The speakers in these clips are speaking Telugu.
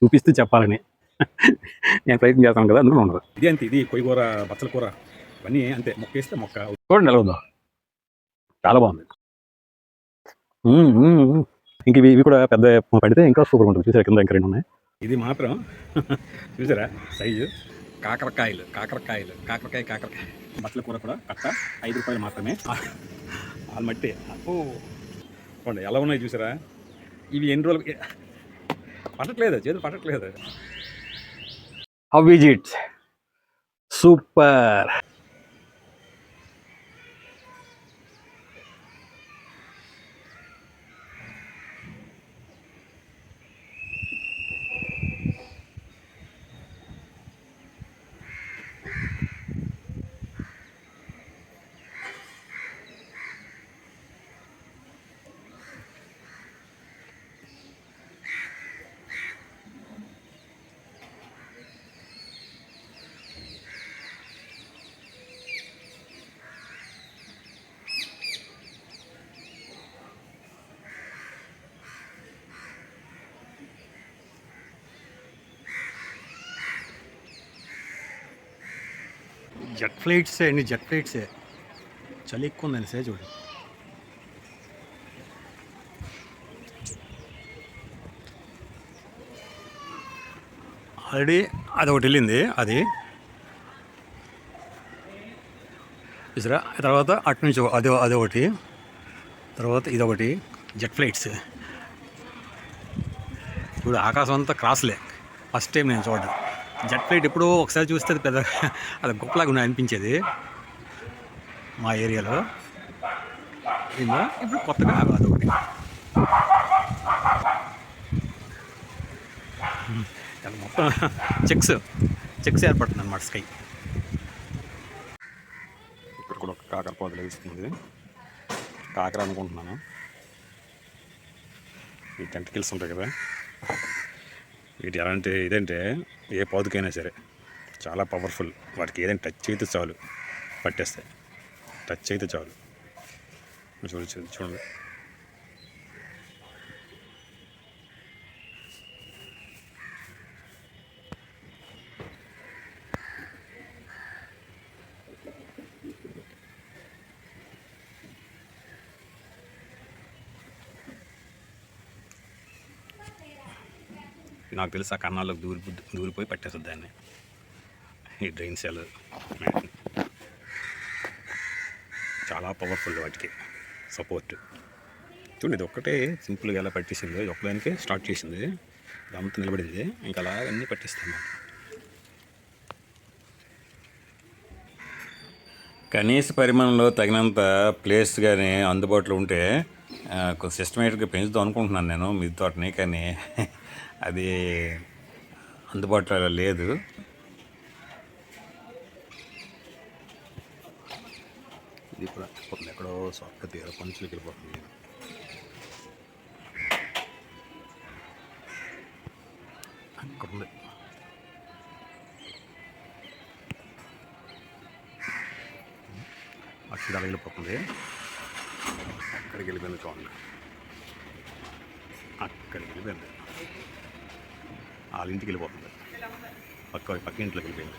చూపిస్తూ చెప్పాలని నేను ప్రయత్నం చేస్తాను కదా, అందులో ఉండదు. ఇది అంతే, ఇది కొయ్య కూర, బచ్చల కూర, ఇవన్నీ అంతే. మొక్క వేస్తే మొక్క. చూడండి ఎలా ఉందో, చాలా బాగుంది. ఇంక ఇవి కూడా పెద్ద పడితే ఇంకా సూపర్ ఉంటుంది. చూసారా కింద ఇంకా 2 ఉన్నాయి. ఇది మాత్రం చూసారా సైజు. కాకరకాయ బచ్చల కూర కూడా కట్ట ₹5 మాత్రమే. మట్టి చూడండి ఎలా ఉన్నాయి చూసారా. ఇవి ఎన్ని రోజులు పట్టట్లేదు, చేతులు పట్టట్లేదు. How is it? Super. Jet ఫ్లైట్సే అండి, జెట్ ఫ్లైట్సే. చలి ఎక్కువ ఉందండి, సే చూడు. ఆల్రెడీ అది ఒకటి వెళ్ళింది, అది చూసారా. తర్వాత అటు నుంచి అదొకటి, తర్వాత ఇదొకటి. జెట్ ఫ్లైట్స్ ఇప్పుడు ఆకాశం అంతా క్రాస్లే. ఫస్ట్ టైం నేను చూడడం జెట్ ఫ్లైట్. ఎప్పుడో ఒకసారి చూస్తే అది పెద్ద అది గొప్పలాగా అనిపించేది మా ఏరియాలో. ఇప్పుడు కొత్తగా అదొకటి. మొత్తం చెక్స్ ఏర్పడుతుంది అన్నమాట స్కై. ఇక్కడ కూడా ఒక కాకర పొదలు వేస్తుంది. కాకర అనుకుంటున్నాను. ఈ టెంటకిల్స్ ఉంటాయి కదా, వీటి ఎలాంటి ఇదంటే ఏ పాదుకైనా సరే చాలా పవర్ఫుల్. వాటికి ఏదైనా టచ్ అయితే చాలు పట్టేస్తాయి. టచ్ అయితే చాలు. చూడండి. నాకు తెలిసి ఆ కన్నాల్లోకి దూరిపోయి పట్టేస్తుంది దాన్ని, ఈ డ్రైన్ సెల్. చాలా పవర్ఫుల్ వాటికి సపోర్ట్. చూడండి, ఇది ఒక్కటే సింపుల్గా ఎలా పట్టేసింది. ఇది ఒక్కదానికే స్టార్ట్ చేసింది, దాంతో నిలబడింది. ఇంకా అలా అన్నీ పట్టిస్తాను. కనీస పరిమాణంలో తగినంత ప్లేస్ కానీ అందుబాటులో ఉంటే కొంచెం సిస్టమేటిక్గా పెంచుదాం అనుకుంటున్నాను నేను మిద్దె తోటని. కానీ అది అందుబాటులో లేదు. ఇది కూడా ఎక్కడో సాఫ్ట్ తీర పంచులకి వెళ్ళిపోతుంది. అక్కడ ఉంది. అక్కడ వెళ్ళిపోతుంది. అక్కడికి వెళ్ళిపోయింది చూడండి. అక్కడికి వెళ్ళిపోయింది. వాళ్ళ ఇంటికి వెళ్ళిపోతుంది. పక్క ఇంట్లోకి వెళ్ళిపోయింది.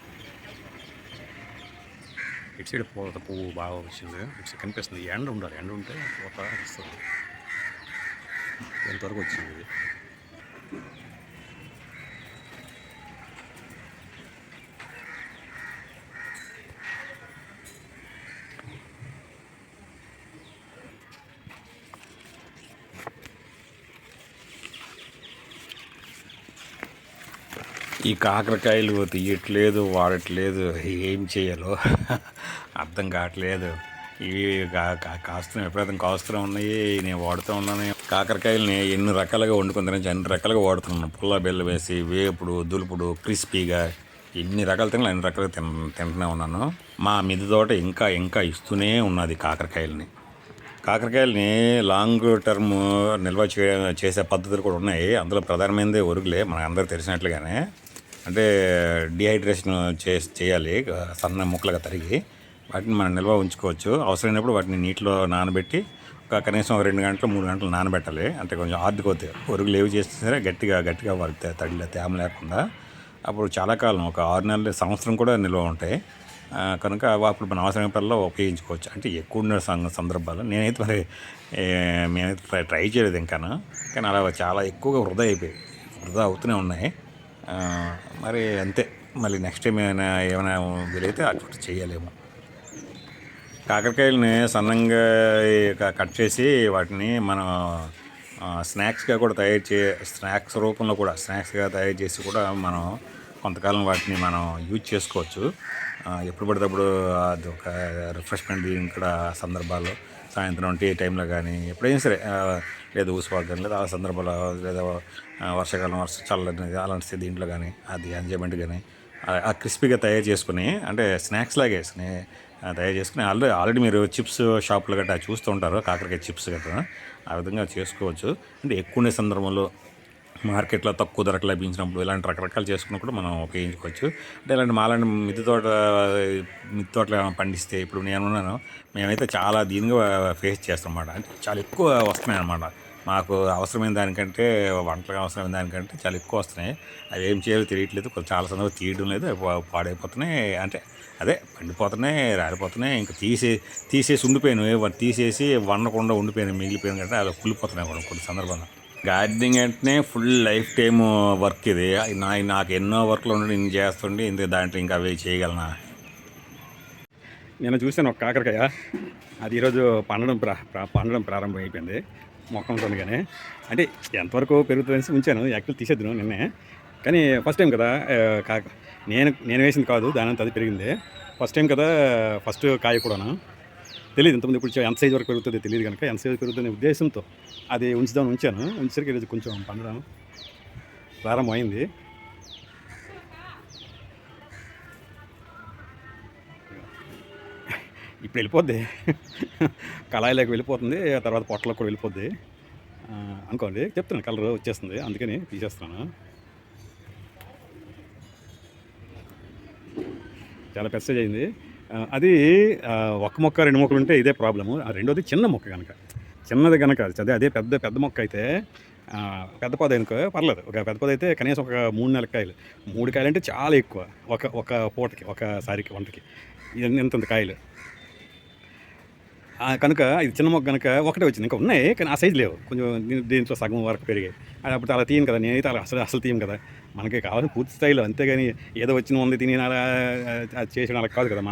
ఇటు సైడ్ పువ్వు బాగా వచ్చింది. ఇటు సైడ్ కనిపిస్తుంది. ఎండ ఉండాలి, ఎండ ఉంటే పూత వస్తుంది. ఎంతవరకు వచ్చింది ఇది. ఈ కాకరకాయలు తీయట్లేదు, వాడట్లేదు, ఏం చేయాలో అర్థం కావట్లేదు. ఇవి కాస్తున్నాయి, విపరీతం కాస్తూనే ఉన్నాయి. నేను వాడుతూ ఉన్నాను. కాకరకాయలని ఎన్ని రకాలుగా వండుకుని అన్ని రకాలుగా వాడుతున్నాను. పుల్ల బెల్లం వేసి, వేపుడు, దులుపుడు, క్రిస్పీగా, ఎన్ని రకాలు తినాలి అన్ని రకాలుగా తింటూనే ఉన్నాను. మా మిద్దె తోట ఇంకా ఇస్తూనే ఉన్నది కాకరకాయలని. లాంగ్ టర్మ్ నిల్వ చేసే పద్ధతులు కూడా ఉన్నాయి. అందులో ప్రధానమైనది ఒరుగులే, మనకు అందరూ తెలిసినట్లుగానే. అంటే డిహైడ్రేషన్ చేయాలి, సన్న ముక్కలుగా తరిగి వాటిని మనం నిల్వ ఉంచుకోవచ్చు. అవసరమైనప్పుడు వాటిని నీటిలో నానబెట్టి కనీసం 2 గంటలు 3 గంటలు నానబెట్టాలి. అంటే కొంచెం ఆర్దుకోతాయి. ఒరుగు లేవు చేస్తే సరే గట్టిగా గట్టిగా వరకు తడి తేమ లేకుండా అప్పుడు చాలా కాలం ఒక 6 నెలలు సంవత్సరం కూడా నిల్వ ఉంటాయి. కనుక అప్పుడు మన అవసరమైనప్పుడల్లా ఉపయోగించుకోవచ్చు. అంటే ఎక్కువ ఉన్న సందర్భాలు నేనైతే మరి మేమైతే ట్రై చేయలేదు ఇంకాను. కానీ అలా చాలా ఎక్కువగా వృధా అవుతూనే ఉన్నాయి. మరి అంతే, మళ్ళీ నెక్స్ట్ టైం ఏమైనా వీలైతే అటు చేయాలేమో. కాకరకాయలని సన్నంగా కట్ చేసి వాటిని మనం స్నాక్స్గా కూడా స్నాక్స్గా తయారు చేసి కూడా మనం కొంతకాలం వాటిని మనం యూజ్ చేసుకోవచ్చు. ఎప్పుడు పడితే అప్పుడు అది ఒక రిఫ్రెష్మెంట్ దీనికి కూడా సందర్భాల్లో సాయంత్రం టీ టైంలో కానీ ఎప్పుడైనా సరే, లేదా ఊసిపోక కానీ లేదా ఆ సందర్భాల్లో, లేదా వర్షాకాలం చల్లని అలాంటి దీంట్లో కానీ అది ఎంజాయ్మెంట్ కానీ ఆ క్రిస్పీగా తయారు చేసుకుని, అంటే స్నాక్స్ లాగే తయారు చేసుకుని ఆల్రెడీ మీరు చిప్స్ షాపులు గట్రా చూస్తూ ఉంటారు, కాకరకాయ చిప్స్ గట్రా ఆ విధంగా చేసుకోవచ్చు. అంటే ఎక్కువ ఉండే సందర్భంలో మార్కెట్లో తక్కువ ధరకు లభించినప్పుడు ఇలాంటి రకరకాలు చేసుకున్నప్పుడు మనం ఉపయోగించుకోవచ్చు. అంటే ఇలాంటి మాలాంటి మిద్దె తోటలు ఏమైనా పండిస్తే, ఇప్పుడు నేనున్నాను, మేమైతే చాలా దీనిగా ఫేస్ చేస్తాం అన్నమాట. అంటే చాలా ఎక్కువ వస్తున్నాయి అన్నమాట. మాకు అవసరమైన దానికంటే, వంటలకు అవసరమైన దానికంటే చాలా ఎక్కువ వస్తున్నాయి. అవి ఏం చేయాలో తెలియట్లేదు. చాలా సందర్భాలు తీయడం లేదు, పాడైపోతున్నాయి. అంటే అదే పండిపోతున్నాయి, రాలిపోతున్నాయి. ఇంకా తీసేసి ఉండిపోయాను, తీసేసి వండకుండా ఉండిపోయాను, మిగిలిపోయాను కంటే అలా కుళ్ళిపోతున్నాయి కూడా కొన్ని సందర్భాల్లో. గార్డెనింగ్ అంటేనే ఫుల్ లైఫ్ టైమ్ వర్క్ ఇది. నాకు ఎన్నో వర్క్లు ఉండడం ఇన్ని చేస్తుండే దాంట్లో ఇంకా అవి చేయగలనా? నేను చూశాను ఒక కాకరకాయ, అది ఈరోజు పండడం ప్రారంభం అయిపోయింది మొక్కలతో. కానీ అంటే ఎంతవరకు పెరుగుతుందని ఉంచాను, యాక్చువల్ తీసేద్దాను నిన్నే. కానీ ఫస్ట్ టైం కదా, నేను వేసింది కాదు, దాని అంతా అది పెరిగింది. ఫస్ట్ టైం కదా, ఫస్ట్ కాయ కూడాను తెలియదు. ఇంతకుముందు ఇప్పుడు ఎంత సైజు వరకు పెరుగుతుందో తెలియదు కనుక ఎంత సైజు పెరుగుతుందనే ఉద్దేశంతో అది ఉంచాను. ఉంచేసరికి ఈరోజు కొంచెం పండడం ప్రారంభమైంది. ఇప్పుడు వెళ్ళిపోద్ది, కళాయిలోకి వెళ్ళిపోతుంది, తర్వాత పొట్టలోకి కూడా వెళ్ళిపోద్ది అనుకోండి. చెప్తున్నాను, కలర్ వచ్చేస్తుంది, అందుకని తీసేస్తున్నాను. చాలా పెద్ద సైజ్ అయింది అది. ఒక మొక్క 2 మొక్కలు ఉంటే ఇదే ప్రాబ్లము. రెండోది చిన్నది కనుక అదే పెద్ద మొక్క అయితే, పెద్ద పొద అనుకో పర్లేదు. ఒక పెద్ద పొద అయితే కనీసం ఒక 3 నెలల కాయలు, 3 కాయలు అంటే చాలా ఎక్కువ. ఒక పూటకి, ఒకసారికి వంటకి ఇంత కాయలు. కనుక ఇది చిన్న మొక్క కనుక ఒకటే వచ్చింది, ఇంకా ఉన్నాయి కానీ ఆ సైజు లేవు, కొంచెం దీంట్లో సగం వరకు పెరిగాయి. అది అప్పుడు అలా తీయను కదా, నేనైతే అసలు తీయం కదా. మనకి కావాల్సిన పూర్తి స్థాయిలో, అంతేగాని ఏదో వచ్చిన ఉంది తిని అలా అది చేసిన అలా కాదు కదా.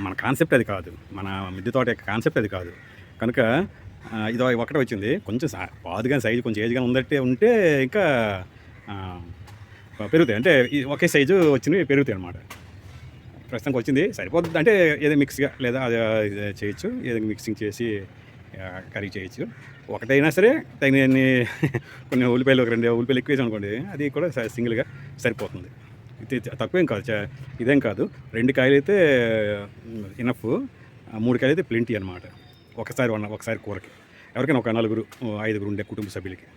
మన కాన్సెప్ట్ అది కాదు, మన మిద్దె తోట యొక్క కాన్సెప్ట్ అది కాదు. కనుక ఇది ఒకటే వచ్చింది, కొంచెం పాదుగా సైజు కొంచెం ఏజ్గా ఉంటే ఇంకా పెరుగుతాయి. అంటే ఒకే సైజు వచ్చినవి పెరుగుతాయి అన్నమాట. ప్రస్తుతానికి వచ్చింది సరిపోతుంది. అంటే ఏదో మిక్స్గా లేదా అది చేయొచ్చు, ఏదో మిక్సింగ్ చేసి కర్రీ చేయొచ్చు. ఒకటైనా సరే తగినన్ని కొన్ని ఉల్లిపాయలు, 2 ఉల్లిపాయలు ఎక్కువ వేసాం అనుకోండి, అది కూడా సింగిల్గా సరిపోతుంది. ఇది తక్కువేం కాదు, ఇదేం కాదు. 2 కాయలు అయితే ఇనఫ్, 3 కాయలు అయితే ప్లెంటీ అనమాట. ఒకసారి కూరకి ఎవరికైనా ఒక 4, 5 ఉండే కుటుంబ సభ్యులకి.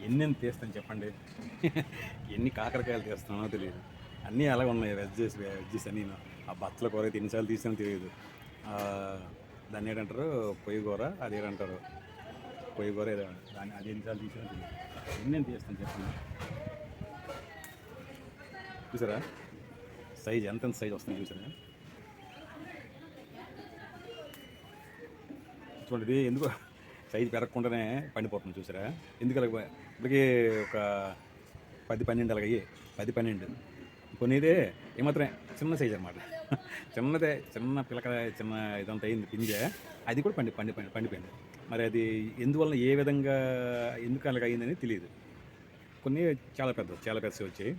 ఎన్ని తీస్తాను చెప్పండి, ఎన్ని కాకరకాయలు తీస్తానో తెలియదు. అన్నీ అలాగే ఉన్నాయి, వెజ్జెస్ అన్నీ. ఆ బత్తల కూర అయితే ఎన్నిసార్లు తీసానో తెలియదు. దాన్ని ఏంటంటారు, పొయ్యి కూర, అదేంటారు పొయ్యి కూర ఏదో, దాన్ని అది ఎన్నిసార్లు తీసానో తెలియదు. ఎన్ని తీస్తాను చెప్పండి. చూసారా సైజ్ ఎంత సైజ్ వస్తుంది, చూసారా? చూడండి, ఎందుకు సైజు పెరగకుండానే పండిపోతుంది, చూసారా? ఎందుకు అలాగ ఇప్పటికీ ఒక 10-12 అలాగే 10-12 కొనేదే ఏమాత్రమే చిన్న సైజు అనమాట. చిన్న పిల్లక చిన్న ఇదంతా అయింది పింజే, అది కూడా పండిపోయింది. మరి అది ఎందువల్ల, ఏ విధంగా, ఎందుకు అలాగ అయిందని తెలియదు. కొన్ని చాలా పెద్దవి వచ్చాయి,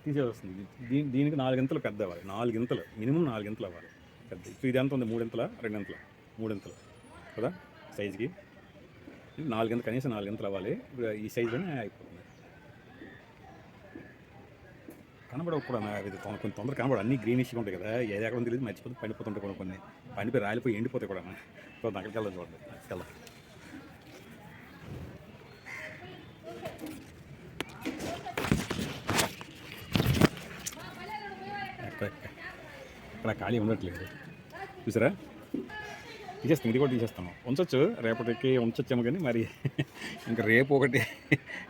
తీసే వస్తుంది. దీనికి 4 ఇంతలు పెద్ద అవ్వాలి, 4 ఇంతలు మినిమం 4 ఇంతలు అవ్వాలి పెద్ద. ఇప్పుడు ఇది ఎంత ఉంది, 3 ఇంతల 2 ఇంతల 3 ఇంతలు కదా సైజుకి. 4 ఇంతలు, కనీసం 4 ఇంతలు అవ్వాలి. ఇప్పుడు ఈ సైజులోనే అయిపోతుంది. కనబడవు కూడా ఇది కొంచెం తొందర కనబడవు, అన్నీ గ్రీనిష్గా ఉంటాయి కదా, ఏది ఎక్కడ తెలియదు, మర్చిపోతే పండిపోతుంటాయి కొన్ని కొన్ని, పండిపోయి రాలిపోయి ఎండిపోతాయి కూడా. సో అక్కడికి వెళ్ళదు చూడండి, వెళ్దాం. ఇక్కడ ఖాళీ ఉండట్లేదు చూసారా, తీసేస్తాం, ఇది కూడా తీసేస్తాము, ఉంచవచ్చు రేపటికి ఉంచొచ్చాము, కానీ మరి ఇంకా రేపు ఒకటి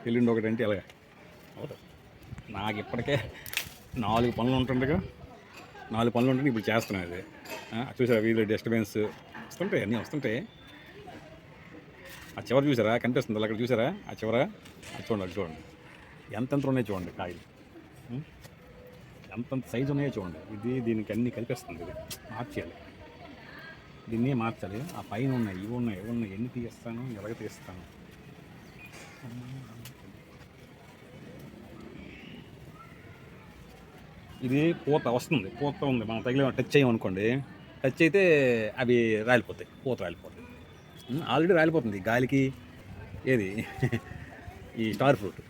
ఎల్లుండి ఒకటి అంటే అలాగా అవుతుంది. నాకు ఇప్పటికే 4 పనులు ఉంటుండగా 4 పనులు ఉంటుంది, ఇప్పుడు చేస్తున్నాను అది. చూసారా వీళ్ళు డిస్టర్బెన్స్ వస్తుంటాయి, అన్నీ వస్తుంటాయి. ఆ చివర చూసారా కనిపిస్తుంది అక్కడ, చూసారా ఆ చివర, అది చూడండి, అది చూడండి ఎంతెంత ఉన్నాయో చూడండి కాయలు, ఎంతంత సైజు ఉన్నాయో చూడండి. ఇది దీనికి అన్నీ కనిపిస్తుంది, ఇది మార్చేయాలి, దీన్ని మార్చాలి. ఆ పైన ఉన్నాయి, ఇవి ఉన్నాయి, ఇవి ఉన్నాయి, ఎన్ని తీస్తాను, ఎలాగ తీస్తాను. ఇది పూత వస్తుంది, పూత ఉంది, మనం తగిలి టచ్ అయ్యామనుకోండి, టచ్ అయితే అవి రాలిపోతాయి, పూత రాలిపోతాయి. ఆల్రెడీ రాలిపోతుంది గాలికి. ఏది ఈ స్టార్ ఫ్రూట్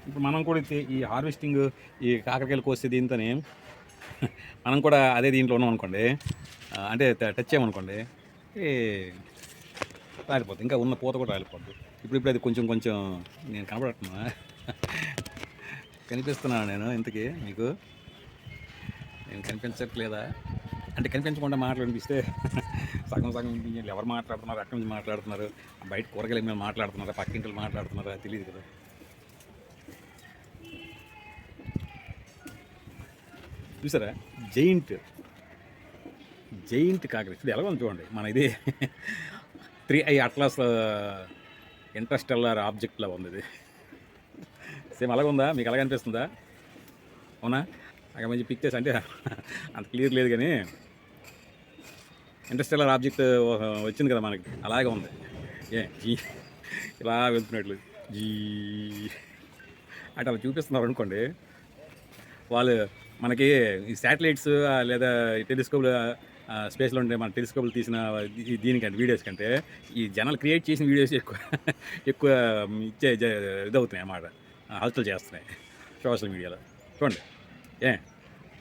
ఇప్పుడు మనం కూడా ఈ హార్వెస్టింగ్, ఈ కాకరకాయలు కోస్తే దీంతోనే మనం కూడా అదే దీంట్లో ఉన్నాం అనుకోండి, అంటే టచ్ చేయమనుకోండి రాలిపోతుంది, ఇంకా ఉన్న పూత కూడా రాలిపోద్ది. ఇప్పుడు అది కొంచెం కొంచెం నేను కనపడుతున్నా, కనిపిస్తున్నాను నేను ఇంతకీ మీకు, నేను కనిపించట్లేదా అంటే కనిపించకుండా మాట్లాడిపిస్తే సగం వినిపించాలి. ఎవరు మాట్లాడుతున్నారు, అక్కడి నుంచి మాట్లాడుతున్నారు, బయట కూరగాయల మీద మాట్లాడుతున్నారా, పక్కింటిలు మాట్లాడుతున్నారా తెలియదు కదా. చూసారా జైంట్ కాకర ఇప్పుడు ఎలా ఉంది చూడండి. మన ఇది 3i అట్లాస్ ఇంటర్స్టెల్లార్ ఆబ్జెక్ట్లా ఉంది ఇది, సేమ్ అలాగ ఉందా, మీకు అలాగ అనిపిస్తుందా? అవునా, అక్కడ మంచి పిక్చర్స్ అంటే అంత క్లియర్ లేదు, కానీ ఇంటర్స్టెల్లార్ ఆబ్జెక్ట్ వచ్చింది కదా మనకి, అలాగే ఉంది. జీ ఇలా వెళ్తున్నట్లు జీ అంటే అలా చూపిస్తున్నారు అనుకోండి వాళ్ళు మనకి. ఈ శాటిలైట్స్ లేదా టెలిస్కోప్లు స్పేస్లో ఉండే మన టెలిస్కోప్లు తీసిన దీనికంటే వీడియోస్ కంటే ఈ జనాలు క్రియేట్ చేసిన వీడియోస్ ఎక్కువ ఇదవుతున్నాయి అన్నమాట, హల్చల్ చేస్తున్నాయి సోషల్ మీడియాలో. చూడండి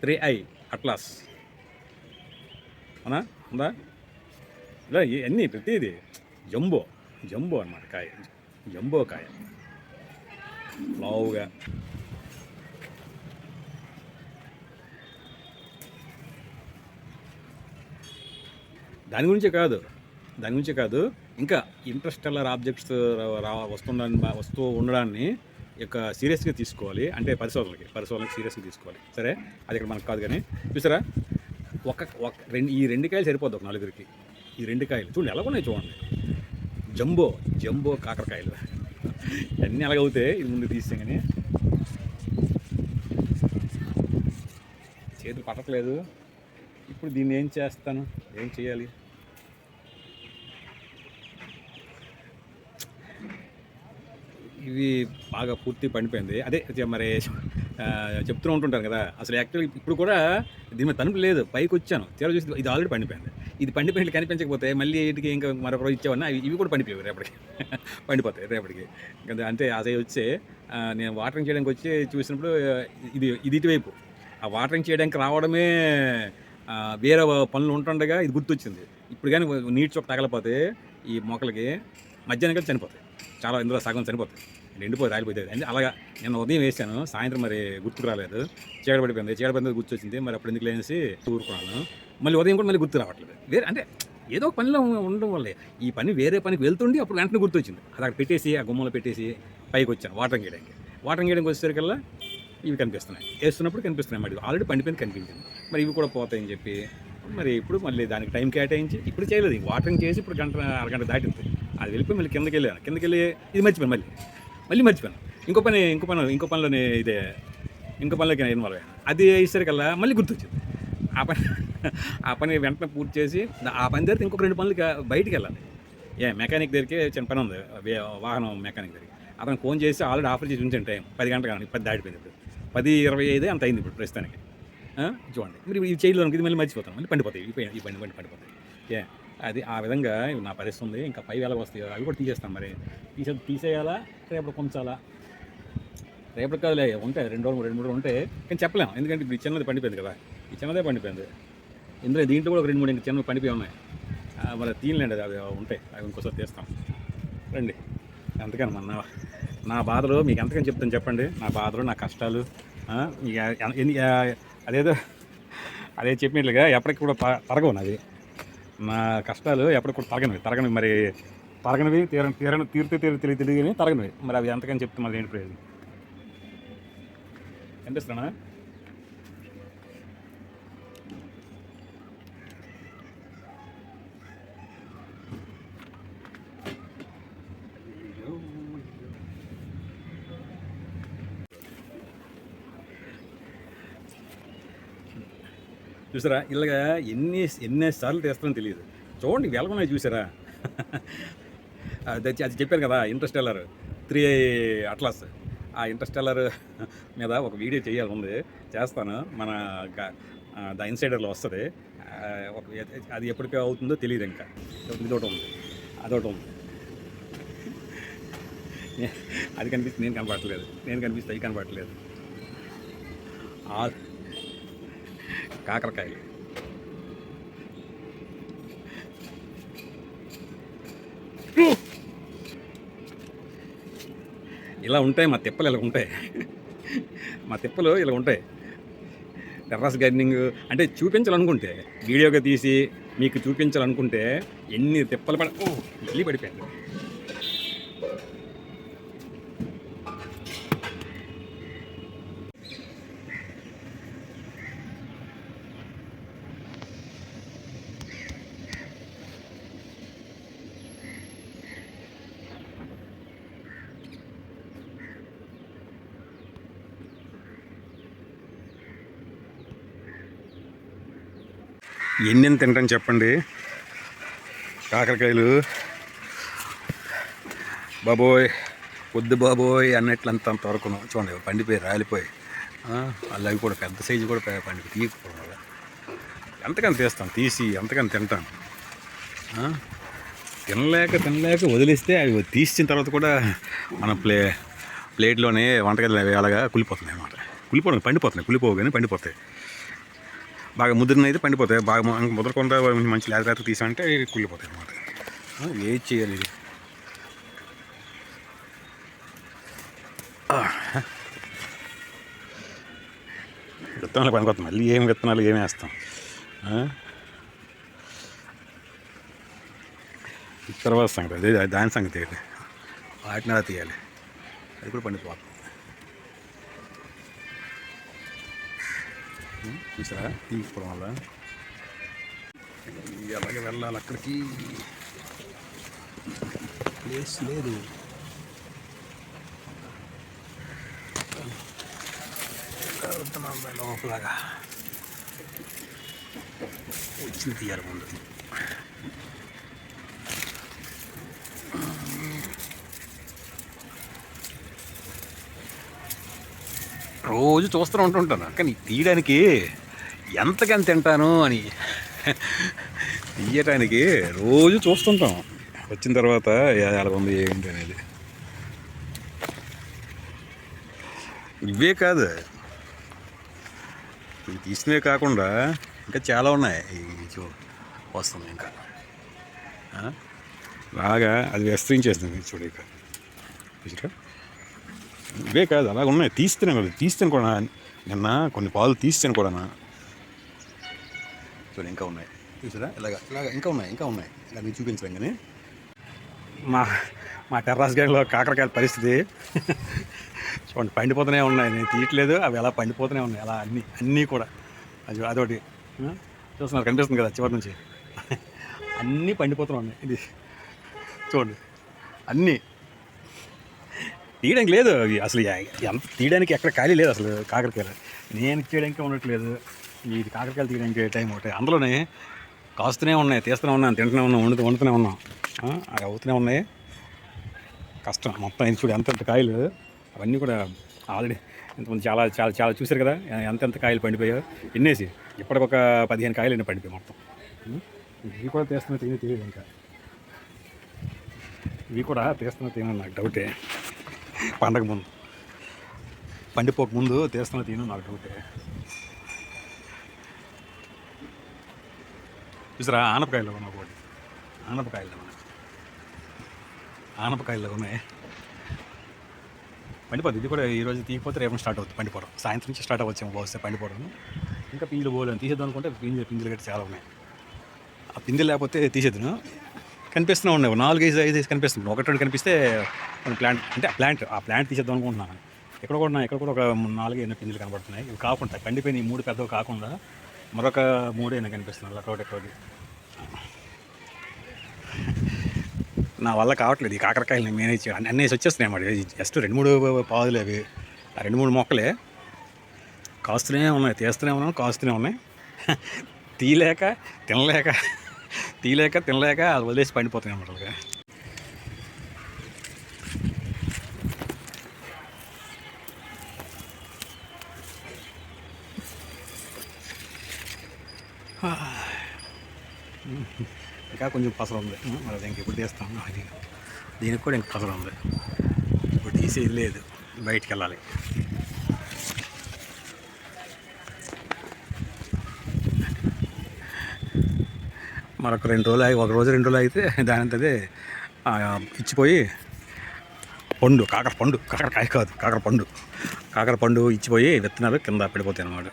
3i అట్లాస్ అవునా, ఉందా? ఇలా అన్నీ ప్రతిదీ జంబో అన్నమాట, కాయ జంబో కాయ లావుగా. దాని గురించే కాదు ఇంకా ఇంటర్స్టెల్లార్ ఆబ్జెక్ట్స్ వస్తూ ఉండడాన్ని యొక్క సీరియస్గా తీసుకోవాలి, అంటే పరిశోధనకి సీరియస్గా తీసుకోవాలి. సరే అది ఇక్కడ మనకు కాదు, కానీ చూసారా ఈ 2 కాయలు సరిపోద్ది ఒక 4గురికి. ఈ 2 కాయలు చూడండి ఎలా ఉన్నాయి చూడండి, జంబో కాకరకాయలు అన్నీ అలాగవుతాయి. ఇది ముందు తీస్తే కానీ చేతులు పట్టట్లేదు. ఇప్పుడు దీన్ని ఏం చేయాలి? ఇవి బాగా పూర్తి పండిపోయింది. అదే మరి చెప్తూ ఉంటుంటారు కదా, అసలు యాక్చువల్లీ ఇప్పుడు కూడా దీని మీద తనుపు లేదు, పైకి వచ్చాను తీరా చూసి ఇది ఆల్రెడీ పండిపోయింది. ఇది పండిపోయినట్లు కనిపించకపోతే మళ్ళీ వీటికి ఇంకా మరొక రోజు ఇచ్చేవన్నా ఇవి కూడా పండిపోయాయి, రేపటికి పండిపోతాయి రేపటికి. అంటే ఆ సైజ్ వచ్చి నేను వాటరింగ్ చేయడానికి వచ్చి చూసినప్పుడు ఇది ఇటువైపు ఆ వాటరింగ్ చేయడానికి రావడమే వేరే పనులు ఉంటుండగా ఇది గుర్తొచ్చింది. ఇప్పుడు కానీ నీటి చొక్క తగలపోతే ఈ మొక్కలకి మధ్యాహ్నం చనిపోతాయి, చాలా ఇందులో సగం చనిపోతాయి, ఎండిపోయి రాలిపోతుంది. అంటే అలాగా నేను ఉదయం వేసాను, సాయంత్రం మరి గుర్తుకు రాలేదు, చీకటి గుర్తొచ్చింది. మరి అప్పుడు ఎందుకు లేనేసి ఊరుకున్నాను. మళ్ళీ ఉదయం కూడా మళ్ళీ గుర్తు రావట్లేదు. వేరే అంటే ఏదో ఒక పనిలో ఉండడం వల్లే ఈ పని వేరే పనికి వెళ్తుండి అప్పుడు వెంటనే గుర్తొచ్చింది. అది అక్కడ పెట్టేసి ఆ గుమ్మలో పెట్టేసి పైకి వచ్చాను వాటరింగ్ చేయడానికి వచ్చేసరికల్లా ఇవి కనిపిస్తున్నాయి, వేస్తున్నప్పుడు కనిపిస్తున్నాయి. మరి ఆల్రెడీ పండిపోయింది కనిపించింది, మరి ఇవి కూడా పోతాయని చెప్పి మరి ఇప్పుడు మళ్ళీ దానికి టైం కేటాయించి ఇప్పుడు చేయలేదు. వాటరింగ్ చేసి ఇప్పుడు అరగంట దాటింది. అది వెళ్ళిపోయి మళ్ళీ కిందకి వెళ్ళి ఇది మర్చిపోయాను, మళ్ళీ మర్చిపోయాను. ఇంకో పనిలోనే ఇంకో పనిలోకి ఇన్వాల్వ్ అయ్యాను. అది వేసేసరికల్లా మళ్ళీ గుర్తొచ్చింది. ఆ పని వెంటనే పూర్తి చేసి ఆ పని దగ్గర ఇంకొక 2 పనులకి బయటికి వెళ్ళాలి. మెకానిక్ దగ్గరికి చిన్న పని ఉంది, వాహనం మెకానిక్ దగ్గరికి. అతను ఫోన్ చేసి ఆల్రెడీ ఆఫర్ చేసి ఉంచాను టైం 10 గంటలు, కానీ 10 దాటిపోయింది. ఇప్పుడు 10:25 అంత అయింది ఇప్పుడు ప్రస్తుతానికి. చూడండి మరి ఇది చేయలేదు, ఇది మళ్ళీ మర్చిపోతాను, మళ్ళీ పండిపోతాయి ఈ బండి పండిపోతాయి. అది ఆ విధంగా నా పరిస్థితి ఉంది. ఇంకా పై వేళ వస్తాయో అవి కూడా తీసేస్తాను. మరి తీసేయాలా రేపు కొంచాలా రేపటి కాదులే ఉంటాయి 2 3 ఉంటాయి, కానీ చెప్పలేము ఎందుకంటే ఇప్పుడు ఈ చిన్నది పండిపోయింది కదా, ఈ చిన్నదే పండిపోయింది. ఇందులో దీంట్లో కూడా ఒక 2 3 ఇంకా చిన్నవి పండిపోయి ఉన్నాయి. మరి తీయలేండి, అవి ఉంటాయి, అవి ఇంకోసారి తీస్తాం రండి. అందుకని నా బాధలు మీకు ఎంతకని చెప్తాను చెప్పండి, నా బాధలు నా కష్టాలు. అదేదో అదే చెప్పినట్లుగా ఎప్పటికి కూడా తరగవు నాది, నా కష్టాలు ఎప్పటికి కూడా తరగనివి మరి తరగనివి తీరితే తెలియని తరగనివి. మరి అవి ఎంతకని చెప్తే మరి ఏంటి ప్రయోజనం? కనిపిస్తున్నా చూసారా, ఇలాగా ఎన్నిసార్లు తీస్తానో తెలియదు. చూడండి వెలగొన్నాయి చూసారా. అది చెప్పాను కదా, ఇంటర్స్టెల్లర్ 3 అట్లాస్, ఆ ఇంటర్స్టెల్లర్ మీద ఒక వీడియో చేయాలి ఉంది, చేస్తాను. మన ద ఇన్సైడర్లో వస్తుంది. అది ఎప్పటికీ అవుతుందో తెలియదు. ఇంకా ఇదొకటి ఉంది, అదొకటి ఉంది. అది కనిపిస్తే నేను కనపడట్లేదు, నేను కనిపిస్తే అవి కనపడట్లేదు. కాకరకాయలు ఇలా ఉంటాయి, మా తిప్పలు ఇలా ఉంటాయి, మా తిప్పలు ఇలా ఉంటాయి. టెర్రస్ గార్డెనింగ్ అంటే చూపించాలనుకుంటే, వీడియోగా తీసి మీకు చూపించాలనుకుంటే ఎన్ని తిప్పలు వెళ్ళి పడిపోయింది. ఎన్ని తింటాను చెప్పండి కాకరకాయలు. బాబోయ్ వద్దు బాబోయ్ అన్నట్లంతవరకు చూడండి, పండిపోయి రాలిపోయి, అవి కూడా పెద్ద సైజు కూడా పండిపోయి తీయకపోవడం వల్ల ఎంతకని తీస్తాను, తీసి ఎంతకని తింటాను. తినలేక వదిలేస్తే అవి తీసిన తర్వాత కూడా మన ప్లేట్లోనే వంటగది అలాగా కులిపోతున్నాయి అన్నమాట. పండిపోవు కానీ పండిపోతాయి. బాగా ముద్రనైతే పండిపోతాయి, బాగా ముద్రకుండా మంచి లేత తీసామంటే కుళ్ళిపోతాయి అన్నమాట. ఏది చేయాలి ఇది? విత్తనాలు పనికొస్తాం, మళ్ళీ విత్తనాలు ఏమి వేస్తాం? తర్వాత సంగతి అదే, దాని సంగతి ఏంటి, వాటిని అలా తీయాలి, అది కూడా పండిపోతుంది. చూసారా తీసుకోవడం వల్ల. అలాగే వెళ్ళాలి, అక్కడికి ప్లేస్ లేదు. లోపలగా వచ్చింది తీయాలి ముందు. రోజు చూస్తూ ఉంటుంటాను, కానీ తీయడానికి ఎంతకని తింటాను అని తీయటానికి రోజు చూస్తుంటాం. వచ్చిన తర్వాత ఎలా ఉంది ఏంటి అనేది. ఇవే కాదు, ఇవి తీసినవే కాకుండా ఇంకా చాలా ఉన్నాయి. వస్తుంది ఇంకా బాగా అది విస్తరించేస్తుంది చూడు. ఇక చూసారా, ఇవే కాదు అలాగ ఉన్నాయి. తీస్తాను కూడా, నిన్న కొన్ని పాలు తీస్తాను కూడా చూడండి, ఇంకా ఉన్నాయి. చూసారా, ఇలాగ ఇంకా ఉన్నాయి ఇలా నేను చూపించలేం. కానీ మా టెర్రస్ గార్డెన్లో కాకరకాయల పరిస్థితి చూడండి, పండిపోతూనే ఉన్నాయి. నేను తీయట్లేదు, అవి ఎలా పండిపోతూనే ఉన్నాయి అలా అన్నీ కూడా. అదొకటి చూస్తున్నారు, కనిపిస్తుంది కదా చివరి నుంచి, అన్నీ పండిపోతూనే ఉన్నాయి. ఇది చూడండి, అన్నీ తీయడానికి లేదు అసలు, ఎంత తీయడానికి ఎక్కడ ఖాళీ లేదు అసలు. కాకరకాయలు నేను తీయడానికి ఉండట్లేదు, ఇది కాకరకాయలు తీయడానికి టైం ఒకటి. అందులోనే కాస్తూనే ఉన్నాయి, తీస్తూనే ఉన్నాను, తింటూనే ఉన్నాం, వండుతూనే ఉన్నాం, అవి అవుతూనే ఉన్నాయి. కష్టం మొత్తం. ఇది చూడు ఎంత కాయలు, అవన్నీ కూడా ఆల్రెడీ ఇంతమంది చాలా చాలా చాలా చూశారు కదా ఎంత కాయలు పండిపోయాయో. ఎన్నేసి ఇప్పటికొక 15 కాయలు ఎన్ని పండిపోయాయి మొత్తం. ఇవి కూడా తీస్తున్నా తెలియదు ఇంకా, ఇవి కూడా తీస్తున్నా తినని నాకు డౌటే. పండగ ముందు పండిపోక ముందు తీస్తున్నా తిను నాకు డౌటే. చూసారా ఆనపకాయలు ఉన్నాయి ఒకటి, ఆనపకాయలు ఉన్నాయి. పండిపోతుంది ఇది కూడా. ఈరోజు తీయకపోతే రేపు స్టార్ట్ అవుతుంది పండిపోవడం. సాయంత్రం నుంచి స్టార్ట్ అవ్వచ్చు వస్తే పండిపోవడం. ఇంకా పింజలు పోలేను తీసేద్దాం అనుకుంటే పింజలు గట్టి చాలా ఉన్నాయి. ఆ పింజలు లేకపోతే తీసేద్దును. కనిపిస్తూనే ఉన్నాయి 4-5 కనిపిస్తుంది. 1-2 కనిపిస్తే మన ప్లాంట్ తీసేద్దాం అనుకుంటున్నాను. ఎక్కడ కూడా ఒక 4 పింజలు కనబడుతున్నాయి. ఇవి కాకుండా పండిపోయిన 3 పెద్దవి కాకుండా మరొక 3 కనిపిస్తున్నాయి ఒకటి. నా వల్ల కావట్లేదు ఈ కాకరకాయలని మేనేజ్ చేయడం. అన్నీ వచ్చేస్తున్నాయి అన్నమాట. జస్ట్ 2-3 పాదులు అవి, ఆ 2-3 మొక్కలే కాస్తూనే ఉన్నాయి, తీస్తూనే ఉన్నాను, కాస్తూనే ఉన్నాయి. తీయలేక తినలేక అది వదిలేసి పండిపోతున్నాయి అన్నమాట. ఇంకా కొంచెం పసరు ఉంది, మరి ఇంక ఇప్పుడు తీస్తాను. దీనికి కూడా ఇంక పసరు ఉంది. ఇప్పుడు తీసేది లేదు, బయటికి వెళ్ళాలి. మరొక 2 రోజులు ఆగి, 1 రోజు 2 రోజులు అయితే దాని అంతదే ఇచ్చిపోయి కాకర పండు ఇచ్చిపోయి విత్తనాలు కింద పడిపోతాయి అన్నమాట.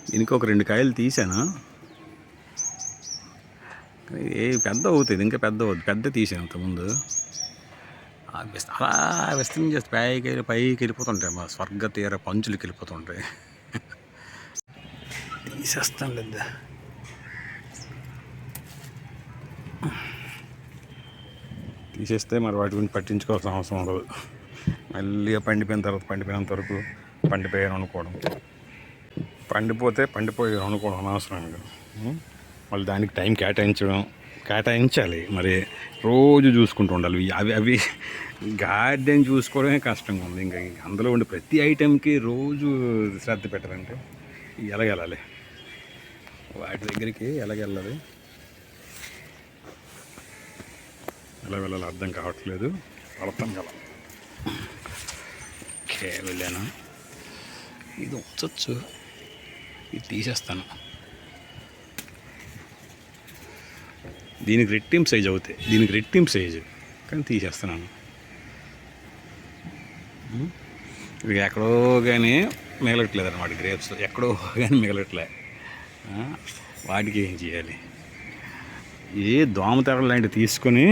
దీనికి ఒక 2 కాయలు తీసాను. పెద్ద అవుతుంది, ఇంకా పెద్ద తీసాను అంతకుముందు. అలా విస్తరించి చేస్తే పైకి వెళ్ళిపోతుంటాయి, మా స్వర్గ తీర పంచులకి వెళ్ళిపోతుంటాయి. తీసేస్తాను లేదా తీసేస్తే మరి వాటి గురించి పట్టించుకోవాల్సిన అవసరం ఉండదు. మళ్ళీ పండిపోయినంత వరకు పండిపోయాను అనుకోవడం, పండిపోయారు అనుకోవడం అనవసరం. మళ్ళీ దానికి టైం కేటాయించాలి. మరి రోజు చూసుకుంటూ ఉండాలి. అవి గార్డెన్ చూసుకోవడమే కష్టంగా ఉంది. ఇంకా అందులో ఉండే ప్రతి ఐటెంకి రోజు శ్రద్ధ పెట్టాలంటే ఎలాగెళ్ళాలి, వాటి దగ్గరికి ఎలాగెళ్ళాలి, ఎలా వెళ్ళాలి అర్థం కావట్లేదు. పడతాం కదా. ఓకే, వెళ్ళాను. ఇది వచ్చొచ్చు, ఇది తీసేస్తాను. దీనికి రెట్టింపు సైజు అవుతాయి, కానీ తీసేస్తున్నాను. ఇవి ఎక్కడో కానీ మిగలట్లేదు అన్నమాట. గ్రేప్స్ ఎక్కడో కానీ మిగలట్లే. వాటికి ఏం చేయాలి? దోమతెరలు లాంటివి తీసుకొని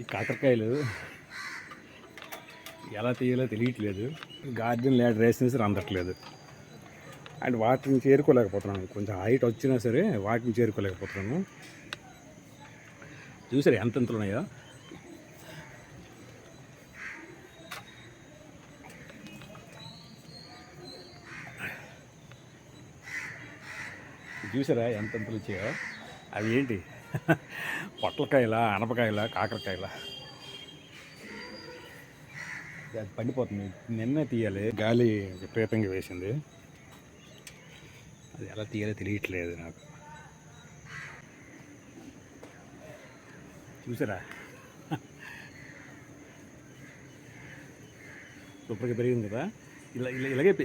ఈ కాకరకాయలు ఎలా తీయాలో తెలియట్లేదు. గార్డెన్ ల్యాడర్ వేసినా అందట్లేదు. అండ్ వాటిని చేరుకోలేకపోతున్నాను. కొంచెం హైట్ వచ్చినా సరే వాటిని చేరుకోలేకపోతున్నాను. చూసారు ఎంతెంతలు ఉన్నాయో. చూసారా ఎంతెంతలు వచ్చాయో. అవి ఏంటి పొట్లకాయల, అనపకాయల, కాకరకాయల. అది పండిపోతుంది. నిన్నే తీయాలి, గాలి విపరీతంగా వేసింది. అది ఎలా తీయాలో తెలియట్లేదు నాకు. చూసారా సూపర్గా పెరిగింది కదా.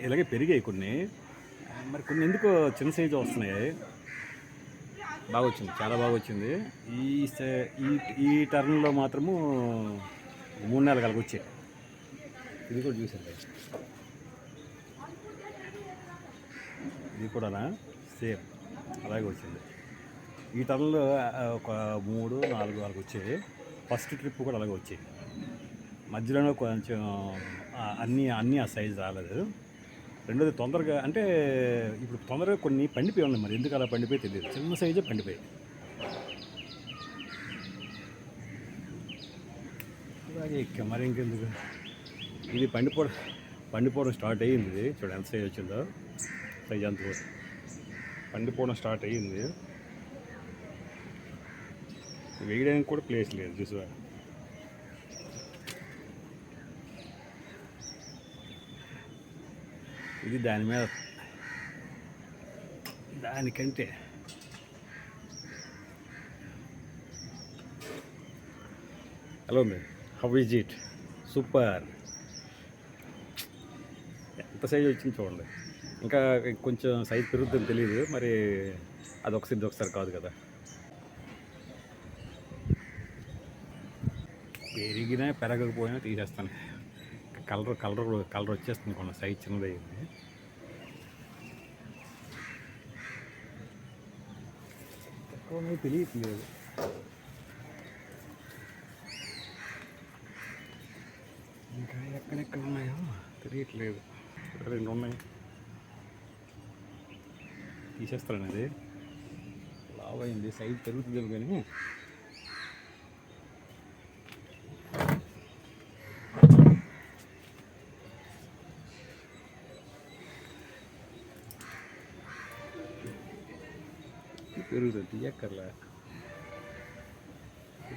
ఇలాగే పెరిగాయి కొన్ని. మరి కొన్ని ఎందుకో చిన్న సైజు వస్తున్నాయి. బాగా వచ్చింది, చాలా బాగా వచ్చింది. ఈ టర్న్లో మాత్రము 3 నెలలు కలిగి వచ్చాయి. ఇది కూడా చూసారు, ఇది కూడా సేమ్ అలాగే వచ్చింది. ఈ టర్న్లో ఒక 3, 4 వరకు వచ్చాయి. ఫస్ట్ ట్రిప్ కూడా అలాగే వచ్చాయి. మధ్యలోనే కొంచెం అన్నీ ఆ సైజు రాలేదు. రెండోది తొందరగా, అంటే ఇప్పుడు తొందరగా కొన్ని పండిపోయి ఉన్నాయి. మరి ఎందుకు అలా పండిపోయి తెలియదు. చిన్న సైజే పండిపోయాయి. అలాగే ఎక్కా, మరి ఇంకెందుకు. ఇది పండిపోవడం స్టార్ట్ అయ్యింది. ఇది చూడండి ఎంత సైజ్ వచ్చిందో. సైజ్ అంత పండిపోవడం స్టార్ట్ అయ్యింది. వేయడానికి కూడా ప్లేస్ లేదు చూసా. ఇది దాని మీద దానికంటే ఎలా ఉంది? How is it? సూపర్. ఎంత సైజ్ వచ్చింది చూడండి. ఇంకా కొంచెం సైజ్ పెరుగుతుందని తెలియదు. మరి అది ఒకసారి కాదు కదా. పెరిగినా పెరగకపోయినా తీసేస్తాను. కలర్ వచ్చేస్తుంది. కొన్న సైజ్ చిన్నదయ్యింది. తక్కువ తెలియట్లేదు. ఇంకా ఎక్కడెక్కడ ఉన్నాయో తెలియట్లేదు. 2 ఉన్నాయి, తీసేస్తాను. అది లావ్ అయింది, సైజ్ పెరుగుతుంది కానీ పెరుగుతుంది. తీయక్కర్లా,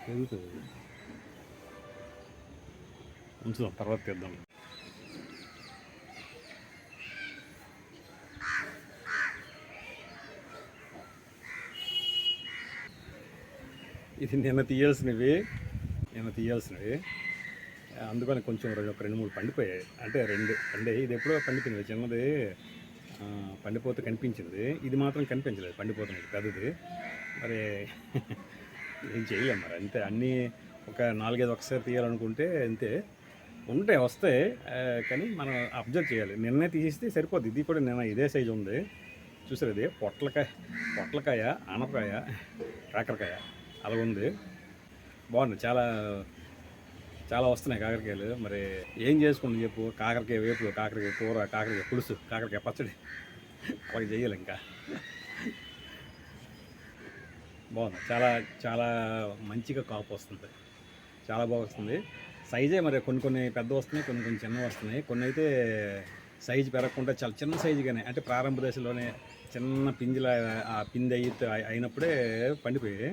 పెరుగుతుంది. ఉంచుదాం, తర్వాత తీద్దాం. ఇది నిన్న తీయాల్సినవి. అందుకని కొంచెం 2-3 పండిపోయాయి. అంటే 2 పండే. ఇది ఎప్పుడో పండిపోయింది. చిన్నది పండిపోతే కనిపించింది. ఇది మాత్రం కనిపించలేదు. పండిపోతుంది పెద్దది. మరి ఏం చేయలేం. మరి అంతే. అన్నీ ఒక 4-5 ఒకసారి తీయాలనుకుంటే అంతే. వస్తాయి కానీ మనం అబ్జర్వ్ చేయాలి. నిన్నే తీస్తే సరిపోద్ది. ఇది కూడా నిన్న ఇదే సైజు ఉంది. చూసారు, ఇది పొట్లకాయ, ఆనపకాయ, కాకరకాయ అలా ఉంది. బాగుంది. చాలా వస్తున్నాయి కాకరకాయలు. మరి ఏం చేసుకుంటాం చెప్పు. కాకరకాయ వేపు, కాకరకాయ కూర, కాకరకాయ పులుసు, కాకరకాయ పచ్చడి అలాగే చేయాలి. ఇంకా బాగుంది. చాలా మంచిగా కాపు వస్తుంది. చాలా బాగా వస్తుంది. సైజే మరి కొన్ని పెద్ద వస్తున్నాయి, కొన్ని చిన్నవి వస్తున్నాయి. కొన్ని అయితే సైజు పెరగకుండా చాలా చిన్న సైజుగానే, అంటే ప్రారంభ దశలోనే చిన్న పింజల ఆ పిండి అయినప్పుడే పండిపోయి.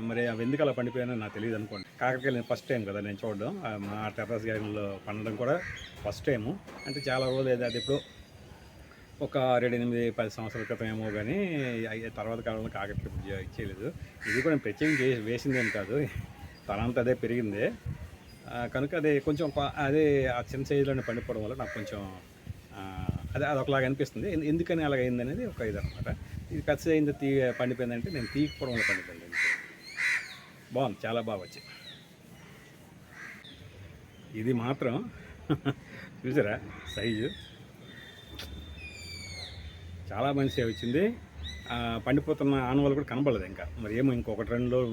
మరి అవి ఎందుకు అలా పండిపోయానో నాకు తెలియదు అనుకోండి. కాకరకాయలు ఫస్ట్ టైం కదా నేను చూడడం. మా టెర్రస్ గార్డెన్లో పండడం కూడా ఫస్ట్ టైము. అంటే చాలా రోజులు అది ఎప్పుడో ఒక 7-8-10 సంవత్సరాల క్రితం ఏమో. కానీ తర్వాత కాలంలో కాకరకాయ ఇచ్చేయలేదు. ఇది కూడా నేను ప్రత్యేకంగా వేసిందేం కాదు. తనంతా అదే పెరిగిందే. కనుక అది కొంచెం అదే ఆ చిన్న సైజులోనే పండిపోవడం వల్ల నాకు కొంచెం అది ఒకలాగా అనిపిస్తుంది. ఎందుకని అలాగ అయింది అనేది ఒక ఇది అనమాట. ఇది పెద్ద సైజు పండిపోయిందంటే నేను తీయకపోవడం వల్ల పండిపోయింది. బాగుంది, చాలా బాగా వచ్చింది. ఇది మాత్రం చూసారా సైజు చాలా మంచిగా వచ్చింది. పండిపోతున్న ఆనవాళ్ళు కూడా కనబడలేదు ఇంకా. మరి ఏమో ఇంకొకటి 2 రోజులు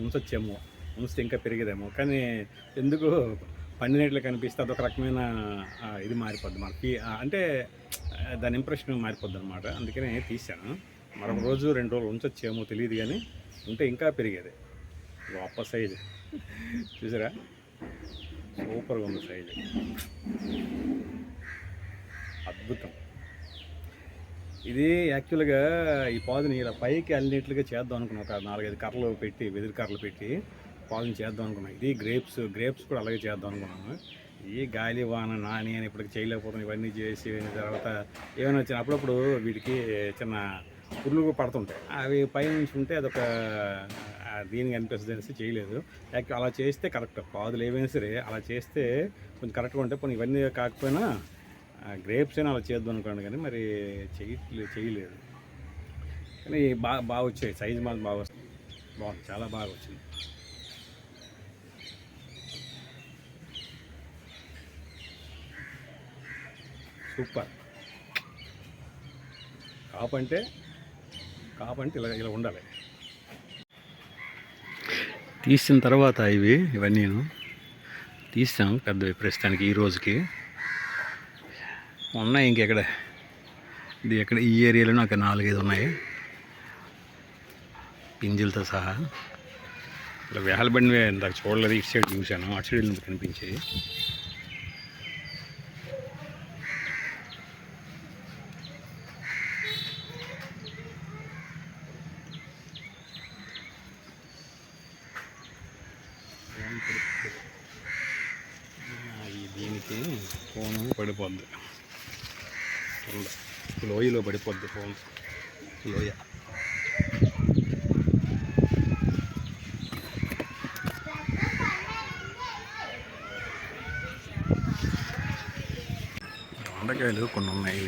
ఉంచితే ఇంకా పెరిగేదేమో. కానీ ఎందుకు పండినట్లు కనిపిస్తే అదొక రకమైన ఇది మారిపోద్ది మనకి. అంటే దాని ఇంప్రెషన్ మారిపోద్ది అనమాట. అందుకనే తీసాను. మరొక రోజు 2 రోజులు ఉంచొచ్చేమో తెలియదు, కానీ ఉంటే ఇంకా పెరిగేది. గొప్ప సైజు చూసారా, సూపర్గా ఉంది సైజు, అద్భుతం. ఇది యాక్చువల్గా ఈ పాదుని ఇలా పైకి అల్లినట్లుగా చేద్దాం అనుకున్నాం. ఒక 4-5 కర్రలు పెట్టి, వెదురు కర్రలు పెట్టి పాదుని చేద్దాం అనుకున్నాం. ఇది గ్రేప్స్ కూడా అలాగే చేద్దాం అనుకున్నాను. ఈ గాలి వాన నాని అని ఇప్పటికి చేయలేకపోతున్నాం. ఇవన్నీ చేసి తర్వాత ఏమైనా వచ్చిన అప్పుడప్పుడు వీటికి చిన్న పురుగులు పడుతుంటాయి. అవి పైనుంచి ఉంటే అదొక దీనికి అనిపిస్తుంది అనేసి చేయలేదు. యాక్చువల్ అలా చేస్తే కరెక్ట్. పాదులు ఏవైనా సరే అలా చేస్తే కొంచెం కరెక్ట్గా ఉంటాయి. పోనీ ఇవన్నీ కాకపోయినా గ్రేప్స్ అయినా అలా చేద్దాం అనుకోండి, కానీ మరి చేయలేదు. కానీ బాగా వచ్చాయి. సైజు మాత్రం బాగా వస్తుంది. బాగుంది, చాలా బాగా వచ్చింది. సూపర్. కాపంటే ఇలా ఇలా ఉండాలి. తీసిన తర్వాత ఇవన్నీ తీసాం పెద్ద ప్రస్తుతానికి ఈ రోజుకి ఉన్నాయి. ఇంకెక్కడ ఇది ఎక్కడ ఈ ఏరియాలో నాకు 4-5 ఉన్నాయి పింజులతో సహా. ఇలా వేలబండి ఇందాక చూడలేదు, ఇటు సైడ్ చూశాను, అటు సైడ్ కనిపించి. దీనికి ఫోను పడిపోద్ది, లోయలో పడిపోద్ది ఫోన్. లోయ దొండకాయలు కొన్ని ఉన్నాయి.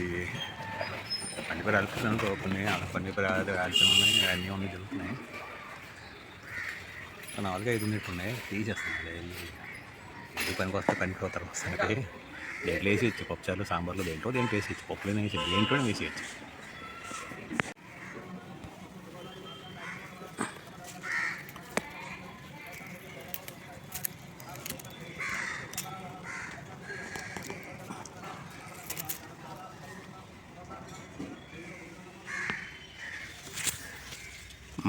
పనిపరి అల్పిస్తున్నాను, కొన్ని అలా పనిపరి అల్పి ఉన్నాయి, అన్నీ ఉన్నాయి జరుగుతున్నాయి. నాలుగు 5 ఉన్నట్టున్నాయి, తీసేస్తున్నాయి. ఏ పనికి వస్తే పనికి పోతారు వస్తానికి. దేంట్లో వేసి ఇచ్చి పప్పుచారులు సాంబార్లు దేంట్లో వేసి ఇచ్చి పప్పులో వేసి దేంట్లోనే వేసి ఇచ్చి.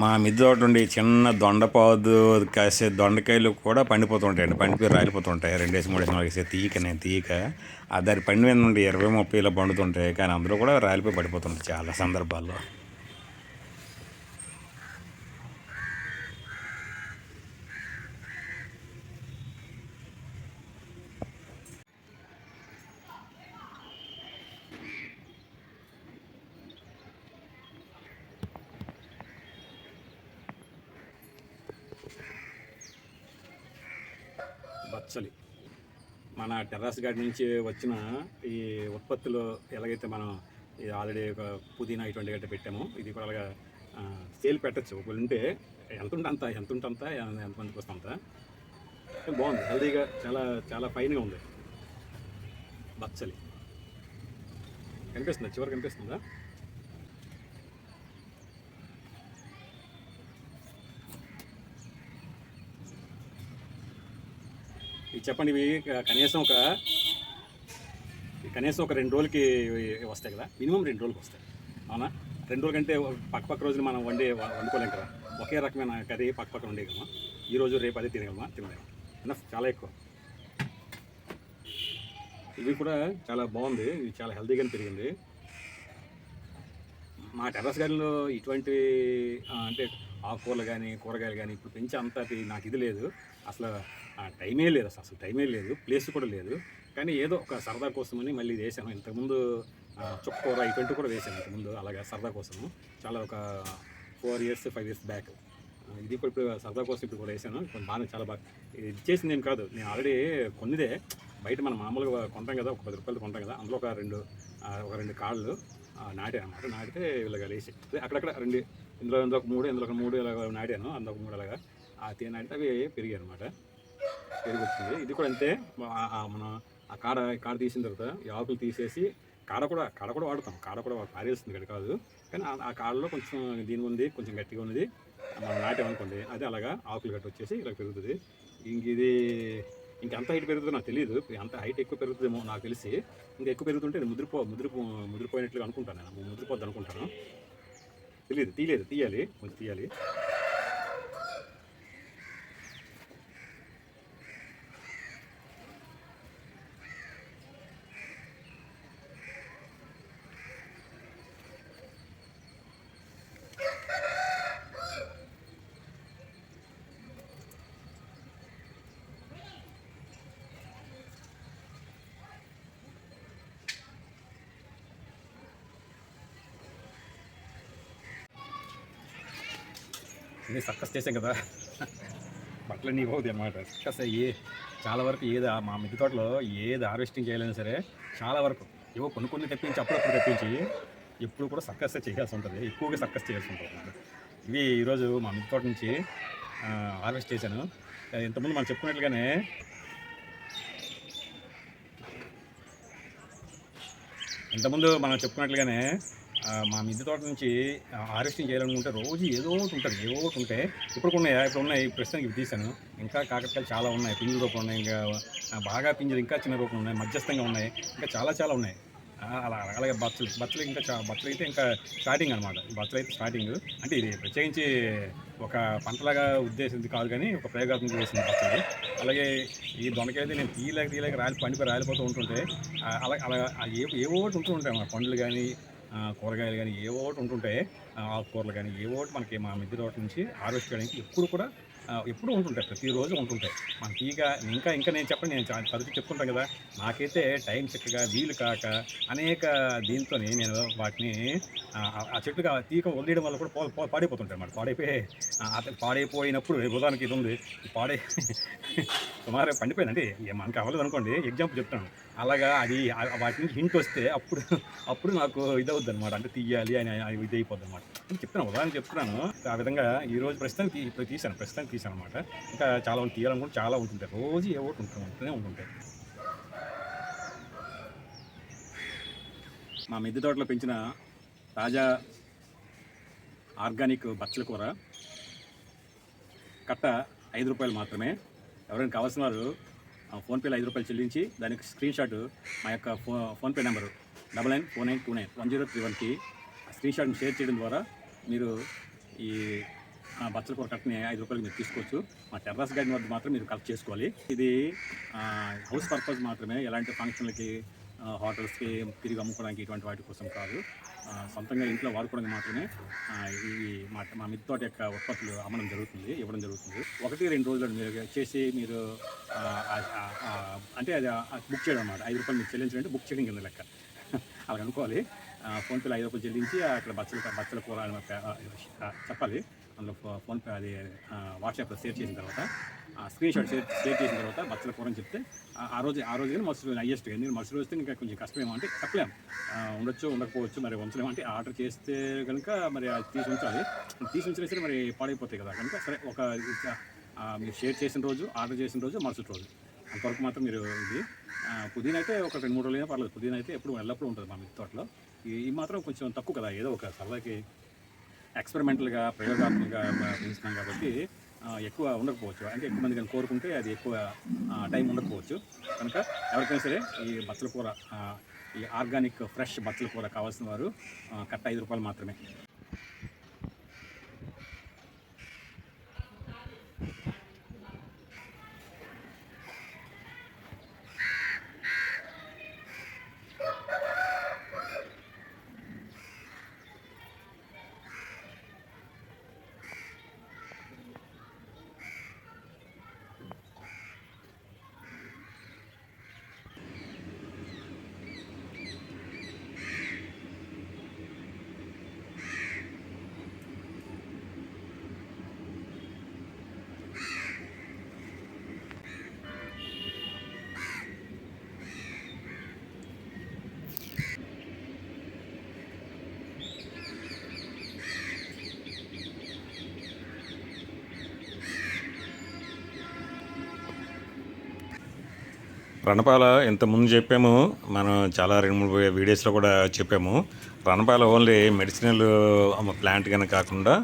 మా మిద్దె తోట నుండి చిన్న దొండపాదు కాసే దొండకాయలు కూడా పండిపోతుంటాయండి. పండిపోయి రాలిపోతుంటాయి. 2-3 వేసే తీయక దాని పండి మీద నుండి 20-30 ఇలా పండుతుంటాయి. కానీ అందులో కూడా రాలిపోయి పడిపోతుంటాయి చాలా సందర్భాల్లో. బచ్చలి మన టెర్రస్ గార్డెన్ నుంచి వచ్చిన ఈ ఉత్పత్తులు ఎలాగైతే మనం ఆల్రెడీ ఒక పుదీనా ఇటువంటి గట్ట పెట్టామో, ఇది కూడా అలాగా సేల్ పెట్టచ్చు. ఒకళ్ళు ఉంటే ఎంత ఉంటే అంత ఎంతమందికి వస్తే అంత బాగుంది. హెల్దీగా చాలా చాలా ఫైన్గా ఉంది. బచ్చలి కనిపిస్తుందా? చివరికి కనిపిస్తుందా? ఇది చెప్పండి. ఇవి కనీసం ఒక 2 రోజులకి వస్తాయి కదా, మినిమం 2 రోజులకి వస్తాయి. అవునా? 2 రోజుల కంటే పక్క రోజులు మనం వండుకోలేం కదా. ఒకే రకమైన కర్రీ పక్క వండేయగలమా? ఈరోజు రేపు అదే తినలేము. చాలా ఎక్కువ. ఇవి కూడా చాలా బాగుంది. ఇది చాలా హెల్తీగానే పెరిగింది. మా టెర్రస్ గార్డెన్లో ఇటువంటి అంటే ఆకుకూరలు కానీ కూరగాయలు కానీ ఇప్పుడు పెంచే అంత నాకు ఇది లేదు. అసలు టైమే లేదు. అసలు టైమే లేదు, ప్లేస్ కూడా లేదు. కానీ ఏదో ఒక సరదా కోసమని మళ్ళీ ఇది వేసాను. ఇంతకుముందు చుక్కకూర ఇటువంటి కూడా వేసాను ఇంతకుముందు, అలాగా సరదా కోసము. చాలా ఒక 4-5 years బ్యాక్. ఇది కూడా ఇప్పుడు సరదా కోసం ఇప్పుడు కూడా వేసాను. కొంచెం బాగా చాలా బాగా ఇది చేసింది ఏం కాదు. నేను ఆల్రెడీ కొన్నిదే బయట మనం మామూలుగా కొంటాం కదా, ఒక 10 రూపాయలు కొంటాం కదా, అందులో ఒక రెండు కాళ్ళు నాటే అన్నమాట. నాటితే ఇలాగ లేచి అక్కడక్కడ ఇందులో ఒక 3 ఇలాగ నాటాను. అందులో 3 అలాగా నాటితే అవి పెరిగాయి అనమాట. పెరిగి వచ్చింది. ఇది కూడా అంతే. మనం ఆ కాడ తీసిన తర్వాత ఈ ఆకులు తీసేసి కాడ కూడా వాడతాం. కాడ కూడా పారేస్తుంది ఇక్కడ కాదు, కానీ ఆ కాడలో కొంచెం దీని ఉంది, కొంచెం గట్టిగా ఉన్నది మనం నాటామనుకోండి, అదే అలాగా ఆకులు గట్టి వచ్చేసి ఇలా పెరుగుతుంది. ఇది ఇంకెంత హైట్ పెరుగుతుందో నాకు తెలియదు. అంత హైట్ ఎక్కువ పెరుగుతుందేమో నాకు తెలిసి. ఇంకా ఎక్కువ పెరుగుతుంటే ముదిరిపోయినట్లుగా అనుకుంటాను. నేను ముదిరిపోద్ది అనుకుంటాను. తెలియదు, తీయాలి, కొంచెం తీయాలి. ఇది సర్కస్ చేసాం కదా, బట్టలన్నీ ఇవ్వదు అనమాట. సర్కస్ అయ్యి చాలా వరకు ఏది మా మిద్దె తోటలో ఏది హార్వెస్టింగ్ చేయాలన్నా సరే చాలా వరకు ఏవో కొన్ని తెప్పించి అప్పుడప్పుడు తెప్పించి ఎప్పుడు కూడా సర్కస్ చేయాల్సి ఉంటుంది, ఎక్కువగా సర్కస్ చేయాల్సి ఉంటుంది అన్నమాట. ఇవి ఈరోజు మా మిద్దె తోట నుంచి హార్వెస్ట్ చేశాను. ఇంతకుముందు మనం చెప్పుకున్నట్లుగానే మా మిద్దె తోట నుంచి హార్వెస్టింగ్ చేయాలనుకుంటే రోజు ఏదో ఒకటి ఉంటుంది, ఏదో ఒకటి ఉంటాయి. ఇప్పుడు ఉన్నాయి ప్రస్తుతానికి ఇవి తీశాను. ఇంకా కాకరకాయలు చాలా ఉన్నాయి, పింజల రూపం ఉన్నాయి, ఇంకా బాగా పింజలు ఇంకా చిన్న రూపం ఉన్నాయి, మధ్యస్థంగా ఉన్నాయి, ఇంకా చాలా ఉన్నాయి. అలాగే బచ్చలు ఇంకా బచ్చలు అయితే ఇంకా స్టార్టింగ్ అనమాట. బచ్చలు అయితే స్టార్టింగ్ అంటే ఇది ప్రత్యేకించి ఒక పంటలాగా ఉద్దేశించి కాదు, కానీ ఒక ప్రయోగాత్మక చేసింది బచ్చలు. అలాగే ఈ దొండకాయ అయితే నేను తీయలేక రాలిపోతూ ఉంటుంటే అలా ఏవో ఒకటి ఉంటూ ఉంటాయి అన్నమాట. పండ్లు కానీ కూరగాయలు కానీ ఏవో ఒకటి ఉంటుంటాయి, ఆకుకూరలు కానీ ఏవో ఒకటి మనకి మా మిద్దె తోట నుంచి హార్వెస్ట్ చేయడానికి ఎప్పుడు ఉంటుంటాయి, ప్రతిరోజు ఉంటుంటాయి. మనకి ఇంకా నేను చెప్పండి, నేను తరచు చెప్తుంటాను కదా, నాకైతే టైం చక్కగా వీలు కాక అనేక దీంతో నేను వాటిని ఆ చెట్టుగా తీగ వదిలేయడం వల్ల కూడా పాడైపోతుంటాయి అన్నమాట. పాడైపోయినప్పుడు ఉదాహరణకి ఇది ఉంది, సుమారు పండిపోయిందండి, మనకి అవ్వలేదు అనుకోండి, ఎగ్జాంపుల్ చెప్తాను. అలాగా అది వాటి నుంచి హింట్ వస్తే అప్పుడు నాకు ఇదవుద్ది అనమాట, అంటే తీయాలి అని ఇది అయిపోద్ది అనమాట. ఉదాహరణ చెప్తున్నాను. ఆ విధంగా ఈరోజు ఇప్పుడు తీసాను అనమాట. ఇంకా చాలా మంది తీయాలనుకుంటే చాలా ఉంటుంటాయి, రోజు ఏవో ఉంటూనే ఉంటుంటాయి. మా మిద్దె తోటలో పెంచిన తాజా ఆర్గానిక్ బచ్చల కూర కట్ట 5 రూపాయలు మాత్రమే. ఎవరైనా కావాల్సిన వారు ఫోన్పేలో 5 రూపాయలు చెల్లించి దానికి స్క్రీన్ షాట్ మా యొక్క ఫోన్పే నెంబరు 9949291031కి స్క్రీన్ షాట్ని షేర్ చేయడం ద్వారా మీరు ఈ బచ్చల కూర కట్టని 5 రూపాయలకి మీరు తీసుకోవచ్చు. మా టెర్రస్ గార్డెన్ వద్ద మాత్రం మీరు కలెక్ట్ చేసుకోవాలి. ఇది హౌస్ పర్పస్ మాత్రమే, ఎలాంటి ఫంక్షన్లకి హోటల్స్కి తిరిగి అమ్ముకోవడానికి ఇటువంటి వాటి కోసం కాదు, సొంతంగా ఇంట్లో వాడుకోవడానికి మాత్రమే ఈ మా మిద్దె తోట యొక్క ఉత్పత్తులు ఇవ్వడం జరుగుతుంది. 1-2 రోజులు మీరు చేసి మీరు అంటే అది బుక్ చేయడం అన్నమాట. 5 రూపాయలు మీరు చెల్లించాలంటే బుక్ చేయడం కింద లెక్క, అలా అనుకోవాలి. ఫోన్పేలో 5 రూపాయలు చెల్లించి అక్కడ బచ్చల కూర చెప్పాలి. అందులో ఫోన్పే అది వాట్సాప్లో షేర్ చేసిన తర్వాత స్క్రీన్ షాట్ షేర్ చేసిన తర్వాత బచ్చల కూర అని చెప్తే ఆ రోజు కానీ మరుసటి రోజు హైయెస్ట్, ఎందుకంటే మరుసటి రోజు ఇంకా కొంచెం కష్టమేమో, అంటే చెప్పలేము, ఉండొచ్చు ఉండకపోవచ్చు, మరి ఉంచలేము. అంటే ఆర్డర్ చేస్తే కనుక మరి అది తీసి ఉంచినా సరే మరి పాడైపోతాయి కదా, కనుక సరే మీరు షేర్ చేసిన రోజు, ఆర్డర్ చేసిన రోజు, మరుసటి రోజు అంతవరకు మాత్రం మీరు ఇది పుదీనా అయితే ఒక 2-3 రోజులైనా పర్లేదు. పుదీనా అయితే ఎల్లప్పుడూ ఉంటుంది మా మిద్దె తోటలో. ఈ మాత్రం కొంచెం తక్కువ కదా, ఏదో ఒక సరదాకి ఎక్స్పెరిమెంటల్గా ప్రయోగాత్మకంగా పెంచుతున్నాం కాబట్టి ఎక్కువ ఉండకపోవచ్చు, అంటే ఎక్కువ మంది కానీ కోరుకుంటే అది ఎక్కువ టైం ఉండకపోవచ్చు. కనుక ఎవరికైనా సరే ఈ బచ్చల కూర, ఈ ఆర్గానిక్ ఫ్రెష్ బచ్చల కూర కావాల్సిన వారు కట్ట 5 రూపాయలు మాత్రమే. రణపాల ఇంతకుముందు చెప్పాము, మనం చాలా 2-3 వీడియోస్లో కూడా చెప్పాము. రణపాల ఓన్లీ మెడిసినల్ ప్లాంట్గానే కాకుండా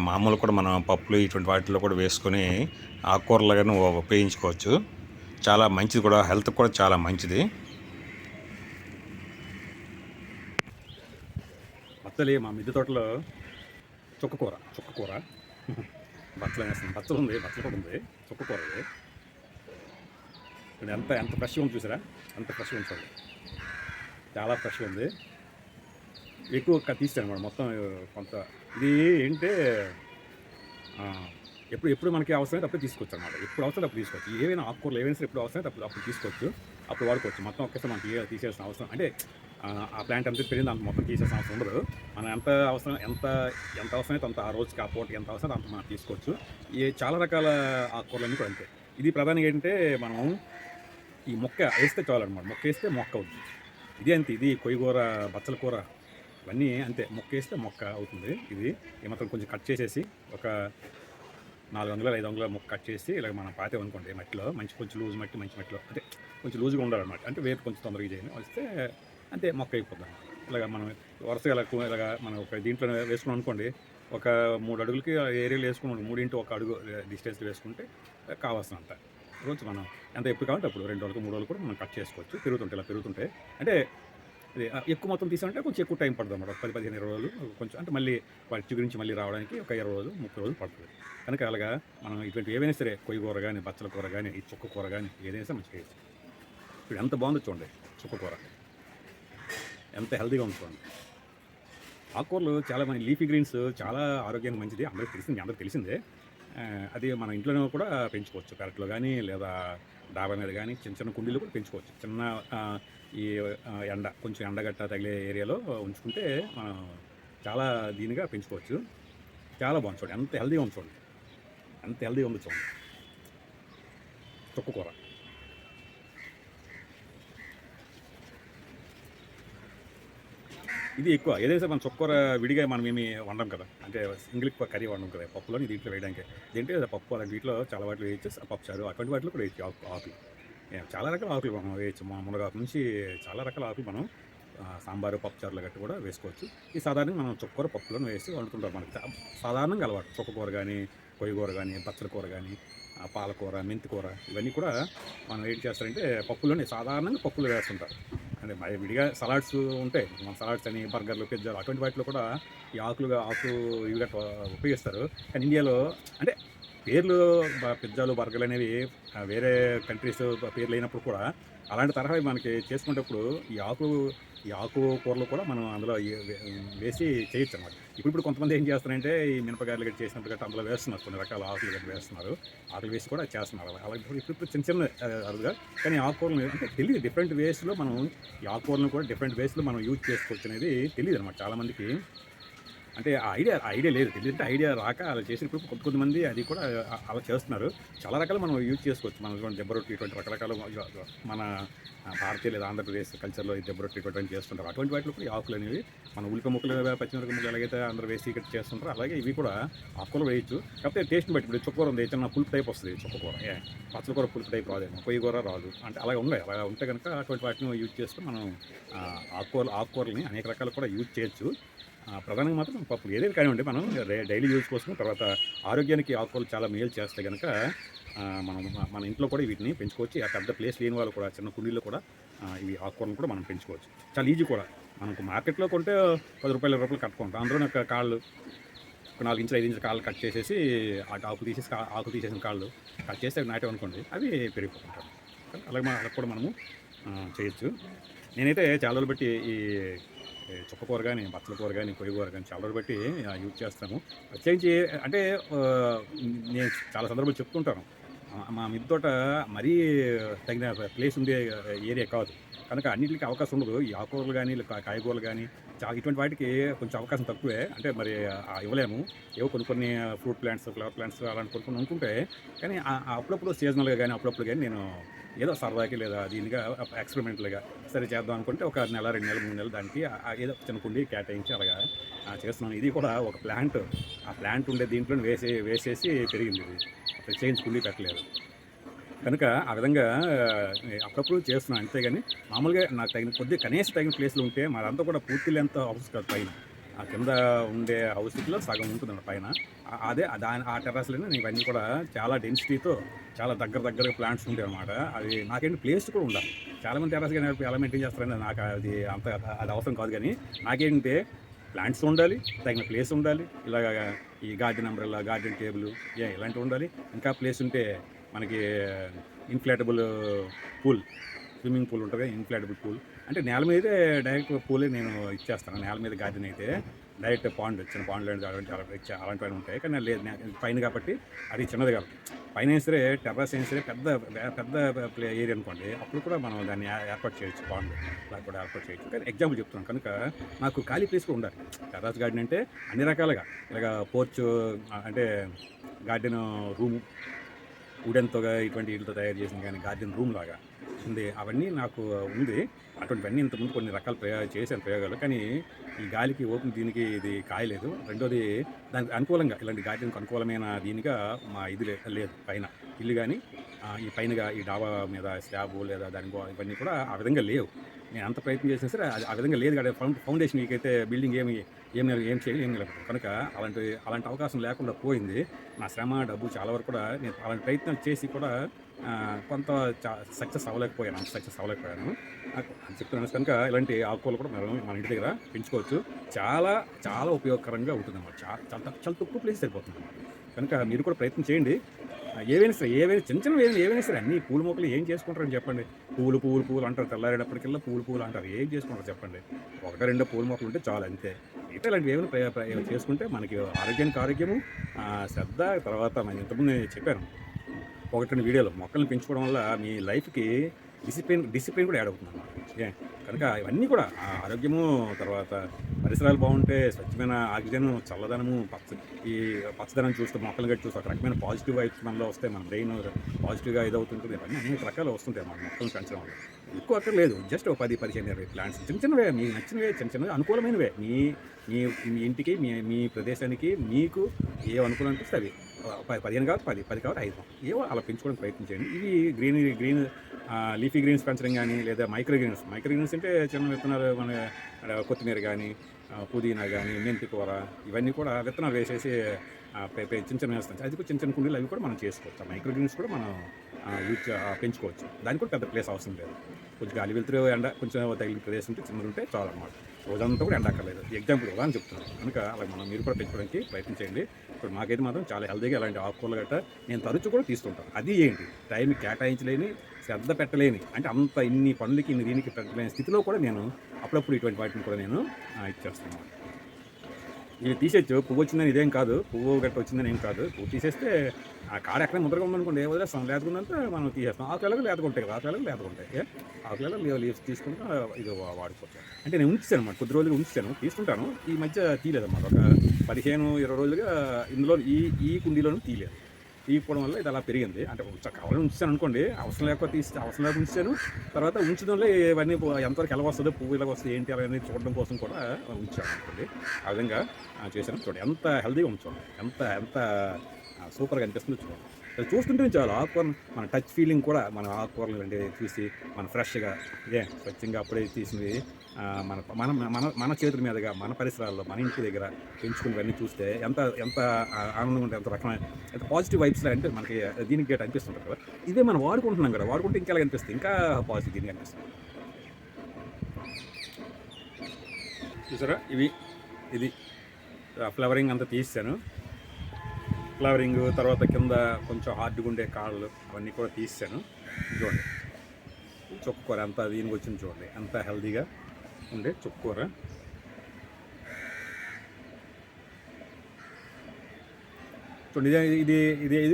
మామూలు కూడా మనం పప్పులు ఇటువంటి వాటిల్లో కూడా వేసుకొని ఆకుకూరలుగాను ఉపయోగించుకోవచ్చు. చాలా మంచిది కూడా, హెల్త్ కూడా చాలా మంచిది. బచ్చలి మా మిద్దె తోటలో చుక్కకూర బచ్చలు ఉంది, బచ్చల కూడా ఉంది, చుక్కకూర ఇది. ఇప్పుడు ఎంత ఫ్రెష్గా ఉంది చూసారా, అంత ఫ్రెష్గా ఉంది, చాలా ఫ్రెష్గా ఉంది. ఎక్కువ తీస్తాను అన్నమాట మొత్తం. కొంత ఇది ఏంటంటే ఎప్పుడు మనకి అవసరమైతే అప్పుడు తీసుకోవచ్చు అన్నమాట. ఎప్పుడు అవసరం అప్పుడు తీసుకోవచ్చు. ఏవైనా ఆకుకూరలు ఏవైనా సరే ఎప్పుడు అవసరమైతే అప్పుడు తీసుకోవచ్చు, అప్పుడు వాడుకోవచ్చు. మొత్తం ఒకేసారి మనకి తీసేయాల్సిన అవసరం, అంటే ఆ ప్లాంట్ ఎంత పెరిగింది అంత మొత్తం తీసేసిన అవసరం ఉండదు. మనం ఎంత అవసరమైతే అంత ఆ రోజుకి ఆ పూటకి ఎంత అవసరమైతే అంత మనం తీసుకోవచ్చు. చాలా రకాల ఆకుకూరలన్నీ కూడా అంతే. ఇది ప్రధానంగా ఏంటంటే మనం ఈ మొక్క వేస్తే చాలన్నమాట. మొక్క వేస్తే మొక్క అవుతుంది. ఇది అంతే. ఇది కొయ్యగూర, బచ్చల కూర ఇవన్నీ అంతే. మొక్క వేస్తే మొక్క అవుతుంది. ఇది ఏమాత్రం కొంచెం కట్ చేసేసి ఒక 400, 500 మొక్క కట్ చేసి ఇలాగ మనం పాతేమనుకోండి మట్టిలో, కొంచెం లూజ్ మట్టి, మంచి మట్టిలో అంటే కొంచెం లూజ్గా ఉండాలన్నమాట. అంటే వేరు కొంచెం తొందరగా చేయను వస్తే అంతే మొక్క అయిపోతుంది. ఇలాగ మనం వరుసగా ఇలాగ మనం ఒక దీంట్లో వేసుకున్నాం అనుకోండి, ఒక 3 అడుగులకి ఏరియాలో వేసుకున్నాం, 3 ఇంటూ 1 అడుగు డిస్టెన్స్ వేసుకుంటే కావాల్సినంత రోజు మనం ఎంత ఎప్పుడు కావాలంటే అప్పుడు 2 రోజులకు 3 రోజులు కూడా మనం కట్ చేసుకోవచ్చు. ఇలా పెరుగుతుంటే అంటే ఇది ఎక్కువ మొత్తం తీసామంటే కొంచెం ఎక్కువ టైం పడుతుంది అన్నమాట. 10, 15, 20 రోజులు కొంచెం అంటే మళ్ళీ వాటి గురించి మళ్ళీ రావడానికి ఒక 20 రోజులు, 30 రోజులు పడుతుంది. కనుక అలాగా మనం ఇటువంటి ఏవైనా సరే కొయ్యగూర కానీ, బచ్చల కూర కానీ, ఈ చుక్క కూర కానీ ఏదైనా సరే మనం చేయొచ్చు. ఇప్పుడు ఎంత బాగుందో చూడండి చుక్క కూర, ఎంత హెల్తీగా ఉంది చూడండి. ఆకుకూరలు చాలా మంది లీఫీ గ్రీన్స్ చాలా ఆరోగ్యానికి మంచిది, అందరికి తెలిసిందే. అది మన ఇంట్లోనే కూడా పెంచుకోవచ్చు. పెరట్లో కానీ లేదా డాబా మీద కానీ చిన్న చిన్న కుండీలు కూడా పెంచుకోవచ్చు. చిన్న ఈ కొంచెం ఎండగట్ట తగిలే ఏరియాలో ఉంచుకుంటే మనం చాలా దీనిగా పెంచుకోవచ్చు. చాలా బాగుంది చూడండి, ఎంత హెల్తీగా ఉంది చూడండి, ఎంత హెల్తీగా ఉంది చూడండి చుక్క కూర. ఇది ఎక్కువ ఏదైతే మన చుక్కూర విడిగా మనం ఏమి వండం కదా, అంటే సింగిల్ కర్రీ వండం కదా పప్పులోని దీంట్లో వేయడానికి. దీంట్లో పప్పు అలాంటి వీటిలో చాలా వాటిలో వేయచ్చు. పప్పు చారు అటువంటి వాటిలో కూడా వేయచ్చు. ఆకులు చాలా రకాల ఆకులు మనం వేయచ్చు. మునగాకు నుంచి చాలా రకాల ఆకులు మనం సాంబారు, పప్పు చారులు గట్టి కూడా వేసుకోవచ్చు. ఈ సాధారణంగా మనం చుక్కూర పప్పులను వేసి వండుతుంటాం. మనకి సాధారణంగా అలవాటు చుక్కకూర కానీ, కొయ్యగూర కానీ, బచ్చల కూర కానీ, పాలకూర, మెంతి కూర ఇవన్నీ కూడా మనం ఏం చేస్తారంటే సాధారణంగా పప్పులు వేస్తుంటారు. అంటే విడిగా సలాడ్స్ ఉంటాయి. మన సలాడ్స్ అని, బర్గర్లు, పిజ్జాలు అటువంటి వాటిలో కూడా ఈ ఆకు ఇవి గట్రా ఉపయోగిస్తారు. కానీ ఇండియాలో అంటే పేర్లు పిజ్జాలు, బర్గర్లు అనేవి వేరే కంట్రీస్ పేర్లు అయినప్పుడు కూడా అలాంటి తరహా మనకి చేసుకునేటప్పుడు ఈ ఆకు కూరలు కూడా మనం అందులో వేసి చేయొచ్చు అన్నమాట. ఇప్పుడు కొంతమంది ఏం చేస్తారంటే ఈ మినపగాయలు గట్టి చేసినప్పుడు గట్రా అందులో వేస్తున్నారు, కొన్ని రకాల ఆకులు గట్టి వేస్తున్నారు. ఆకులు వేసి కూడా చేస్తున్నారు. అలాగే ఇప్పుడు చిన్న అరుదుగా. కానీ ఆకుకూరలు అంటే తెలియదు, డిఫరెంట్ వేస్లో మనం ఈ ఆకుకూరలను కూడా డిఫరెంట్ వేస్లో మనం యూజ్ చేసుకోవచ్చు అనేది తెలియదు అనమాట చాలామందికి. అంటే ఐడియా లేదు, తెలియదు. ఐడియా రాక అలా చేసినప్పుడు కొంతమంది అది కూడా అలా చేస్తున్నారు. చాలా రకాలు మనం యూజ్ చేసుకోవచ్చు. మన దెబ్బ రొట్టి ఇటువంటి రకరకాల మన భారతీయ లేదా ఆంధ్రప్రదేశ్ కల్చర్లో ఈ దెబ్బ రొట్టి ఇటువంటి చేస్తుంటారు. అటువంటి వాటిలో కూడా ఈ ఆకులు అనేవి మన ఉల్లిపాయ ముక్కలు, పచ్చిమిరపకాయ ముక్కలు ఎలాగైతే అందరూ వేసి ఇక్కడ చేస్తుంటారో అలాగే ఇవి కూడా ఆకులు వేయచ్చు. కాకపోతే టేస్ట్ని బట్టి ఇప్పుడు చుక్కకూర ఉంది, చిన్న పులుపు టైప్ వస్తుంది చుక్కకూర. పచ్చల కూర పులుపు టైప్ రాదేమో, కొయ్యగూర రాదు. అంటే అలాగే ఉన్నాయి. అలా ఉంటే కనుక అటువంటి వాటిని యూజ్ చేస్తూ మనం ఆకుకూరలని అనేక రకాలు కూడా యూజ్ చేయొచ్చు. ప్రధానంగా మాత్రం పప్పులు ఏదైనా కానివ్వండి, మనం డైలీ యూజ్ కోసం, తర్వాత ఆరోగ్యానికి ఆకుకూరలు చాలా మేలు చేస్తే కనుక మనం మన ఇంట్లో కూడా వీటిని పెంచుకోవచ్చు. ఆ పెద్ద ప్లేస్ లేని వాళ్ళు కూడా చిన్న కుండీల్లో కూడా ఇవి ఆకుకూరలు కూడా మనం పెంచుకోవచ్చు. చాలా ఈజీ కూడా. మనకు మార్కెట్లో కొంటే 10 రూపాయలు, 20 రూపాయలు కట్టుకుంటాం. అందులో కాళ్ళు ఒక 4 ఇంచులు 5 ఇంచుల కాళ్ళు కట్ చేసేసి ఆకు తీసేసిన కాళ్ళు కట్ చేసి అవి నాటామనుకోండి, అవి పెరిగిపోతుంటారు. అలాగే అలా కూడా మనము చేయొచ్చు. నేనైతే చాలా రోజులు బట్టి ఈ చుక్కకూర కానీ, బచ్చల కూర కానీ, కొయ్యగూర కానీ చాలా రోజులు బట్టి యూజ్ చేస్తాము. ప్రత్యేకించి అంటే నేను చాలా సందర్భాలు చెప్తుంటాను, మా మిద్దె తోట మరీ తగిన ప్లేస్ ఉండే ఏరియా కాదు. కనుక అన్నింటికి అవకాశం ఉండదు. ఈ ఆకుకూరలు కానీ, కాయగూరలు కానీ ఇటువంటి వాటికి కొంచెం అవకాశం తక్కువే. అంటే మరి ఇవ్వలేము. ఏవో కొన్ని ఫ్రూట్ ప్లాంట్స్, ఫ్లవర్ ప్లాంట్స్ అలాంటి కొన్ని అనుకుంటే, కానీ అప్పుడప్పుడు సీజనల్గా కానీ అప్పుడప్పుడు కానీ నేను ఏదో సరదాకి లేదా దీనిగా ఎక్స్పెరిమెంటల్గా సరే చేద్దాం అనుకుంటే ఒక నెల, 2 నెలలు, 3 నెలలు దానికి ఏదో చిన్న కుండి కేటాయించి అలాగా చేస్తున్నాను. ఇది కూడా ఒక ప్లాంట్, ఆ ప్లాంట్ ఉండే దీంట్లో వేసేసి పెరిగింది. ఇది ప్రత్యేకించి కుండీ పెట్టలేదు. కనుక ఆ విధంగా అప్పుడప్పుడు చేస్తున్నాను. అంతేగాని మామూలుగా నాకు కనీసం తగిన ప్లేస్లో ఉంటే మాదంతా కూడా పూర్తి లెంత్ హౌస్ కాదు. పైన ఆ కింద ఉండే హౌస్లో సగం ఉంటుందండి పైన. ఆ టెర్రస్లోనే నేను ఇవన్నీ కూడా చాలా డెన్సిటీతో చాలా దగ్గర ప్లాంట్స్ ఉంటాయి అన్నమాట. అవి నాకేంటి ప్లేస్ కూడా ఉండాలి. చాలామంది టెర్రస్ కానీ ఎలా మెయింటైన్ చేస్తారని నాకు అది అవసరం కాదు. కానీ నాకేంటంటే ప్లాంట్స్ ఉండాలి, తగిన ప్లేస్ ఉండాలి. ఇలాగ ఈ గార్డెన్ అంబ్రెల్లా, గార్డెన్ టేబుల్ ఇలాంటివి ఉండాలి. ఇంకా ప్లేస్ ఉంటే మనకి ఇన్ఫ్లాటబుల్ పూల్, స్విమ్మింగ్ పూల్ ఉంటుంది, ఇన్ఫ్లాటబుల్ పూల్. అంటే నేల మీదే డైరెక్ట్ పూలే నేను ఇచ్చేస్తాను. నేల మీద గార్డెన్ అయితే డైరెక్ట్ పాండ్ చిన్న పాండ్లు అలాంటివన్నీ ఉంటాయి. కానీ లేదు పైన కాబట్టి అది చిన్నది కాబట్టి పైన అయినా సరే టెర్రస్ అయినా సరే పెద్ద పెద్ద ఏరియా అనుకోండి, అప్పుడు కూడా మనం దాన్ని ఏర్పాటు చేయొచ్చు, పాండ్ అలా కూడా ఏర్పాటు చేయొచ్చు. కానీ ఎగ్జాంపుల్ చెప్తున్నాను కనుక నాకు ఖాళీ ప్లేస్ కూడా ఉండాలి. టెర్రస్ గార్డెన్ అంటే అన్ని రకాలుగా ఇలాగ పోర్చ్ అంటే గార్డెన్ రూము వుడెన్తో ఇటువంటి వీటితో తయారు చేసిన కానీ గార్డెన్ రూమ్ లాగా ఉంది, అవన్నీ నాకు ఉంది. అటువంటివన్నీ ఇంతకుముందు కొన్ని రకాల చేశాను ప్రయోగాలు. కానీ ఈ గాలికి ఓపెన్ దీనికి ఇది కాయలేదు. రెండోది దానికి అనుకూలంగా ఇలాంటి గార్డెన్కి అనుకూలమైన దీనిగా మా ఇది లేదు పైన ఇల్లు కానీ ఈ పైనగా ఈ డాబా మీద స్లాబ్ లేదా దాని ఇవన్నీ కూడా ఆ విధంగా లేవు. నేను అంత ప్రయత్నం చేసినా సరే అది ఆ విధంగా లేదు కదా. ఫౌండేషన్ మీకైతే బిల్డింగ్ ఏం చేయాలి ఏం లేదు కనుక అలాంటి అవకాశం లేకుండా పోయింది. నా శ్రమ డబ్బు చాలా వరకు కూడా నేను అలాంటి ప్రయత్నం చేసి కూడా కొంత సక్సెస్ అవ్వలేకపోయాను. అంత సక్సెస్ అవ్వలేకపోయాను అని చెప్తున్నాను. కనుక ఇలాంటి ఆకుకూరలు కూడా మనం మన ఇంటి దగ్గర పెంచుకోవచ్చు. చాలా చాలా ఉపయోగకరంగా ఉంటుంది అన్నమాట. చాలా తక్కువ ప్లేస్ సరిపోతుంది అన్నమాట. కనుక మీరు కూడా ప్రయత్నం చేయండి. ఏవైనా సరే చిన్న చిన్నవి ఏవైనా సరే అన్ని పూల మొక్కలు ఏం చేసుకుంటారని చెప్పండి. పూలు అంటారు, తెల్లారేటప్పటికల్లా పూలు అంటారు. ఏం చేసుకుంటారు చెప్పండి. ఒకటో రెండో పూల మొక్కలు ఉంటే చాలు అంతే. అయితే ఇలాంటివి ఏమైనా చేసుకుంటే మనకి ఆరోగ్యము శ్రద్ధ. తర్వాత మనం ఇంతకుముందు నేను చెప్పాను ఒకటి రెండు వీడియోలో, మొక్కల్ని పెంచుకోవడం వల్ల మీ లైఫ్కి డిసిప్లిన్ కూడా యాడ్ అవుతుంది అన్నమాట. కనుక ఇవన్నీ కూడా ఆరోగ్యము, తర్వాత పరిసరాలు బాగుంటే స్వచ్ఛమైన ఆక్సిజన్, చల్లదనము, ఈ పచ్చదనం చూస్తే మొక్కలు గట్టి చూస్తే ఒక రకమైన పాజిటివ్ వైబ్స్ మనలో వస్తాయి. మన బ్రెయిన్ పాజిటివ్గా ఇదవుతుంటుంది. ఇవన్నీ అనేక రకాలు వస్తుంటాయి మన మొక్కలను పెంచడం వల్ల. ఎక్కువ అక్కర్లేదు, జస్ట్ 10-15 ప్లాంట్స్ చిన్నవే, మీకు నచ్చినవే, చిన్నవే అనుకూలమైనవే, మీ ఇంటికి మీ ప్రదేశానికి మీకు ఏ అనుకూలం అనిపిస్తే అవి 15 కాదు 10 కాదు 5 ఏవో అలా పెంచుకోవడానికి ప్రయత్నించండి. ఇవి గ్రీన్ లీఫీ గ్రీన్స్ పెంచడం కానీ లేదా మైక్రో గ్రీన్స్ అంటే చిన్న విత్తనాలు, మన కొత్తిమీర కానీ పుదీనా కానీ మెంతి కూర ఇవన్నీ కూడా విత్తనాలు వేసేసి చిన్న వేస్తాం. అది కూడా చిన్న కుండీలు అవి కూడా మనం చేసుకోవచ్చు. మైక్రో గ్రీన్స్ కూడా మనం పెంచుకోవచ్చు. దానికి కూడా పెద్ద ప్లేస్ అవసరం లేదు. కొంచెం గాలి వెళ్తురు ఎండ కొంచెం తగిలిన ప్రదేశం ఉంటే చిన్నది ఉంటే చాలా అన్నమాట. రోజంతా కూడా ఎండ అక్కర్లేదు. ఎగ్జాంపుల్ అని చెప్తున్నాను. కనుక అలా మీరు కూడా పెంచుకోవడానికి ప్రయత్నించండి. ఇప్పుడు మాకైతే మాత్రం చాలా హెల్తీగా అలాంటి ఆకుకూరలు గట్రా నేను తరచు కూడా తీసుకుంటాను. అది ఏంటి టైం కేటాయించలేని, శ్రద్ధ పెట్టలేని, అంటే అంత ఇన్ని పనులకి దీనికి పెట్టలేని స్థితిలో కూడా నేను అప్పుడప్పుడు ఇటువంటి వాటిని కూడా నేను ఇచ్చేస్తున్నాను. ఇవి తీసేచ్చు. పువ్వు వచ్చిందని ఇదేం కాదు, పువ్వు గట్ట వచ్చిందని ఏం కాదు. పువ్వు తీసేస్తే ఆ కాడ ఎక్కడ ముద్రగా ఉందనుకోండి, వదిలేస్తాం. లేదుకుందంతా మనం తీసేస్తాం. ఆకులలో లేదుకుంటాయి కదా, ఆకులలో లేదుకుంటాయి. ఆకులలో లీవ్స్ తీసుకుంటా ఇది వాడుకోవచ్చు. అంటే నేను ఉంచాను అన్నమాట, కొద్ది రోజులు ఉంచాను, తీసుకుంటాను. ఈ మధ్య తీయలేదన్నమాట. ఒక 15-20 రోజులుగా ఇందులో ఈ కుండీలోనూ తీయకపోవడం వల్ల ఇది అలా పెరిగింది. అంటే కావాలని ఉంచాను అనుకోండి, అవసరం లేకపోతే ఉంచాను. తర్వాత ఉంచడంలో ఇవన్నీ ఎంతవరకు ఎలా వస్తుందో, పువ్వు ఇలా వస్తుంది ఏంటి అవన్నీ చూడడం కోసం కూడా ఉంచాను అనుకోండి. ఆ విధంగా చేశాను. చూడండి ఎంత హెల్తీగా ఉంచాను, ఎంత సూపర్గా అనిపిస్తుందో చూడండి. అది చూస్తుంటే చాలా ఆకుకూరలు మన టచ్ ఫీలింగ్ కూడా, మన ఆకుకూరలు అంటే చూసి మన ఫ్రెష్గా స్వచ్ఛంగా అప్పుడే తీసినవి మన చేతుల మీదుగా మన పరిసరాల్లో మన ఇంటి దగ్గర పెంచుకునేవన్నీ చూస్తే ఎంత ఆనందంగా ఉంటుంది, ఎంత రకమైన ఎంత పాజిటివ్ వైబ్స్ అంటే మనకి దీనికి గేట్ అనిపిస్తుంటుంది కదా. ఇదే మనం వాడుకుంటున్నాం కదా, వాడుకుంటే ఇంకా అనిపిస్తుంది, ఇంకా పాజిటివ్ దీనికి అనిపిస్తుంది. చూసారా ఇది ఫ్లవరింగ్ అంతా తీసాను. ఫ్లవరింగ్ తర్వాత కింద కొంచెం హార్డ్గా ఉండే కాళ్ళు అవన్నీ కూడా తీసాను. చూడండి చుక్కకూర అంతా దీనికి వచ్చింది. చూడండి ఎంత హెల్తీగా ఉండే చుక్కకూర. చూడండి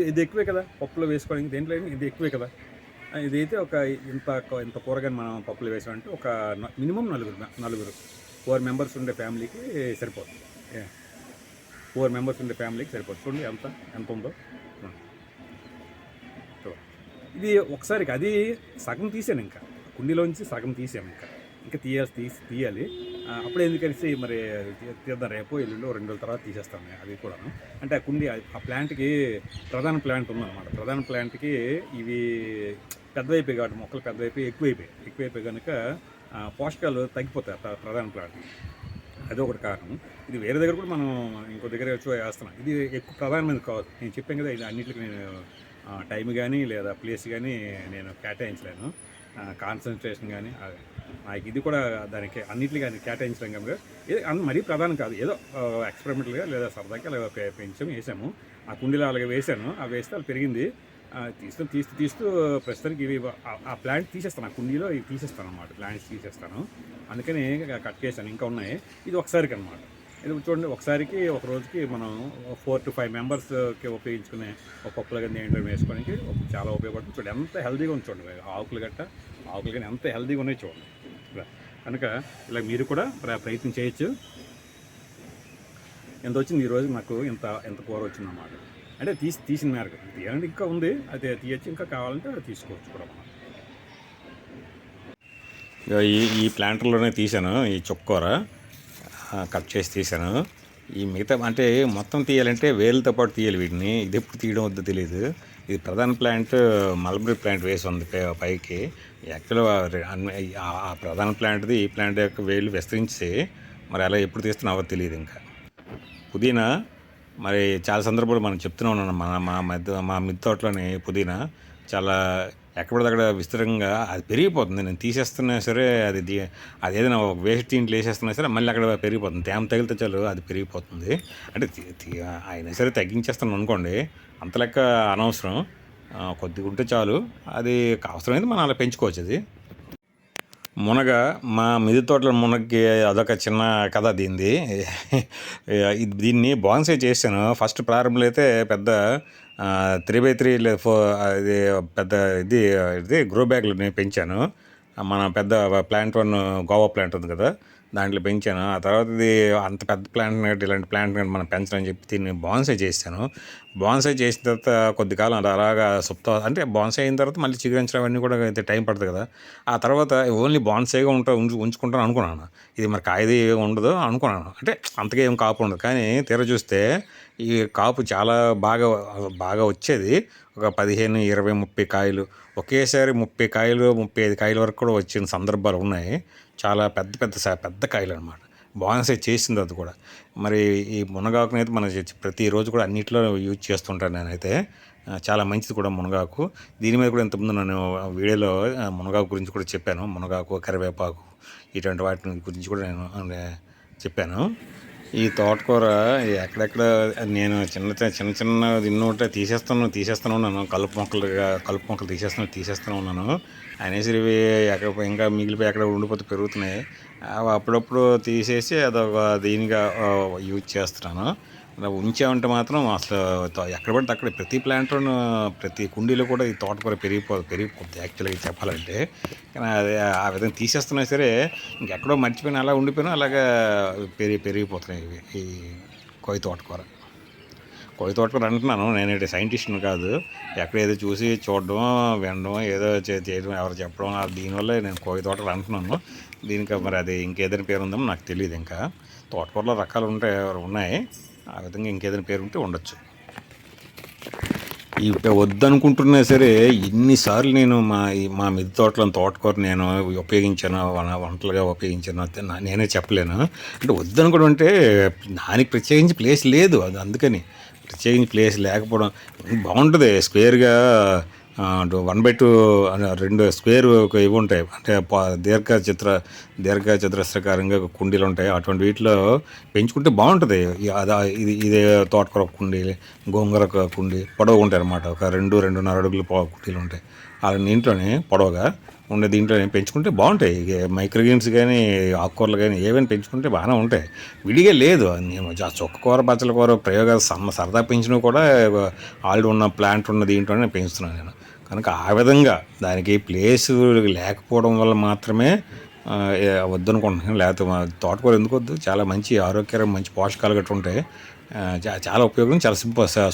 ఇది ఎక్కువే కదా పప్పులో వేసుకోవడానికి, దేంట్లో ఇది ఎక్కువే కదా. ఇదైతే ఇంత కూరగాయలు మనం పప్పులో వేసామంటే ఒక మినిమం నలుగురు 4 మెంబర్స్ ఉండే ఫ్యామిలీకి సరిపోతుంది. 4 మెంబర్స్ ఉండే ఫ్యామిలీకి సరిపోతుంది. చూడండి ఎంత ఉందో. ఇది ఒకసారికి అది సగం తీసాను, ఇంకా కుండీలోంచి సగం తీసాము, ఇంకా తీయాలి. అప్పుడు ఎందుకనిసి మరి తీద్దాం, రేపు ఎల్లుండో 2 రోజుల తర్వాత తీసేస్తాను అది కూడాను. అంటే ఆ కుండీ ఆ ప్లాంట్కి ప్రధాన ప్లాంట్ ఉందన్నమాట. ప్రధాన ప్లాంట్కి ఇవి పెద్దవైపోయి కాబట్టి మొక్కలు పెద్దవైపోయి ఎక్కువైపోయి కనుక పోషకాలు తగ్గిపోతాయి ప్రధాన ప్లాంట్కి. అది ఒకటి కారణం. ఇది వేరే దగ్గర కూడా మనం ఇంకో దగ్గర వేస్తున్నాం. ఇది ఎక్కువ ప్రధానమైనది కాదు. నేను చెప్పాను కదా, ఇది అన్నింటికి నేను టైం కానీ లేదా ప్లేస్ కానీ నేను కేటాయించలేను, కాన్సన్ట్రేషన్ కానీ. నాకు ఇది కూడా దానికి అన్నింటికి కానీ కేటాయించలేం కనుక మరీ ప్రధానం కాదు. ఏదో ఎక్స్పెరిమెంటల్గా లేదా సరదాగా అలా వేసాము. ఆ కుండీలో అలాగే వేసాను. అవి వేస్తే అది పెరిగింది. తీస్తూ ప్రస్తుతానికి ఇవి ఆ ప్లాంట్ తీసేస్తాను, ఆ కుండీలో ఇవి తీసేస్తాను అన్నమాట. ప్లాంట్స్ తీసేస్తాను, అందుకని కట్ చేశాను. ఇంకా ఉన్నాయి. ఇది ఒకసారికి అనమాట. ఇది చూడండి, ఒకసారికి ఒక రోజుకి మనం 4 to 5 మెంబర్స్కి ఉపయోగించుకునే ఒక పప్పులు కానీ ఏంటో వేసుకోవడానికి చాలా ఉపయోగపడుతుంది. చూడండి ఎంత హెల్తీగా ఉంది చూడండి, ఆకులు కానీ ఎంత హెల్తీగా ఉన్నాయి చూడండి. ఇలా కనుక ఇలా మీరు కూడా ప్రయత్నం చేయొచ్చు. ఎంత వచ్చింది ఈరోజు నాకు ఎంత కూర వచ్చిందన్నమాట. అంటే తీసిన మేరకు తీయాలంటే ఇంకా ఉంది, అది తీయచ్చు, ఇంకా కావాలంటే తీసుకోవచ్చు కూడా మనం. ఈ ప్లాంటర్లోనే తీసాను ఈ చుక్కూర, కట్ చేసి తీసాను. ఈ మిగతా అంటే మొత్తం తీయాలంటే వేలతో పాటు తీయాలి వీటిని. ఇది ఎప్పుడు తీయడం వద్దో తెలియదు. ఇది ప్రధాన ప్లాంట్ మల్బరీ ప్లాంట్ వేసి ఉంది పైకి. యాక్చువల్గా ఆ ప్రధాన ప్లాంట్ది ఈ ప్లాంట్ యొక్క వేలు విస్తరించి మరి అలా ఎప్పుడు తీస్తున్నావో తెలియదు. ఇంకా పుదీనా మరి చాలా సందర్భాలు మనం చెప్తూనే ఉన్నాను, మా మిద్దె తోటలోని పుదీనా చాలా ఎక్కడిదక్కడ విస్తృతంగా అది పెరిగిపోతుంది. నేను తీసేస్తున్నా సరే అది ఏదైనా ఒక వేస్ట్ దీంట్లో వేసేస్తున్నా సరే మళ్ళీ అక్కడ పెరిగిపోతుంది. తేమ తగిలితే చాలు అది పెరిగిపోతుంది. అంటే అయినా సరే తగ్గించేస్తాను అనుకోండి, అంత లెక్క అనవసరం, కొద్దిగా ఉంటే చాలు. అది అవసరమైంది మనం అలా పెంచుకోవచ్చు. అది మునగ, మా మిద్దె తోటలో మునగకి అదొక చిన్న కథ దీన్ని బాన్సై చేశాను. ఫస్ట్ ప్రారంభంలో అయితే పెద్ద 3x3 లేదా 4 ఇది పెద్ద ఇది గ్రో బ్యాగ్లు నేను పెంచాను. మన పెద్ద ప్లాంట్ గోవా ప్లాంట్ ఉంది కదా, దాంట్లో పెంచాను. ఆ తర్వాత ఇది అంత పెద్ద ప్లాంట్ ఇలాంటి ప్లాంట్ మనం పెంచడం చెప్పి దీన్ని బాన్సై చేశాను. బాన్సై చేసిన తర్వాత కొద్ది కాలం అది అలాగా అంటే బాన్సై అయిన తర్వాత మళ్ళీ చిగురించడం అవన్నీ కూడా అయితే టైం పడుతుంది కదా. ఆ తర్వాత ఓన్లీ బాన్సైగా ఉంచుకుంటాను అనుకున్నాను. ఇది మరి కాయది ఉండదు అనుకున్నాను, అంటే అంతగా ఏం కాపు ఉండదు. కానీ తీర చూస్తే ఈ కాపు చాలా బాగా వచ్చేది. ఒక 15, 20, 30 కాయలు ఒకేసారి 30 కాయలు 35 కాయల వరకు కూడా వచ్చిన సందర్భాలు ఉన్నాయి. చాలా పెద్ద కాయలు అనమాట. బాన్సై చేసింది అది కూడా. మరి ఈ మునగాకునైతే మనం ప్రతిరోజు కూడా అన్నింటిలో యూజ్ చేస్తుంటాను నేనైతే. చాలా మంచిది కూడా మునగాకు. దీని మీద కూడా ఇంతకుముందు నేను వీడియోలో మునగాకు గురించి కూడా చెప్పాను. మునగాకు, కరివేపాకు ఇటువంటి వాటి గురించి కూడా నేను చెప్పాను. ఈ తోటకూర ఎక్కడెక్కడ నేను చిన్న తిన్నుంటే తీసేస్తూనే ఉన్నాను. కలుపు మొక్కలు తీసేస్తూనే ఉన్నాను. అనేసి ఇవి ఎక్కడ ఇంకా మిగిలిపోయి ఎక్కడ ఉండిపోతే పెరుగుతున్నాయి. అప్పుడప్పుడు తీసేసి అదొక దీనిగా యూజ్ చేస్తున్నాను. అలా ఉంచామంటే మాత్రం అసలు ఎక్కడ పడితే అక్కడ ప్రతి ప్లాంట్లోనూ ప్రతి కుండీలో కూడా ఈ తోటకూర పెరిగిపోద్ది యాక్చువల్గా చెప్పాలంటే. కానీ అది ఆ విధంగా తీసేస్తున్నా సరే ఇంకెక్కడో మర్చిపోయినా అలా ఉండిపోయినా అలాగా పెరిగిపోతున్నాయి ఇవి ఈ కొయ్య తోటకూర అంటున్నాను. నేను సైంటిస్ట్ని కాదు, ఎక్కడ ఏదో చూసి చూడడం వినడం ఏదో చేయడం ఎవరు చెప్పడం దీనివల్ల నేను కొయ్య తోటకూర అంటున్నాను. దీనికి మరి అది ఇంకేదైనా పేరు ఉందేమో నాకు తెలియదు. ఇంకా తోటకూరలో రకాలు ఉన్నాయి, ఆ విధంగా ఇంకేదైనా పేరు ఉంటే ఉండొచ్చు. ఈ వద్దనుకుంటున్నా సరే ఎన్నిసార్లు నేను మా మిద్దె తోటలో తోటకూర నేను ఉపయోగించాను, వంటలుగా ఉపయోగించాను నేనే చెప్పలేను. అంటే వద్దనుకోవడం అంటే దానికి ప్రత్యేకించి ప్లేస్ లేదు, అది అందుకని ప్రత్యేకించి ప్లేస్ లేకపోవడం. బాగుంటుంది స్క్వేర్గా 1/2 2 స్క్వేర్ ఇవి ఉంటాయి, అంటే దీర్ఘచతురస్రాకారంగా కుండీలు ఉంటాయి. అటువంటి వీటిలో పెంచుకుంటే బాగుంటుంది. ఇదే తోటకూర కుండీ, గోంగూర కుండీ పొడవుగా ఉంటాయి అన్నమాట. ఒక 2-2.5 అడుగులు కుండీలు ఉంటాయి. అలా దీంట్లోనే పొడవుగా ఉండే దీంట్లోనే పెంచుకుంటే బాగుంటాయి. మైక్రోగ్రీన్స్ కానీ ఆకుకూరలు కానీ ఏవైనా పెంచుకుంటే బాగానే ఉంటాయి. విడిగా లేదు. నేను చుక్కకూర, బచ్చల కూర ప్రయోగాలు సరదా పెంచినవి కూడా ఆల్రెడీ ఉన్న ప్లాంట్ ఉన్న దీంట్లోనే పెంచుతున్నాను నేను. కనుక ఆ విధంగా దానికి ప్లేసు లేకపోవడం వల్ల మాత్రమే వద్దనుకుంటున్నాను. లేకపోతే తోటకూర ఎందుకు వద్దు, చాలా మంచి ఆరోగ్యకరం, మంచి పోషకాలు గట్రా ఉంటాయి. చాలా ఉపయోగం, చాలా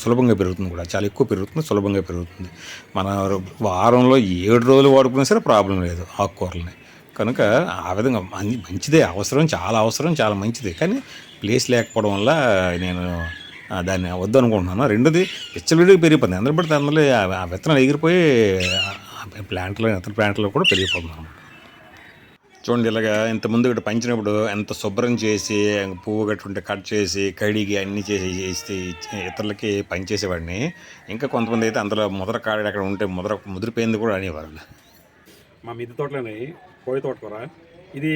సులభంగా పెరుగుతుంది కూడా, చాలా ఎక్కువ పెరుగుతుంది, సులభంగా పెరుగుతుంది. మన వారంలో 7 రోజులు వాడుకున్నా సరే ప్రాబ్లం లేదు ఆకుకూరలని. కనుక ఆ విధంగా మంచిదే, చాలా అవసరం, చాలా మంచిది. కానీ ప్లేస్ లేకపోవడం వల్ల నేను దాన్ని వద్దనుకుంటున్నాను. రెండోది విచ్చలవిడిగా పెరిగిపోతుంది. అందరూ పడితే అందులో ఆ విత్తనాలు ఎగిరిపోయి ఇతర ప్లాంట్లో కూడా పెరిగిపోతున్నాను. చూడండి, ఇలాగా ఇంతకుముందు ఇక్కడ పంచినప్పుడు ఎంత శుభ్రం చేసి పువ్వు కట్టుంటే కట్ చేసి కడిగి అన్నీ చేసి ఇతరులకి పంచేసేవాడిని. ఇంకా కొంతమంది అయితే అందులో ముద్ర కాడ అక్కడ ఉంటే ముదిరిపోయింది కూడా అనేవారు. మా మిద్దె తోటలోని కోయి తోటకూర ఇది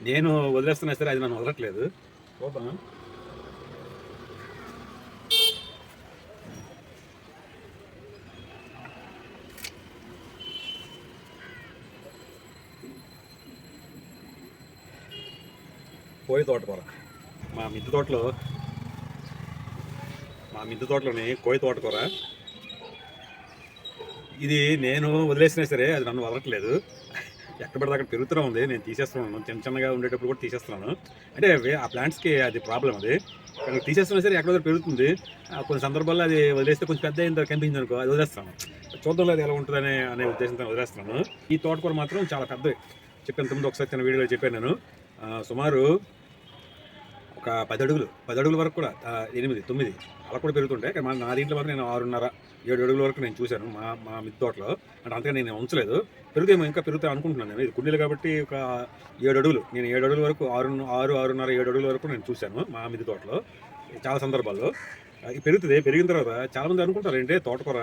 నేను వదిలేస్తున్నా సరే అది నన్ను వదలట్లేదు. చూద్దాం. కోయి తోటకూర మా మిద్దె తోటలో తోటలోని కోయి తోటకూర. ఇది నేను వదిలేసినా సరే అది నన్ను వదలట్లేదు. ఎక్కడ పడితే అక్కడ పెరుగుతూనే ఉంది. నేను తీసేస్తున్నాను. చిన్నగా ఉండేటప్పుడు కూడా తీసేస్తున్నాను. అంటే ఆ ప్లాంట్స్కి అది ప్రాబ్లం అది. కానీ తీసేస్తున్నా సరే ఎక్కడో పెరుగుతుంది. కొన్ని సందర్భాల్లో అది వదిలేస్తే కొంచెం పెద్ద అయిన కనిపించింది అనుకో, అది వదిలేస్తాను. చూద్దాంలో అది ఎలా ఉంటుందనే ఉద్దేశంతో వదిలేస్తున్నాను. ఈ తోటకూర మాత్రం చాలా పెద్దది. చెప్పాను ఇంతకుముందు ఒకసారి చిన్న వీడియోలో చెప్పాను నేను. సుమారు ఒక 10 అడుగుల వరకు కూడా 8, 9 అలా కూడా పెరుగుతుంటాయి. కానీ నా దీంట్లో మాత్రం నేను 6.5, 7 అడుగుల వరకు నేను చూశాను మా మిద్దె తోటలో. అంటే అంతగా నేను ఉంచలేదు. పెరుగుతాయేమో, ఇంకా పెరుగుతాయి అనుకుంటున్నాను నేను. ఇది కుండీలు కాబట్టి ఒక 7 అడుగులు, నేను 7 అడుగుల వరకు 6.5, 7 అడుగుల వరకు నేను చూశాను మా మిద్దె తోటలో చాలా సందర్భాల్లో. ఇది పెరుగుతుంది. పెరిగిన తర్వాత చాలామంది అనుకుంటారు ఏంటంటే తోటకూర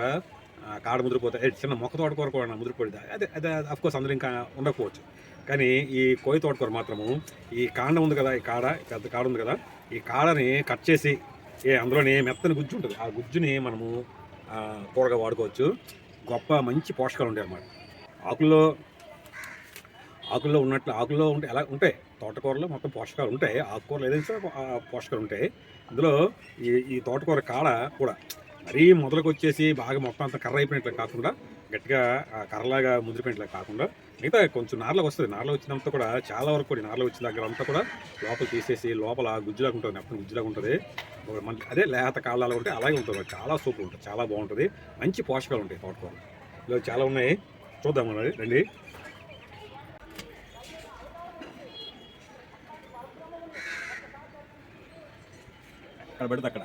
కాడ ముదిరిపోతాయి, చిన్న మొక్క తోటకూర కూడా ముదిరిపోయింది. అదే అదే అఫ్కోర్స్ అందరూ ఇంకా ఉండకపోవచ్చు. కానీ ఈ కోయి తోటకూర మాత్రము ఈ కాండం ఉంది కదా, ఈ కాడ పెద్ద కాడ ఉంది కదా, ఈ కాడని కట్ చేసి అందులోని మెత్తని గుజ్జు ఉంటుంది. ఆ గుజ్జుని మనము కూరగా వాడుకోవచ్చు. గొప్ప మంచి పోషకాలు ఉంటాయి అన్నమాట. ఆకుల్లో ఉంటే ఎలా ఉంటాయి, తోటకూరలో మొత్తం పోషకాలు ఉంటాయి. ఆకుకూరలు ఏదైనా సరే పోషకాలు ఉంటాయి. అందులో ఈ తోటకూర కాడ కూడా మరీ మొదలకు వచ్చేసి బాగా మొత్తం అంతా కర్ర అయిపోయినట్లు కాకుండా, గట్టిగా కర్రలాగా ముదిరిపోయినట్లు కాకుండా, మిగతా కొంచెం నార్లకు వస్తుంది. నార్లో వచ్చినంత కూడా చాలా వరకు కూడా నార్లో వచ్చిన దగ్గర అంతా కూడా లోపల తీసేసి లోపల గుజ్జులాగా ఉంటుంది, మెత్తని గుజ్జులాగా ఉంటుంది. అదే లేత కాళ్ళలో ఉంటే అలాగే ఉంటుంది. చాలా సూపర్ ఉంటుంది, చాలా బాగుంటుంది. మంచి పోషకాలు ఉంటాయి తోటకూర. ఇలా చాలా ఉన్నాయి, చూద్దాం రండి. ఎక్కడ పెడితే అక్కడ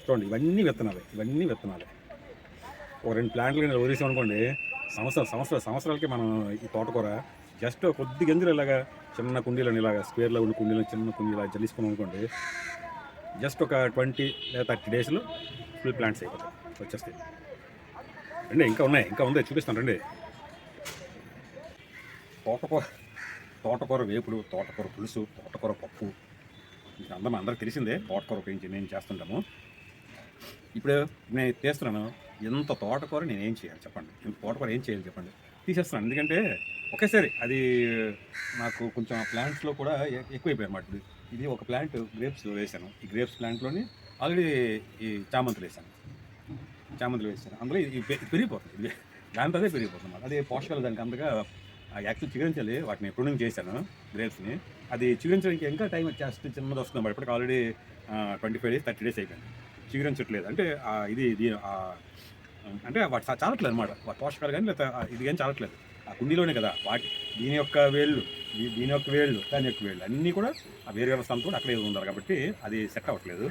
చూడండి. ఇవన్నీ విత్తనాలే. ఒక 2 ప్లాంట్లు కానీ వదిలేసాం అనుకోండి, సంవత్సరాలకి మనం ఈ తోటకూర జస్ట్ కొద్ది గింజలు ఇలాగా చిన్న కుండీలను ఇలాగా స్క్వేర్లో ఉన్న కుండీలను చిన్న కుండీలా జల్లిసుకున్నాం అనుకోండి, జస్ట్ ఒక 20 లేదా 30 డేస్లో ఫుల్ ప్లాంట్స్ అయిపోతాయి, వచ్చేస్తాయి. రండి, ఇంకా ఉంది చూపిస్తాను రండి. తోటకూర వేపుడు, తోటకూర పులుసు, తోటకూర పప్పు, అందరికి తెలిసిందే. తోటకూర ఉపయోగించి నేను చేస్తుంటాము. ఇప్పుడు నేను చేస్తున్నాను. ఎంత తోటకూర నేను ఏం చేయాలి చెప్పండి, ఇంత తోటకూర ఏం చేయాలి చెప్పండి. తీసేస్తున్నాను, ఎందుకంటే ఒకేసారి అది నాకు కొంచెం ఆ ప్లాంట్స్లో కూడా ఎక్కువైపోయాయి అన్నమాట. ఇది ఒక ప్లాంట్ గ్రేప్స్ వేసాను. ఈ గ్రేప్స్ ప్లాంట్లోని ఆల్రెడీ ఈ చామంతులు వేసాను. అందులో ఇది పెరిగిపోతుంది, ఇది దాంతో అదే పెరిగిపోతుంది అన్నమాట. అదే పోషకాలు దానికి అంతగా యాక్చువల్ చిగురించాలి. వాటిని ప్రూనింగ్ చేశాను గ్రేప్స్ని. అది చిగురించడానికి ఇంకా టైం జస్ట్ చిన్నది వస్తుంది అన్నమాట. ఇప్పటికి ఆల్రెడీ 25 days 30 days అయిపోయింది, చిగురించట్లేదు. అంటే ఇది అంటే వాటి చాలట్లేదు అనమాట. వాటి పోషకాలు కానీ లేదా ఇది కానీ చాలట్లేదు. ఆ కుండీలోనే కదా దీని యొక్క వేళ్ళు, దాని యొక్క వేళ్ళు అన్నీ కూడా ఆ వేరే వ్యవస్థ అంతా కూడా అక్కడే ఉండాలి కాబట్టి అది సెట్ అవ్వట్లేదు.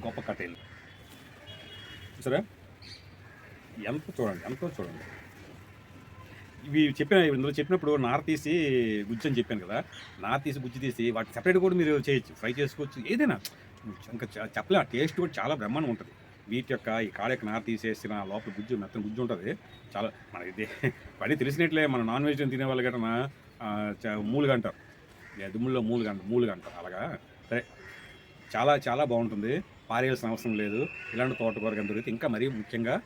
గొప్ప కట్టేలు సరే, ఎంతో చూడండి. ఇవి ఇందులో చెప్పినప్పుడు నార తీసి గుజ్జు అని చెప్పాను కదా, నార తీసి గుజ్జు తీసి వాటి సెపరేట్ కూడా మీరు చేయొచ్చు, ఫ్రై చేసుకోవచ్చు, ఏదైనా. ఇంకా చెప్పలే, టేస్ట్ కూడా చాలా బ్రహ్మాండంగా ఉంటుంది. వీటి యొక్క ఈ కాడ యొక్క నార తీసేసిన లోపల మెత్తని గుజ్జు ఉంటుంది. చాలా మనకి ఇది పని తెలిసినట్లే. మన నాన్ వెజ్ తినే వాళ్ళు గట్రా మూలుగా అంటారు, దుమ్ముల్లో మూలుగా అంటారు. అలాగా సరే, చాలా చాలా బాగుంటుంది. పారేయాల్సిన అవసరం లేదు. ఇలాంటి తోటకూర కానీ దొరికితే ఇంకా మరీ ముఖ్యంగా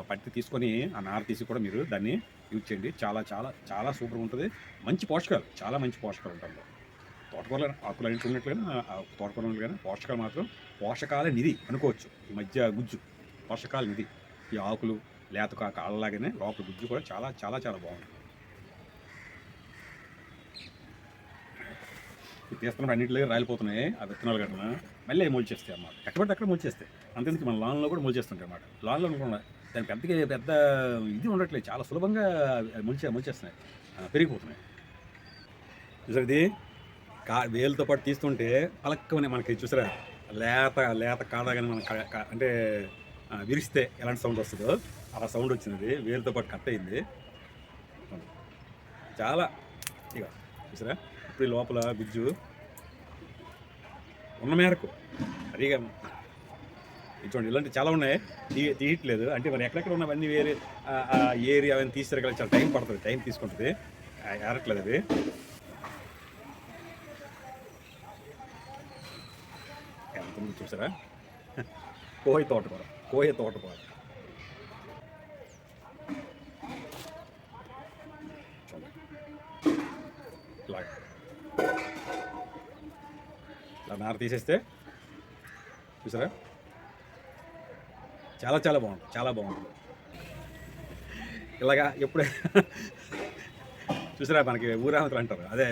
పట్టి తీసుకొని ఆ నార తీసి కూడా మీరు దాన్ని యూజ్ చేయండి. చాలా చాలా చాలా సూపర్గా ఉంటుంది. మంచి పోషకాలు, చాలా మంచి పోషకాలు ఉంటాయి. తోటకూరలో ఆకులు అన్నింటి ఉన్నట్లుగా తోటకూర ఉన్నట్లుగా పోషకాలు మాత్రం పోషకాల నిధి అనుకోవచ్చు. ఈ మధ్య గుజ్జు పోషకాల నిధి. ఈ ఆకులు లేత కాళ్ళలాగానే లోపల గుజ్జు కూడా చాలా చాలా చాలా బాగుంటుంది. ఇది తీస్తున్నప్పుడు అన్నింటిలో రాలిపోతున్నాయి ఆ విత్తనాలు గట్రా, మళ్ళీ మొలిచేస్తాయి అన్నమాట. ఎక్కడంటే అక్కడ మొలిచేస్తాయి. అంతేందుకు మన లాన్లో కూడా మొలిచేస్తుంటాయి అన్నమాట. లాన్లో అనుకున్నా దాని పెద్ద ఇది ఉండట్లేదు, చాలా సులభంగా మొలిచేస్తున్నాయి, పెరిగిపోతున్నాయి. చూసారు, ఇది వేలుతో పాటు తీస్తుంటే పలక్కమని మనకి చూసారా, లేత కాడ కానీ మనం అంటే విరిస్తే ఎలాంటి సౌండ్ వస్తుందో అలా సౌండ్ వచ్చింది. వేలుతో పాటు కట్ అయింది చాలా. ఇక చూసారా, ఇప్పుడు లోపల గుజ్జు ఉన్న మేరకు సరిగా చూడండి. ఇలాంటివి చాలా ఉన్నాయి, తీయట్లేదు. అంటే మరి ఎక్కడెక్కడ ఉన్నవన్నీ వేరే ఏరియా అవన్నీ తీసేసరికి చాలా టైం పడుతుంది, టైం తీసుకుంటుంది, ఏరట్లేదు అది. ఎంత చూసారా, కోయ తోటకూర ఇలాగ నార తీసేస్తే చూసారా చాలా చాలా బాగుంటుంది, చాలా బాగుంటుంది. ఇలాగా ఎప్పుడే చూసారా మనకి ఊరాంతలు అంటారు, అదే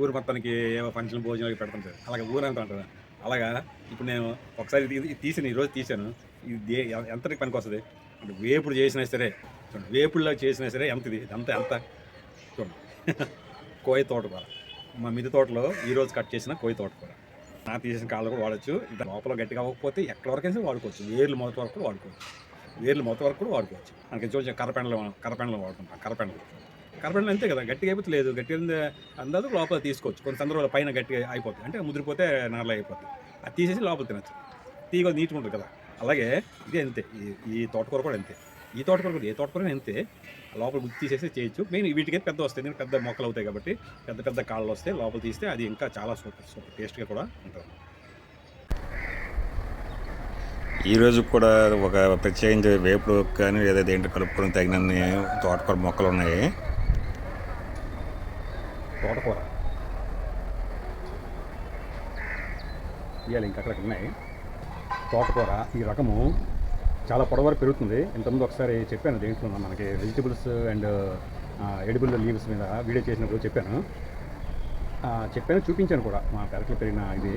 ఊరు మొత్తానికి ఏవో ఫంక్షన్ భోజనాలు పెడుతుంటారు, అలాగే ఊరంతా అంటారు. అలాగా ఇప్పుడు నేను ఒకసారి తీసాను, ఈరోజు తీసాను. ఇది ఎంతకి పనికి వస్తుంది అంటే వేపుడు చేసినా సరే చూడండి, వేపుడులో చేసినా సరే ఎంత ఇది ఎంత చూడండి. కోయ తోటకూర, మా మిద్దె తోటలో ఈరోజు కట్ చేసిన కోయ తోటకూర. నా తీసేసిన కాళ్ళు కూడా వాడచ్చు. ఇది లోపల గట్టిగా అవ్వకపోతే ఎక్కడ వరకైనా వాడుకోవచ్చు. వేర్లు మొదటి వరకు కూడా వాడుకోవచ్చు, వేర్లు మొదటి వరకు కూడా వాడుకోవచ్చు. మనకి చూసి కరపెండలో వాడుకుంటాం. కరపెండలు అంతే కదా, గట్టిగా అయిపోతే లేదు, గట్టిగా అందాదు లోపల తీసుకోవచ్చు. కొన్ని సందర్భాల పైన గట్టిగా అయిపోతుంది, అంటే ముదిరిపోతే నారలో అయిపోతుంది. అది తీసేసి లోపల తినచ్చు, తీగ నీట్గా ఉంటుంది కదా. అలాగే ఇది అంతే, ఈ తోటకూర కూడా అంతే. ఈ తోటకూర కూడా ఏ తోటకూర అంతే, లోపల గుర్తు తీసేసి చేయొచ్చు. మెయిన్ వీటికైతే పెద్ద వస్తాయి, ఎందుకంటే పెద్ద మొక్కలు అవుతాయి కాబట్టి పెద్ద పెద్ద కాళ్ళు వస్తాయి. లోపల తీస్తే అది ఇంకా చాలా సూపర్ టేస్ట్గా కూడా ఉంటుంది. ఈరోజు కూడా ఒక ప్రత్యేకించి వేపుడు కానీ లేదా దేంట్లో కలుపుకొని తగినన్ని తోటకూర మొక్కలు ఉన్నాయి. తోటకూర ఇవాళ ఇంకా అక్కడ ఉన్నాయి. తోటకూర ఈ రకము చాలా పొడవరకు పెరుగుతుంది. ఇంతకుముందు ఒకసారి చెప్పాను దేంట్లో మనకి వెజిటబుల్స్ అండ్ ఎడిబుల్ లీవ్స్ మీద వీడియో చేసినప్పుడు చెప్పాను చూపించాను కూడా. మా పెరట్లో పెరిగిన ఇది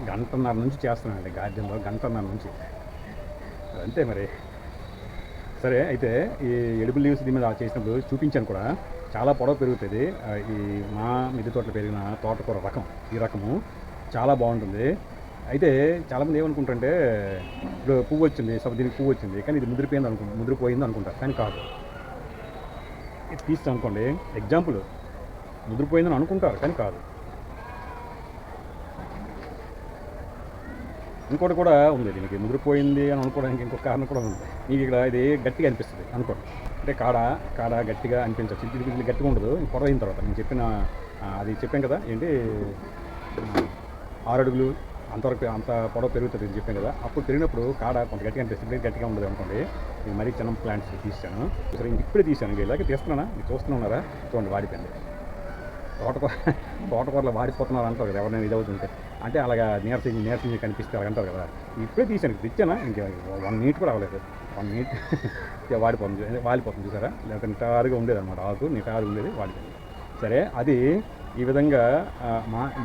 గంటన్నర నుంచి చేస్తున్నానండి గార్డెన్లో, గంటన్నర నుంచి. అంతే మరి. సరే అయితే ఈ ఎడిబుల్ లీవ్స్ దీని మీద చేసినప్పుడు చూపించాను కూడా. చాలా పొడవు పెరుగుతుంది ఈ మా మిద్దె తోటలో పెరిగిన తోటకూర రకం. ఈ రకము చాలా బాగుంటుంది. అయితే చాలామంది ఏమనుకుంటారంటే ఇప్పుడు పువ్వు వచ్చింది, దీనికి పువ్వు వచ్చింది కానీ ఇది ముదిరిపోయింది అనుకుంటారు, కానీ కాదు. ఇది తీస్తే అనుకోండి ఎగ్జాంపుల్, ముదిరిపోయిందని అనుకుంటారు కానీ కాదు. ఇంకోటి కూడా ఉంది, దీనికి ముదిరిపోయింది అని అనుకోవడానికి ఇంకొక కారణం కూడా ఉంది. మీకు ఇక్కడ ఇది గట్టిగా అనిపిస్తుంది అనుకోండి, అంటే కాడ గట్టిగా అనిపించవచ్చు. ఇది గట్టిగా ఉండదు. పొడవు అయిన తర్వాత నేను చెప్పిన అది చెప్పాను కదా, ఏంటి 6 అడుగులు అంతవరకు అంత పొడవు పెరుగుతుంది అని చెప్పాను కదా. అప్పుడు పెరిగినప్పుడు కాడ కొంత గట్టిగా అనిపిస్తుంది, గట్టిగా ఉండదు అనుకోండి. ఇది మరీ చిన్న ప్లాంట్స్ తీసాను. సరే ఇప్పుడే తీసాను, ఇలాగే తీస్తున్నానా, మీరు చూస్తున్నారా, చూడండి వాడిపోయింది. తోటకూరలో వాడిపోతున్నారు అంటారు కదా ఎవరైనా ఇది అవుతుంటే, అంటే అలాగా నీరసించి కనిపిస్తే అలాగ అంటారు కదా. ఇప్పుడే తెచ్చానా ఇంకా 1 మినిట్ కూడా అవ్వలేదు, 1 మినిట్ వాలిపోతుంది చూసారా. లేకపోతే నిటారుగా ఉండేది అనమాట, ఆకు నిటారుగా ఉండేది, వాడిపోయింది. సరే అది ఈ విధంగా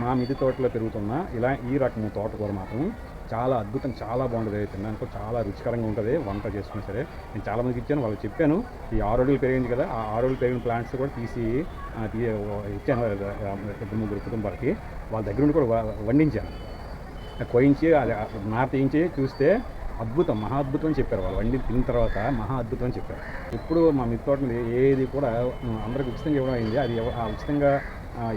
మా మిద్దె తోటలో పెరుగుతున్న ఈ రకము తోటకూర మాత్రం చాలా అద్భుతం, చాలా బాగుంటుంది. తినడానికి చాలా రుచికరంగా ఉంటుంది. వంట చేసుకున్నా సరే నేను చాలామందికి ఇచ్చాను, వాళ్ళకి చెప్పాను. ఈ 6 అడుగులు పెరిగింది కదా, ఆ 6 అడుగులు పెరిగిన ప్లాంట్స్ కూడా తీసి ఇచ్చాను 2-3 కుటుంబాలకి. వాళ్ళ దగ్గర నుండి కూడా వండించాను, కోయించి అది నార తీయించి చూస్తే అద్భుతం, మహా అద్భుతం అని చెప్పారు వాళ్ళు. వండి తిన్న తర్వాత మహా అద్భుతం అని చెప్పారు. ఇప్పుడు మా మిద్దె తోట మీద ఏది కూడా అందరికి ఉచితంగా ఇవ్వడం అయింది. అది ఆ ఉచితంగా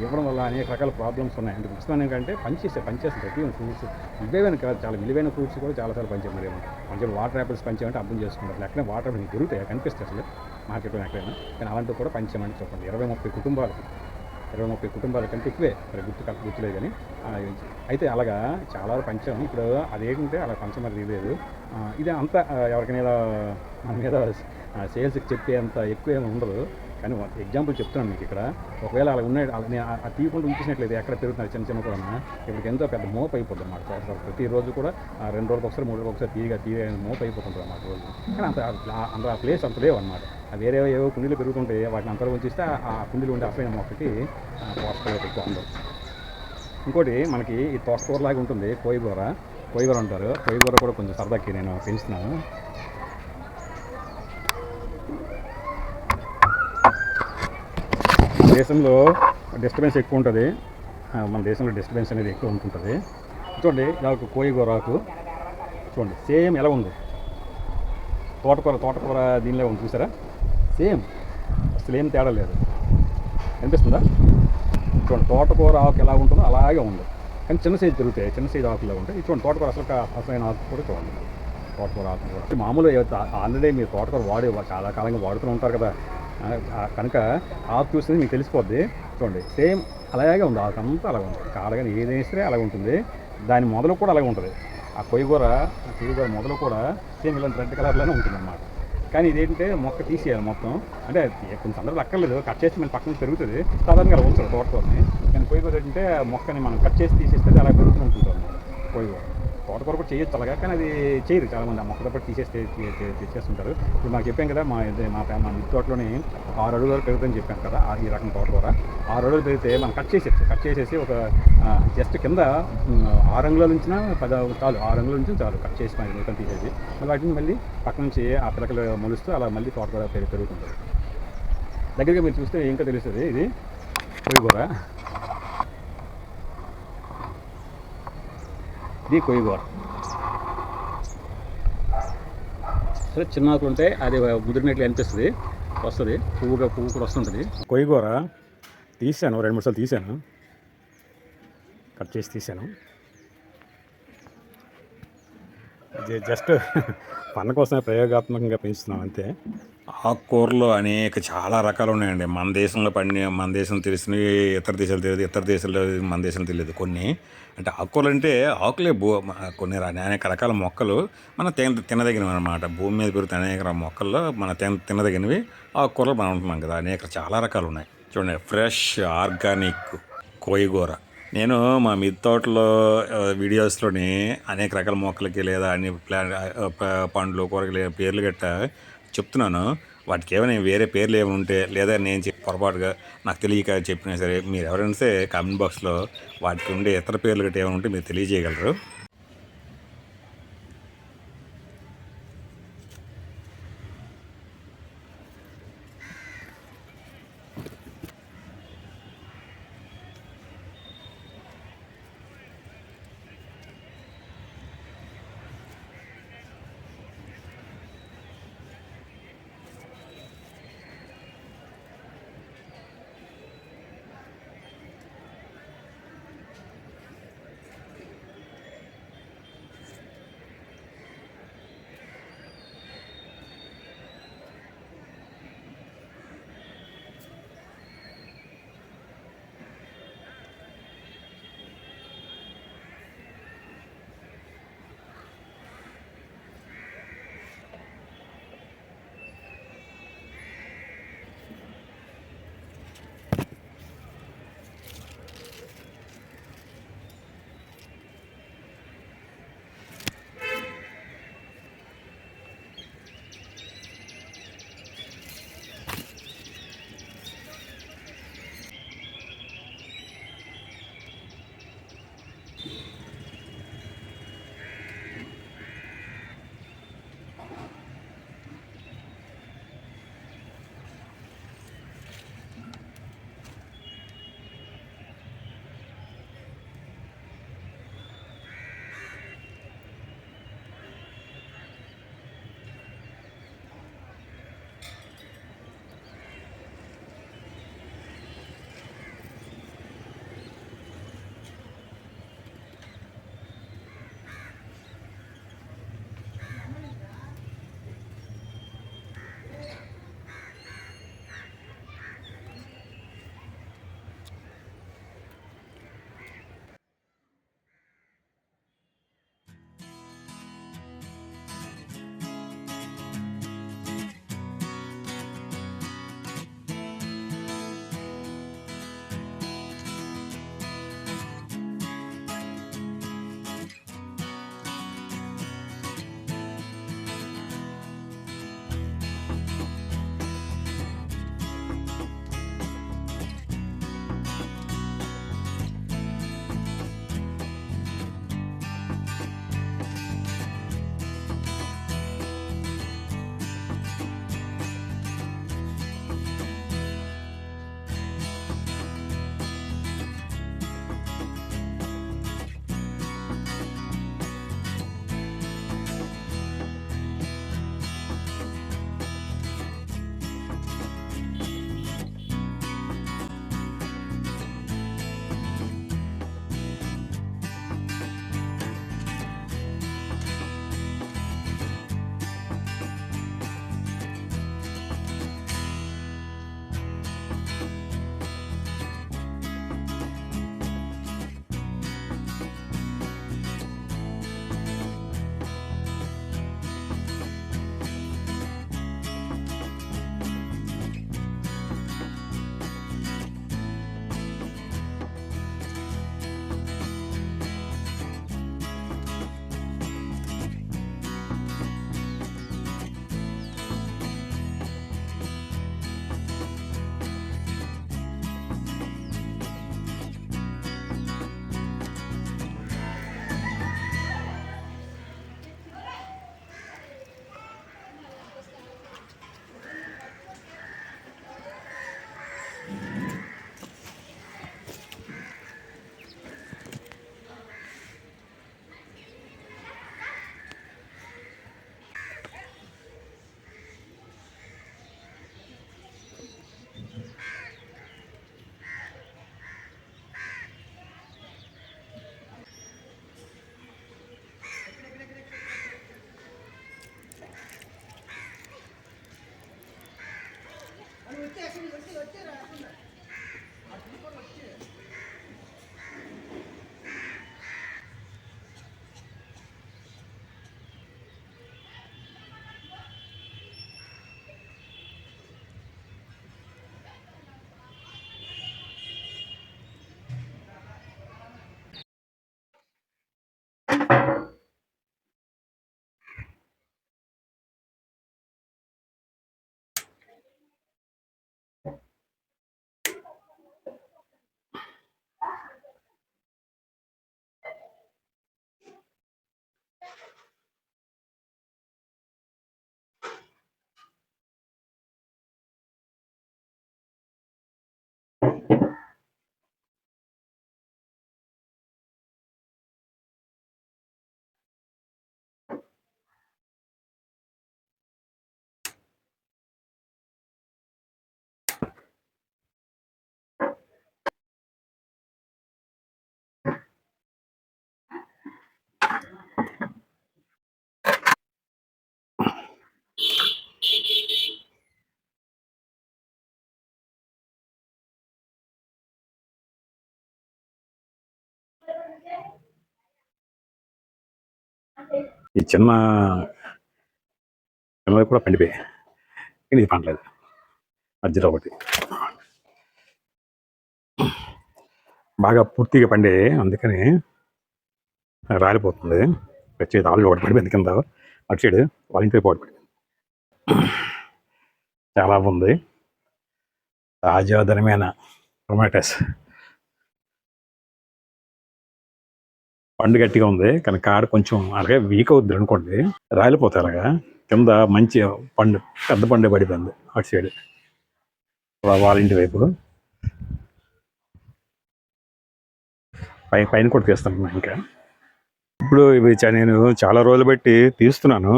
ఇవ్వడం వల్ల అనేక రకాల ప్రాబ్లమ్స్ ఉన్నాయి. అంటే ఉచితం ఏంటంటే పనిచేస్తాం ప్రతి ఫ్రూట్స్ ఇవేమైనా కాదు, చాలా విలువైన ఫ్రూట్స్ కూడా చాలాసార్లు పంచాం. మరి మంచిగా వాటర్ యాపిల్స్ పంచామంటే అర్థం చేసుకుంటారు, ఎక్కడైనా వాటర్ యాపిల్స్ దొరుకుతాయి, కనిపిస్తాయి అసలు మార్కెట్లో ఎక్కడైనా. కానీ అలాంటివి కూడా పంచామని చెప్పండి. 20-30 కుటుంబాల కంటే ఎక్కువే, మరి గుర్తులేదు కానీ. అయితే అలాగా చాలా పంచాము. ఇప్పుడు అదేంటంటే అలా పంచమని లేదు. ఇది అంతా ఎవరికైనా మన మీద సేల్స్కి చెప్పే అంత ఎక్కువ ఏమి ఉండదు. కానీ ఎగ్జాంపుల్ చెప్తున్నాను మీకు ఇక్కడ. ఒకవేళ అలా ఉన్నాయి, ఆ తీయకుండా ఉంచేసినట్లయితే ఎక్కడ పెరుగుతున్నారు చిన్న కూడా ఇప్పుడు ఎంతో పెద్ద మోపు అయిపోతుంది అన్నమాట. ప్రతిరోజు కూడా 2 రోజులకు ఒకసారి 3 రోజులకు ఒకసారి తీయ మోపు అయిపోతుంటుంది అన్నమాట రోజు. కానీ అంత ఆ ప్లేస్ అంత లేవు అనమాట. వేరే ఏవో కుండీలు పెరుగుతుంటాయి, వాటిని అంతలో ఉంచిస్తే ఆ కుండీలు ఉండే అసలైన మొక్కకి పోషకాలు ఎక్కువ ఉండవు. ఇంకోటి మనకి ఈ తోటకూరలాగా ఉంటుంది కోయిగూర అంటారు. కోయిగూర కూడా కొంచెం సరదాకి నేను పెంచుతున్నాను. దేశంలో డిస్టర్బెన్స్ ఎక్కువ ఉంటుంది, మన దేశంలో డిస్టర్బెన్స్ అనేది ఎక్కువ ఉంటుంటుంది. చూడండి ఇలా ఒక కోయిగూరకు చూడండి, సేమ్ ఎలా ఉంది తోటకూర దీనిలో ఉంది చూసారా, సేమ్ అసలు ఏం తేడా లేదు. అనిపిస్తుందా? చూడండి తోటకూర ఆకు ఎలా ఉంటుందో అలాగే ఉంది, కానీ చిన్న సైజు దొరుకుతాయి, చిన్న సైజు ఆకులా ఉంటాయి. ఇది చూడండి తోటకూర అసలైన ఆకు కూడా చూడండి. తోటకూర ఆకు కూడా మామూలు ఆల్రెడీ మీరు తోటకూర చాలా కాలంగా వాడుతూ ఉంటారు కదా, కనుక ఆకు చూస్తే మీకు తెలిసిపోద్ది. చూడండి సేమ్ అలాగే ఉంది, ఆకు అంతా అలాగే ఉంటుంది. కాడగానే ఏదైనా సరే అలాగే ఉంటుంది. దాని మొదలు కూడా అలాగే ఉంటుంది. ఆ కొయ్యగూర మొదలు కూడా సేమ్ ఇలాంటి రెడ్ కలర్లోనే ఉంటుంది అన్నమాట. కానీ ఇదేంటంటే మొక్క తీసేయాలి మొత్తం. అంటే కొన్ని సందర్భాలు అక్కర్లేదు, కట్ చేసి మళ్ళీ పక్కన పెరుగుతుంది. సాధారణంగా అలా ఉంచాలి తోటకూరని. కానీ కొయ్యకూర ఏంటంటే మొక్కని మనం కట్ చేసి తీసేస్తే అలా పెరుగుతూ ఉంటుంది అన్నమాట కొయ్యకూర. తోటకూర కూడా చేయొచ్చు అలాగా, కానీ అది చేయరు చాలామంది. ఆ మొక్కతో పాటు తీసేస్తే తెచ్చేస్తుంటారు. ఇప్పుడు మాకు చెప్పాం కదా, మా మిద్దె తోటలోని 6 అడుగుల వరకు పెరుగుతుందని చెప్పాను కదా, ఈ రకం తోటకూర 6 అడుగులు పెరిగితే మనం కట్ చేసేసి ఒక జస్ట్ కింద 6 అంగుళాల నుంచిన 10 చాలు, 6 అంగుళాల నుంచి చాలు కట్ చేసి మన మొత్తం తీసేసి వాటిని మళ్ళీ పక్క నుంచి ఆ పిలకలు మొలుస్తూ అలా మళ్ళీ తోటకూర పెరుగుతుంటుంది. దగ్గరగా మీరు చూస్తే ఇంకా తెలుస్తుంది, ఇది కొయ్యకూర. ఇది కొయ్యకూర. సరే చిన్న ఆకులు ఉంటే అది ముదిరినట్లు అనిపిస్తుంది, వస్తుంది పువ్వు కూడా వస్తుంటుంది. కొయ్యకూర తీసాను, 2-3 సార్లు తీసాను, కట్ చేసి తీసాను. ఇది జస్ట్ పన్న కోసమే ప్రయోగాత్మకంగా పెంచుతున్నాం అంతే. ఆకుకూరలో చాలా రకాలు ఉన్నాయండి. మన దేశం తెలిసినవి ఇతర దేశాలు తెలియదు, ఇతర దేశాల్లో మన దేశం తెలియదు. కొన్ని అంటే ఆకుకూరలు అంటే ఆకులే కొన్ని అనేక రకాల మొక్కలు మనం తినదగినవి అనమాట. భూమి మీద పెరుగుతున్న అనేక మొక్కల్లో మన తినదగినవి ఆకుకూరలు మనం ఉంటున్నాం కదా. చాలా రకాలు ఉన్నాయి చూడండి. ఫ్రెష్ ఆర్గానిక్ కొయ్యకూర. నేను మా మిద్దె తోటలో వీడియోస్లోని అనేక రకాల మొక్కలకి లేదా అన్ని పండ్లు కూరగాయలు పేర్లు గట్టా చెప్తున్నాను. వాటికి ఏమైనా వేరే పేర్లు ఏమైనా ఉంటే లేదా నేను పొరపాటుగా నాకు తెలియక చెప్పినా సరే, మీరు ఎవరైనా సరే కామెంట్ బాక్స్లో వాటికి ఉండే ఇతర పేర్లు గట్టా ఏమైనా ఉంటే మీరు తెలియజేయగలరు. ఈ చిన్నవి కూడా పండిపోయాయి, కానీ ఇది పండలేదు. మధ్యలో ఒకటి బాగా పూర్తిగా పండే, అందుకని రాలిపోతుంది. వచ్చేది ఆలు ఒకటి పడిపోయింది కింద, అటు సైడ్ వాళ్ళ ఇంటి వైపు ఒకటి పడిపోయింది. చాలా బాగుంది, తాజాదనమైన టొమాటోస్. పండు గట్టిగా ఉంది, కానీ కాడ కొంచెం అలాగే వీక్ అవుద్ది అనుకోండి, రాలిపోతాయి అలాగా. కింద మంచి పండు, పెద్ద పండే పడిపోయింది అటు సైడ్ వాళ్ళ ఇంటి వైపు. పైన కూడా తీస్తాను ఇంకా. ఇప్పుడు ఇవి నేను చాలా రోజులు బట్టి తీస్తున్నాను,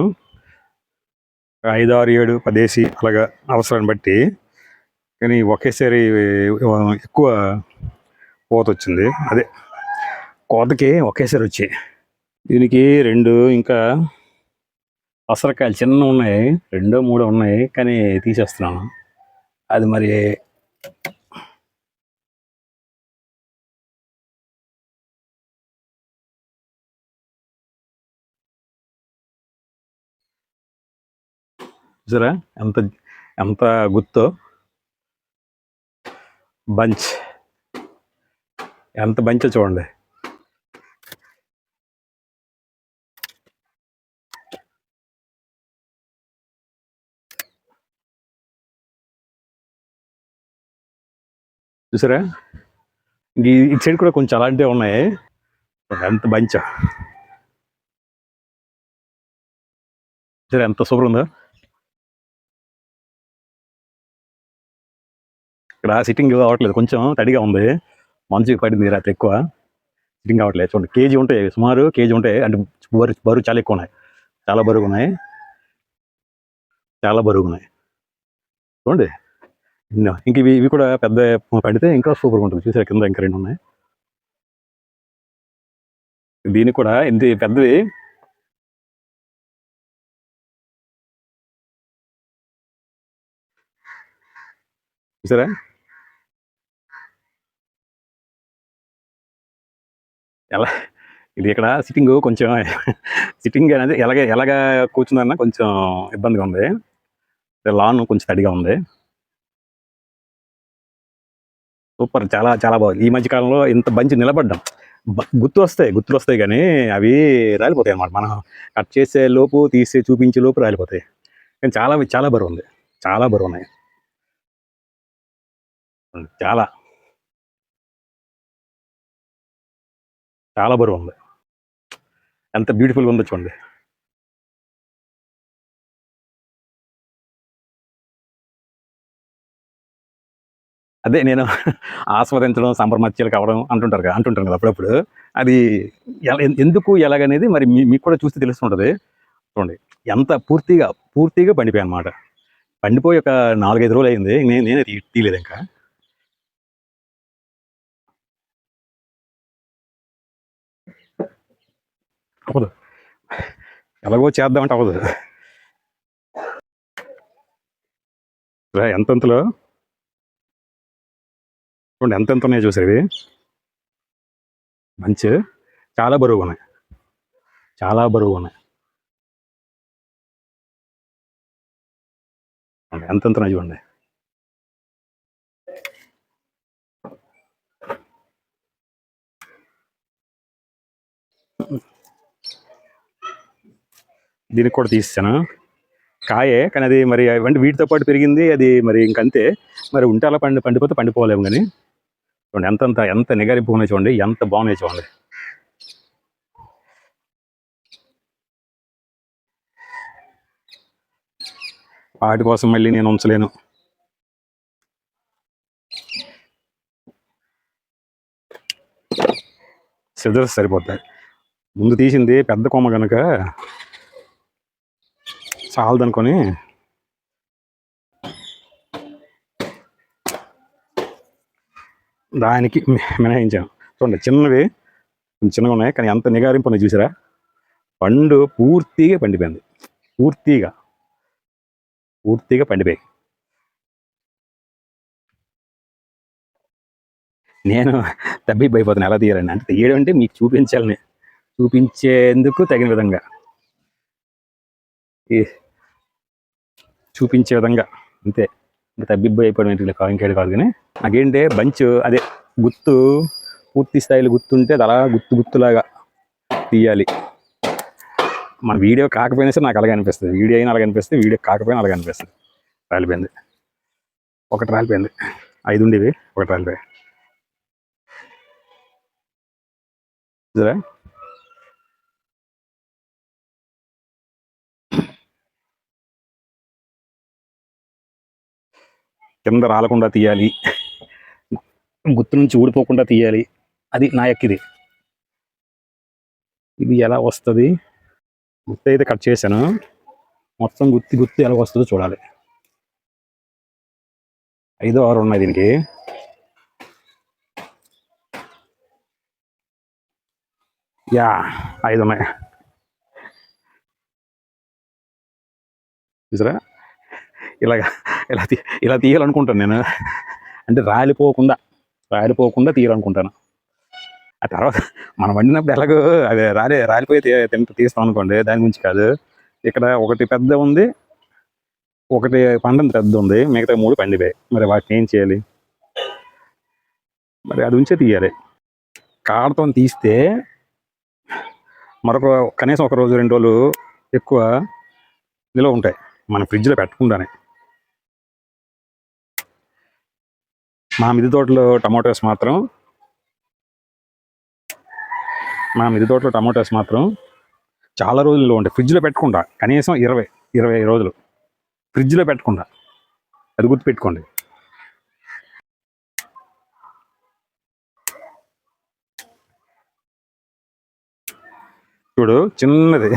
5, 6, 7, 10 అలాగా అవసరాన్ని బట్టి. కానీ ఒకేసారి ఎక్కువ కోత వచ్చింది, అదే కోతకి ఒకేసారి వచ్చాయి. దీనికి 2 ఇంకా అసరకాయలు చిన్న ఉన్నాయి, 2, 3 ఉన్నాయి, కానీ తీసేస్తున్నాను. అది మరి చూసారా ఎంత ఎంత గుత్తో, బంచ్ ఎంత బంచో చూడండి. చూసారా ఇటు సైడ్ కూడా కొంచెం అలాంటివి ఉన్నాయి, ఎంత బంచ్. చూసారా ఎంత సూపర్ ఉందో. ఇక్కడ సిట్టింగ్ అవ్వట్లేదు, కొంచెం తడిగా ఉంది, మంచు పడింది రాత్రి ఎక్కువ, సిట్టింగ్ అవ్వట్లేదు. చూడండి కేజీ ఉంటాయి, సుమారు కేజీ ఉంటాయి, అంటే బరువు చాలా ఎక్కువ ఉన్నాయి, చాలా బరువు ఉన్నాయి, చాలా బరువు ఉన్నాయి. చూడండి ఇంక ఇవి కూడా పెద్ద పడితే ఇంకా సూపర్గా ఉంటుంది. చూసారా కింద ఇంకా 2 ఉన్నాయి. దీనికి కూడా ఇంత పెద్దది, చూసారా ఎలా. ఇది ఇక్కడ సిట్టింగ్ కొంచెం సిట్టింగ్ అనేది ఎలాగ కూర్చుందన్నా కొంచెం ఇబ్బందిగా ఉంది, లాన్ కొంచెం తడిగా ఉంది. సూపర్, చాలా చాలా బాగుంది. ఈ మధ్య కాలంలో ఇంత బంచి నిలబడ్డాం. గుర్తులు వస్తాయి కానీ అవి రాలిపోతాయి అన్నమాట. మనం కట్ చేసే లోపు, తీసి చూపించే లోపు రాలిపోతాయి. కానీ చాలా బరువు ఉంది, చాలా బరువు ఉన్నాయి, చాలా చాలా బరువు ఉంది. ఎంత బ్యూటిఫుల్గా ఉందో చూడండి. అదే నేను ఆస్వాదించడం, సంభ్రమత్యాలు కావడం అంటుంటాను కదా అప్పుడప్పుడు. అది ఎందుకు ఎలాగనేది మరి మీకు కూడా చూస్తే తెలుస్తుంటుంది. చూడండి ఎంత పూర్తిగా పండిపోయాయి అన్నమాట. పండిపోయి ఒక 4, 5 రోజులు అయింది, నేనే తీయలేదు ఇంకా. అవ్వదు, ఎలాగో చేద్దామంటే అవ్వదు. ఎంతలో చూడండి, ఎంత ఉన్నాయో చూసారు ఇవి. మంచి చాలా బరువుగా ఉన్నాయి, చాలా బరువుగా ఉన్నాయి. ఎంత ఉన్నాయి చూడండి. దీనికి కూడా తీసాను కాయే, కానీ అది మరి అంటే వీటితో పాటు పెరిగింది, అది మరి ఇంకంతే. మరి ఉంటే అలా పండిపోతే పండిపోలేము. కానీ చూడండి ఎంత నిగారింపు ఉన్నాయి చూడండి, ఎంత బాగున్నాయి చూడండి. వాటి కోసం మళ్ళీ నేను ఉంచలేను. సిజర్స్ సరిపోతాయి. ముందు తీసింది పెద్ద కొమ్మ కనుక చాలదనుకొని దానికి మినహాయించాను. చూడండి చిన్నవి చిన్నగా ఉన్నాయి, కానీ ఎంత నిగారింపు ఉన్నాయి చూసారా. పండు పూర్తిగా పండిపోయింది, పూర్తిగా పండిపోయి. నేను తబ్బిబ్బైపోతాను ఎలా తీయాలని. అంటే తీయడం అంటే మీకు చూపించాలని, చూపించేందుకు తగిన విధంగా ఈ చూపించే విధంగా అంతే. ఇంకా తబ్బిబ్బు అయిపోవడం ఏంటి ఇంకేడు కాదు. కానీ నాకేంటే బంచ్ అదే గుత్తు పూర్తి స్థాయిలో గుర్తుంటే అది అలా గుత్తులాగా తీయాలి. మన వీడియో కాకపోయినా సరే నాకు అలాగే అనిపిస్తుంది. వీడియో అయినా అలాగే అనిపిస్తుంది, వీడియో కాకపోయినా అలాగే అనిపిస్తుంది. రాలిపోయింది, ఒకటి రాలిపోయింది. 5 ఉండేవి, ఒకటి రాలిపోయాయి. సరే కింద రాలకుండా తీయాలి, గుత్తు నుంచి ఊడిపోకుండా తీయాలి. అది నా ఎక్కిది. ఇది ఎలా వస్తుంది? గుత్తి అయితే కట్ చేశాను, మొత్తం గుత్తి ఎలా వస్తుందో చూడాలి. 5 6 ఉన్నాయి దీనికి. యా 5 ఉన్నాయి. చూసారా, ఇలాగా ఇలా తీయాలనుకుంటాను నేను. అంటే రాలిపోకుండా తీయాలనుకుంటాను. ఆ తర్వాత మనం వండినప్పుడు ఎలాగో అది రాలిపోయి తీస్తాం అనుకోండి, దాని గురించి కాదు. ఇక్కడ ఒకటి పెద్ద ఉంది, ఒకటి పండుగ పెద్ద ఉంది, మిగతా 3 పండిపోయాయి. మరి వాటిని ఏం చేయాలి? మరి అది ఉంచే తీయాలి. కాడతో తీస్తే మరొక కనీసం 1 రోజు 2 రోజులు ఎక్కువ నిల్వ ఉంటాయి మన ఫ్రిడ్జ్లో పెట్టకుండానే. మా మిద్దె తోటలో టమాటోస్ మాత్రం చాలా రోజుల్లో ఉంటాయి ఫ్రిడ్జ్లో పెట్టకుండా. కనీసం 20 రోజులు ఫ్రిడ్జ్లో పెట్టకుండా. అది గుర్తుపెట్టుకోండి. చూడు, చిన్నది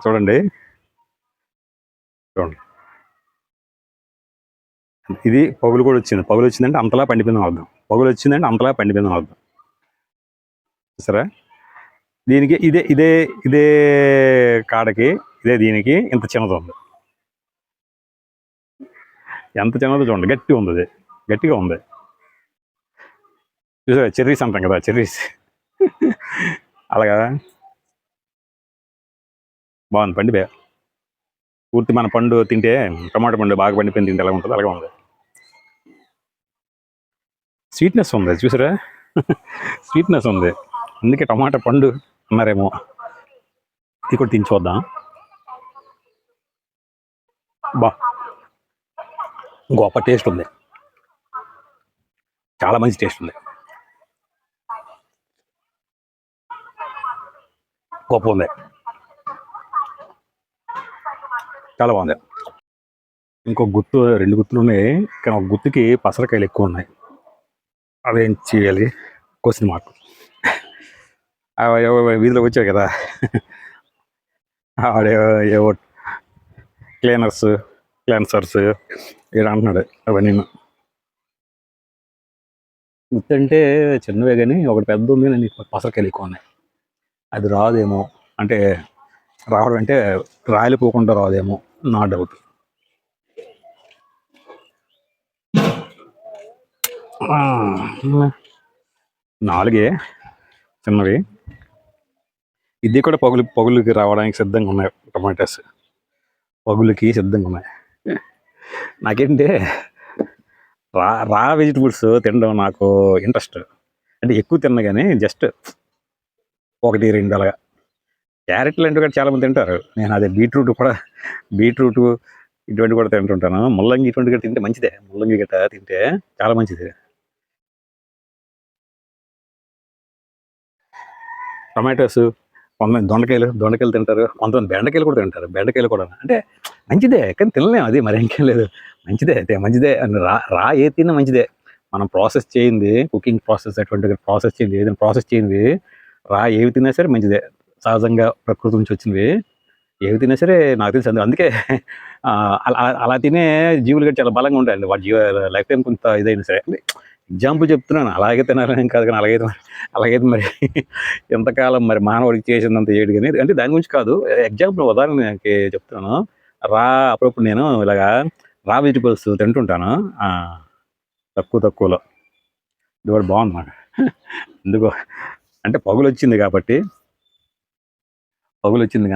చూడండి. ఇది పగులు కూడా వచ్చింది. పగులు వచ్చిందంటే అంతలా పండిపోయిందని అర్థం. సరే, దీనికి ఇదే కాడకి దీనికి ఇంత చిన్నది ఉంది. ఎంత చిన్నదో చూడండి. గట్టిగా ఉంది. చూసారా, చెర్రీస్ అంటాం కదా, చెర్రీస్. అలాగా బాగుంది, పండిపోయా. పూర్తి మన పండు తింటే, టమాటా పండు బాగా పండిపోయింది తింటే ఎలా ఉంటుంది, అలాగే ఉంది. స్వీట్నెస్ ఉంది, చూసారా, స్వీట్నెస్ ఉంది. అందుకే టమాటా పండు అన్నారేమో. ఇది కూడా తిని చూద్దాం. గొప్ప టేస్ట్ ఉంది, చాలా మంచి టేస్ట్ ఉంది, గొప్ప ఉంది, చాలా బాగుంది. ఇంకో 2 గుత్తులు ఉన్నాయి, కానీ ఒక గుత్తుకి పసరకాయలు ఎక్కువ ఉన్నాయి. అవేం చేయాలి? Question mark. వీధిలోకి వచ్చాయి కదా, ఏవో క్లెన్సర్స్ ఇలా అంటున్నాడు. అవన్నీ గుత్తి అంటే చిన్నవే, కానీ ఒకటి పెద్ద ఉంది, నేను పసరకాయలు ఎక్కువ ఉన్నాయి. అది రాదేమో, అంటే రావడం అంటే రాలిపోకుండా రాదేమో నా డౌట్. నాలుగే చిన్నవి. ఇది కూడా పగులుకి రావడానికి సిద్ధంగా ఉన్నాయి. టమాటాస్ పగులుకి సిద్ధంగా ఉన్నాయి. నాకేంటే రా వెజిటబుల్స్ తినడం నాకు ఇంట్రెస్ట్. అంటే ఎక్కువ తిన్నా కానీ జస్ట్ 1 2 అలాగా. క్యారెట్లు అంటే కూడా చాలామంది తింటారు. నేను అదే బీట్రూట్ ఇటువంటి కూడా తింటుంటాను. ముల్లంగి ఇటువంటి కూడా తింటే మంచిదే. ముల్లంగి గట్ట తింటే చాలా మంచిది. టమాటోస్, కొంతమంది దొండకాయలు తింటారు, కొంతమంది బెండకాయలు కూడా తింటారు. బెండకాయలు కూడా అంటే మంచిదే, కానీ తినలేము. అది మరి ఇంకేం లేదు, మంచిదే అని రా ఏ తిన్నా మంచిదే. మనం ప్రాసెస్ చేయింది, కుకింగ్ ప్రాసెస్ అటువంటి ప్రాసెస్ చేయింది, ఏదైనా ప్రాసెస్ చేయింది రా ఏవి తిన్నా సరే మంచిదే. సహజంగా ప్రకృతి నుంచి వచ్చినవి ఏవి తిన్నా సరే నాకు తెలిసి అందుకే అలా తినే జీవులు కూడా చాలా బలంగా ఉంటాయండి. వాటి లైఫ్ టైం కొంత ఇదైనా సరే. ఎగ్జాంపుల్ చెప్తున్నాను, అలాగే తినాలని కాదు, కానీ అలాగైతే మరి ఎంతకాలం మరి మానవుడికి చేసిందంత ఏడు. కానీ అంటే దాని గురించి కాదు, ఎగ్జాంపుల్ ఉదాహరణకి చెప్తున్నాను. అప్పుడప్పుడు నేను ఇలాగా రా వెజిటబుల్స్ తింటుంటాను, తక్కువలో. ఇది కూడా బాగుంది నాకు. ఎందుకో అంటే పగులు వచ్చింది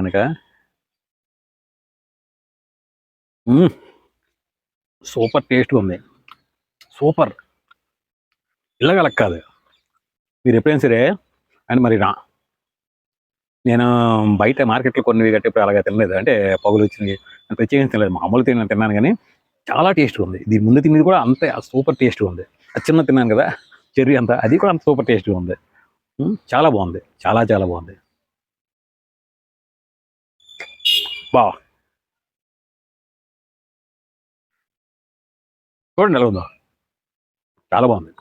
కనుక మ్మ్. సూపర్ టేస్ట్గా ఉంది. సూపర్. ఇలాగ కాదు, మీరు ఎప్పుడైనా సరే అని మరి నేను బయట మార్కెట్లో కొన్ని గట్టి ఇప్పుడు అలాగే తినలేదు, అంటే పగులు వచ్చినాయి అని ప్రత్యేకంగా తినలేదు, మామూలు తిన్నాను కానీ చాలా టేస్ట్గా ఉంది. దీని ముందు తినేది కూడా అంతే సూపర్ టేస్ట్గా ఉంది. అది చిన్న తిన్నాను కదా చెర్రీ అంతా, అది కూడా అంత సూపర్ టేస్ట్గా ఉంది. చాలా బాగుంది, చాలా చాలా బాగుంది. బా చూడండి ఎలా ఉందో, చాలా బాగుంది.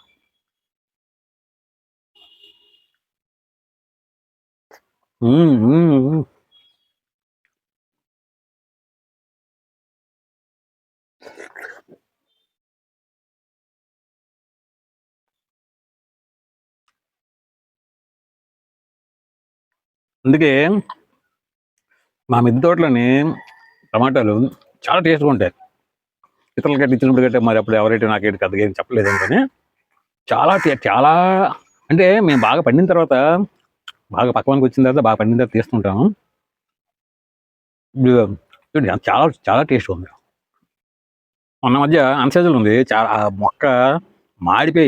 మ్మ్, మ్మ్, మ్మ్. అందుకే మా మిద్దె తోటలోని టమాటాలు చాలా టేస్ట్గా ఉంటాయి. ఇతరుల గట్టి ఇచ్చినప్పుడు గట్టే మరి అప్పుడు ఎవరైతే నాకేంటి పెద్దగా ఏం చెప్పలేదు కానీ చాలా చాలా, అంటే మేము బాగా పండిన తర్వాత, బాగా పక్వానికి వచ్చిన తర్వాత, బాగా పండిన తర్వాత తీస్తుంటాము. ఇది చూడండి, చాలా చాలా టేస్ట్గా ఉంది. మొన్న మధ్య అన్సీజన్ ఉంది, చాలా ఆ మొక్క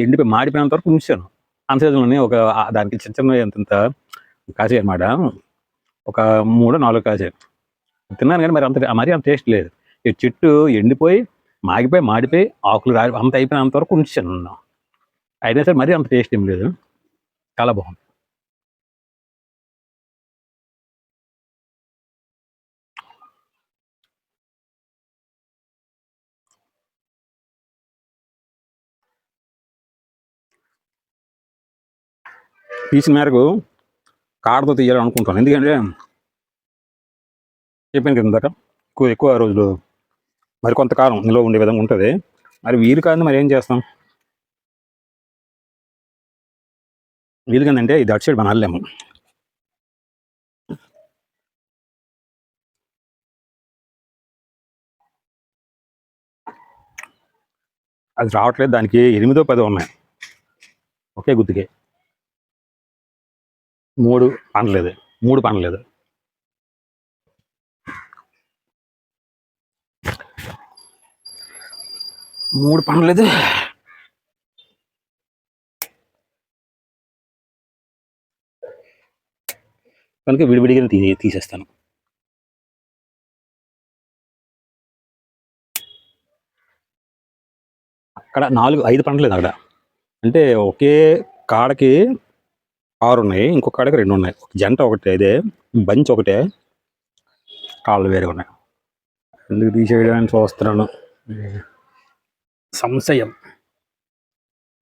ఎండిపోయి మాడిపోయినంత వరకు ఉంచాను. అన్సీజన్లోని ఒక దానికి చిన్న చిన్న ఎంత కాసాయి అనమాట, ఒక 3-4 కాసాయి. తిన్నాను కానీ మరీ అంత టేస్ట్ లేదు. ఈ చెట్టు ఎండిపోయి మాడిపోయి ఆకులు అంత అయిపోయినంత వరకు ఉంచాను. అయినా సరే మరీ అంత టేస్ట్ ఏం లేదు, చాలా బాగుంది. తీసిన మేరకు కాడతో తీయాలని అనుకుంటాను, ఎందుకంటే చెప్పాను కదా ఇందాక ఎక్కువ రోజులు మరి కొంతకాలం నిల్వ ఉండే విధంగా ఉంటుంది. మరి వీలు కాదు, మరి ఏం చేస్తాం. వీలు కాదంటే ఇది అటు సైడ్ మనం అల్లేము. అది రావట్లేదు, దానికి 8-10 ఉన్నాయి ఒకే గుత్తికి. 3 పండలేదు, 3 పండలేదు. కనుక విడివిడిగా తీసేస్తాను. అక్కడ 4-5 పండలేదు అక్కడ, అంటే ఒకే కాడకి 6 ఉన్నాయి, ఇంకొక కాడకి 2 ఉన్నాయి. జంట ఒకటే, ఇదే బంచ్ ఒకటే, కాళ్ళు వేరే ఉన్నాయి. ఎందుకు తీసేయడానికి చూస్తున్నాను, సంశయం.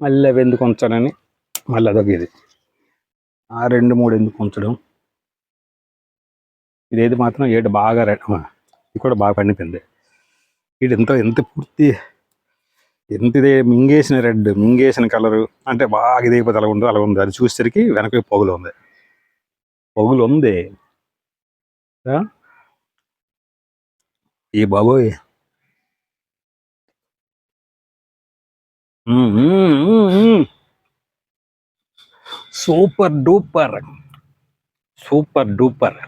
మళ్ళీ అవి ఎందుకు ఉంచాలని మళ్ళీ అదొక ఇది, ఆ 2-3 ఎందుకు ఉంచడం. ఇదేది మాత్రం ఏడు బాగా ఇది కూడా బాగా పండిపోయింది. ఇది ఎంత పూర్తి, ఇదే మింగేసిన రెడ్, మింగేసిన కలరు, అంటే బాగా ఇదైపోతే అలా ఉందో అలా ఉంది. అది చూసేసరికి వెనక పొగులు ఉంది ఈ బాబోయ్. Super duper, super duper.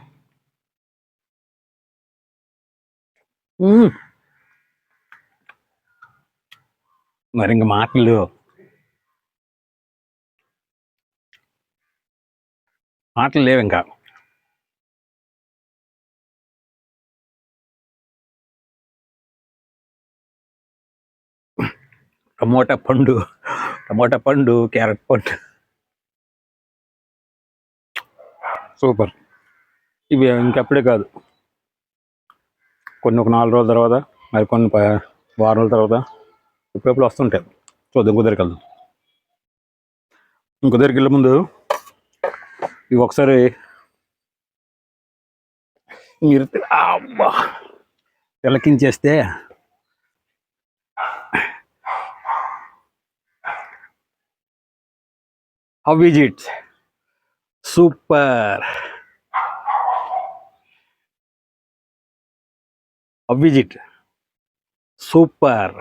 మరి ఇంక మాటలు లేవు ఇంకా. టమోటా పండు, క్యారెట్ పండు, సూపర్. ఇవి ఇంకప్పుడే కాదు, కొన్ని ఒక 4 రోజుల తర్వాత, మరి కొన్ని వారం రోజుల తర్వాత ఇప్పుడప్పుడు వస్తుంటాయి. చూద్దాం, కుదిరికి వెళ్దాం. ఇంకొదరికి వెళ్ళే ముందు ఇవి ఒకసారి మీరు తిలకించేస్తే how is it, super. How is it, super.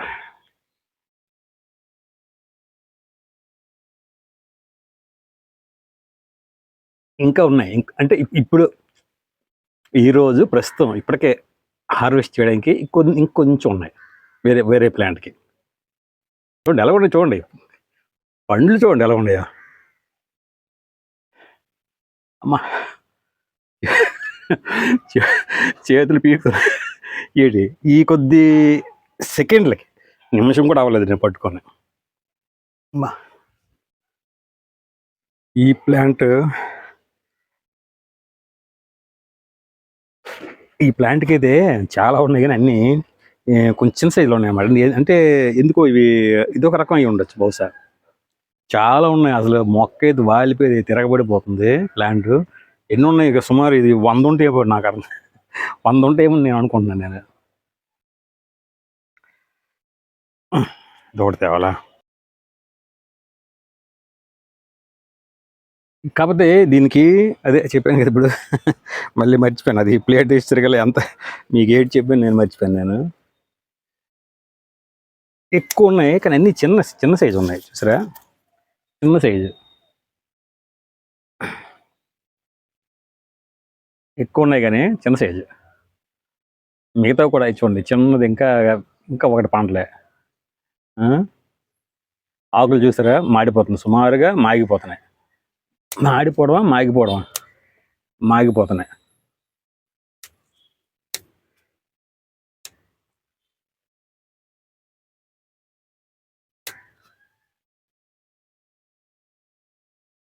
ఇంకా ఉన్నాయి, అంటే ఇప్పుడు ఈరోజు ప్రస్తుతం ఇప్పటికే హార్వెస్ట్ చేయడానికి ఇంకొంచెం ఉన్నాయి వేరే వేరే ప్లాంట్కి. చూడండి ఎలా ఉన్నాయి, చూడండి పండ్లు చూడండి ఎలా ఉన్నాయో. అమ్మా చేతులు పీకుతున్నాయి ఏంటి ఈ కొద్ది సెకండ్లకి, నిమిషం కూడా అవ్వలేదు నేను పట్టుకొని. అమ్మా ఈ ప్లాంట్ ప్లాంట్కి అయితే చాలా ఉన్నాయి కానీ అన్నీ కొంచెం చిన్న సైజులో ఉన్నాయి అన్నమాట. అంటే ఎందుకో ఇవి ఇదొక రకం అయి ఉండొచ్చు బహుశా. చాలా ఉన్నాయి అసలు, మొక్క అయితే వాలిపోయి తిరగబడిపోతుంది ప్లాంట్. ఎన్ని ఉన్నాయి ఇక సుమారు ఇది 100 ఉంటే నాకు అర్థం 100 ఉంటాయేమో నేను అనుకుంటున్నాను. నేను దోడ తేవాలా. కాకపోతే దీనికి అదే చెప్పాను కదా ఇప్పుడు మళ్ళీ మర్చిపోయాను, అది ప్లేట్ వేసి తిరగలే అంత మీకు ఏడు చెప్పాను, నేను మర్చిపోయాను. నేను ఎక్కువ ఉన్నాయి కానీ అన్నీ చిన్న చిన్న సైజు ఉన్నాయి చూసారా, చిన్న సైజు ఎక్కువ ఉన్నాయి కానీ చిన్న సైజు. మిగతా కూడా చూడండి చిన్నది, ఇంకా ఇంకా ఒకటి పంటలే. ఆకులు చూసారా మాడిపోతుంది, సుమారుగా మాగిపోతున్నాయి. మాగిపోతున్నాయి.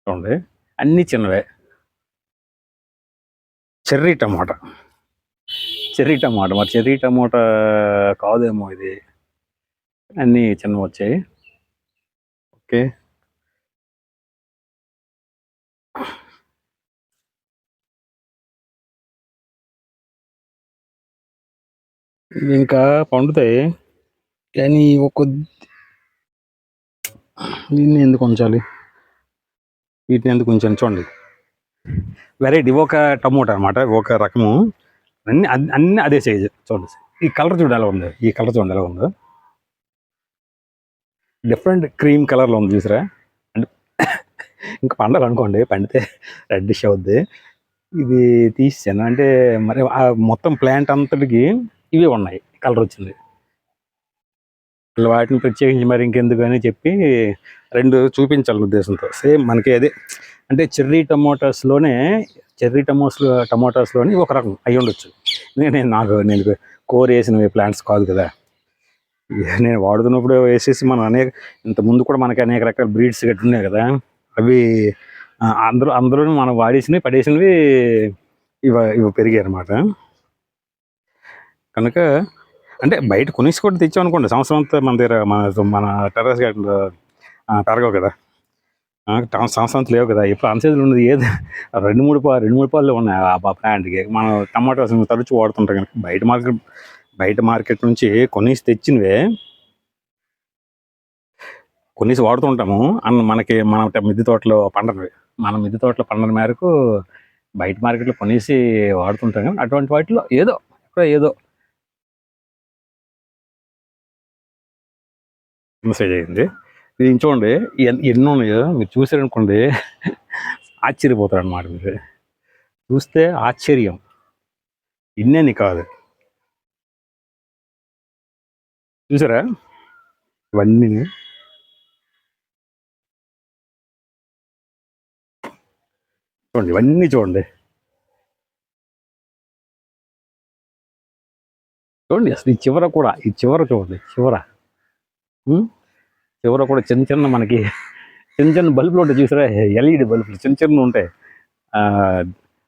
చూడండి అన్నీ చిన్నవే. చెర్రీ టమాటా మరి చెర్రీ టమాటా కాదేమో ఇది, అన్నీ చిన్నవి వచ్చాయి. ఓకే ఇవి ఇంకా పండుతాయి కానీ దీన్ని ఎందుకు ఉంచాలి, వీటిని ఎందుకు ఉంచాలి. చూడండి వెరైటీ ఒక టమోటా అనమాట, ఒక రకము. అన్నీ అదే సైజు. చూడండి ఈ కలర్ చూడండి ఎలా ఉంది, డిఫరెంట్ క్రీమ్ కలర్లో ఉంది చూసారా. అంటే ఇంకా పండాలి అనుకోండి, పండితే రెడ్డిష్ అవుద్ది. ఇది తీసాను అంటే మరి మొత్తం ప్లాంట్ అంతటికి ఇవి ఉన్నాయి, కలర్ వచ్చింది. వాటిని ప్రత్యేకించి మరి ఇంకెందుకు అని చెప్పి 2 చూపించాలి ఉద్దేశంతో. సేమ్ మనకి అదే అంటే చెర్రీ టమోటాస్లోని ఒక రకం అయి ఉండొచ్చు. నేను కోర్ వేసినవి ప్లాంట్స్ కాదు కదా, నేను వాడుతున్నప్పుడు వేసేసి మనం ఇంత ముందు కూడా మనకి అనేక రకాల బ్రీడ్స్ గట్టి ఉన్నాయి కదా, అవి అందులోనే మనం పడేసినవి ఇవి పెరిగాయి అనమాట. కనుక అంటే బయట కొనేసి కూడా తెచ్చామనుకోండి, సంవత్సరం అంతా మన దగ్గర మన టెర్రస్ గార్డెన్లో పెరగవు కదా, సంవత్సరం లేవు కదా. ఇప్పుడు అన్సైజులు ఉన్నది ఏది 2-3 పాలు ఉన్నాయి ఆ ప్లాంట్కి. మనం టమాటోస్ తరచు వాడుతుంటాం కనుక బయట మార్కెట్ నుంచి కొనేసి తెచ్చినవే కొనేసి వాడుతుంటాము. మనకి మన మిద్దె తోటలో పండని మేరకు బయట మార్కెట్లో కొనేసి వాడుతుంటాం కానీ అటువంటి వాటిలో ఏదో మెసేజ్ అయింది. ఇది చూడండి ఎన్ని ఉన్నాయో మీరు చూసారనుకోండి ఆశ్చర్యపోతారు అన్నమాట. మీరు చూస్తే ఆశ్చర్యం, ఇన్నేని కాదు. చూసారా ఇవన్నీ, చూడండి ఇవన్నీ చూడండి అసలు ఈ చివర చూడండి, చివర కూడా చిన్న మనకి చిన్న బల్బులు ఉంటాయి చూసారా, ఎల్ఈడి బల్బులు చిన్న ఉంటాయి.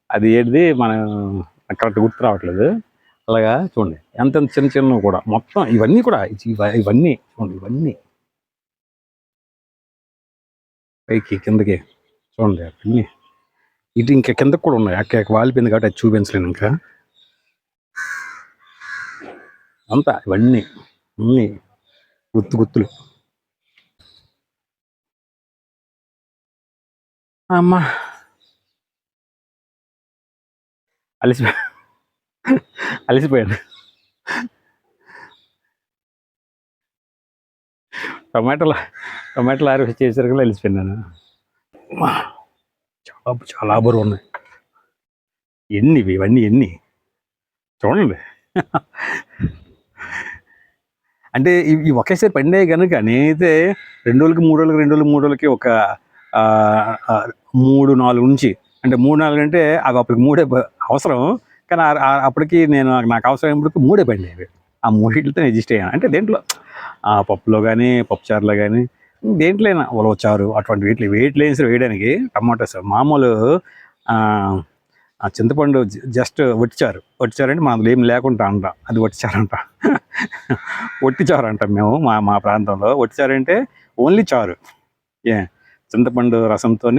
అది ఏంటిది మనం కరెక్ట్ గుర్తు రావట్లేదు. అలాగా చూడండి ఎంత చిన్నవి కూడా, మొత్తం ఇవన్నీ కూడా ఇవన్నీ చూడండి, ఇవన్నీ పైకి కిందకి చూడండి అన్నీ. ఇది ఇంకా కిందకు కూడా ఉన్నాయి, అక్క వాలిపోయింది కాబట్టి అది చూపించలేను. ఇంకా అంతా ఇవన్నీ అన్నీ గుత్తులు. అమ్మా అలసిపోయాను. టమాటాలు హార్వెస్ట్ చేసరికి అలసిపోయినాను. చాలా బరువు ఉన్నాయి. ఇవన్నీ ఎన్ని చూడండి, అంటే ఇవి ఒకేసారి పండాయి కనుక నేనైతే 2 రోజులకి, 3 రోజులకి, 2 రోజులు, 3 రోజులకి ఒక 3, 4 నుంచి అంటే 3, 4 అంటే అవి అప్పటికి మూడే అవసరం. కానీ అప్పటికి నాకు అవసరం అయినప్పటికి మూడే పండేవి. ఆ మూడిటితో అడ్జస్ట్ అయ్యాను. అంటే దేంట్లో పప్పులో కానీ, పప్పుచారులో కానీ, దేంట్లో అయినా ఉలవచారు అటువంటి వేటిలో అయినా సరే వేయడానికి టమాటాస్ మామూలు ఆ చింతపండు జస్ట్ వట్టిచారు అంటే మాకు ఏం లేకుండా అంట అది వట్టిచారు అంట. వట్టిచారు అంటాం మేము మా ప్రాంతంలో. వట్టిచారు అంటే ఓన్లీ చారు, చింతపండు రసంతో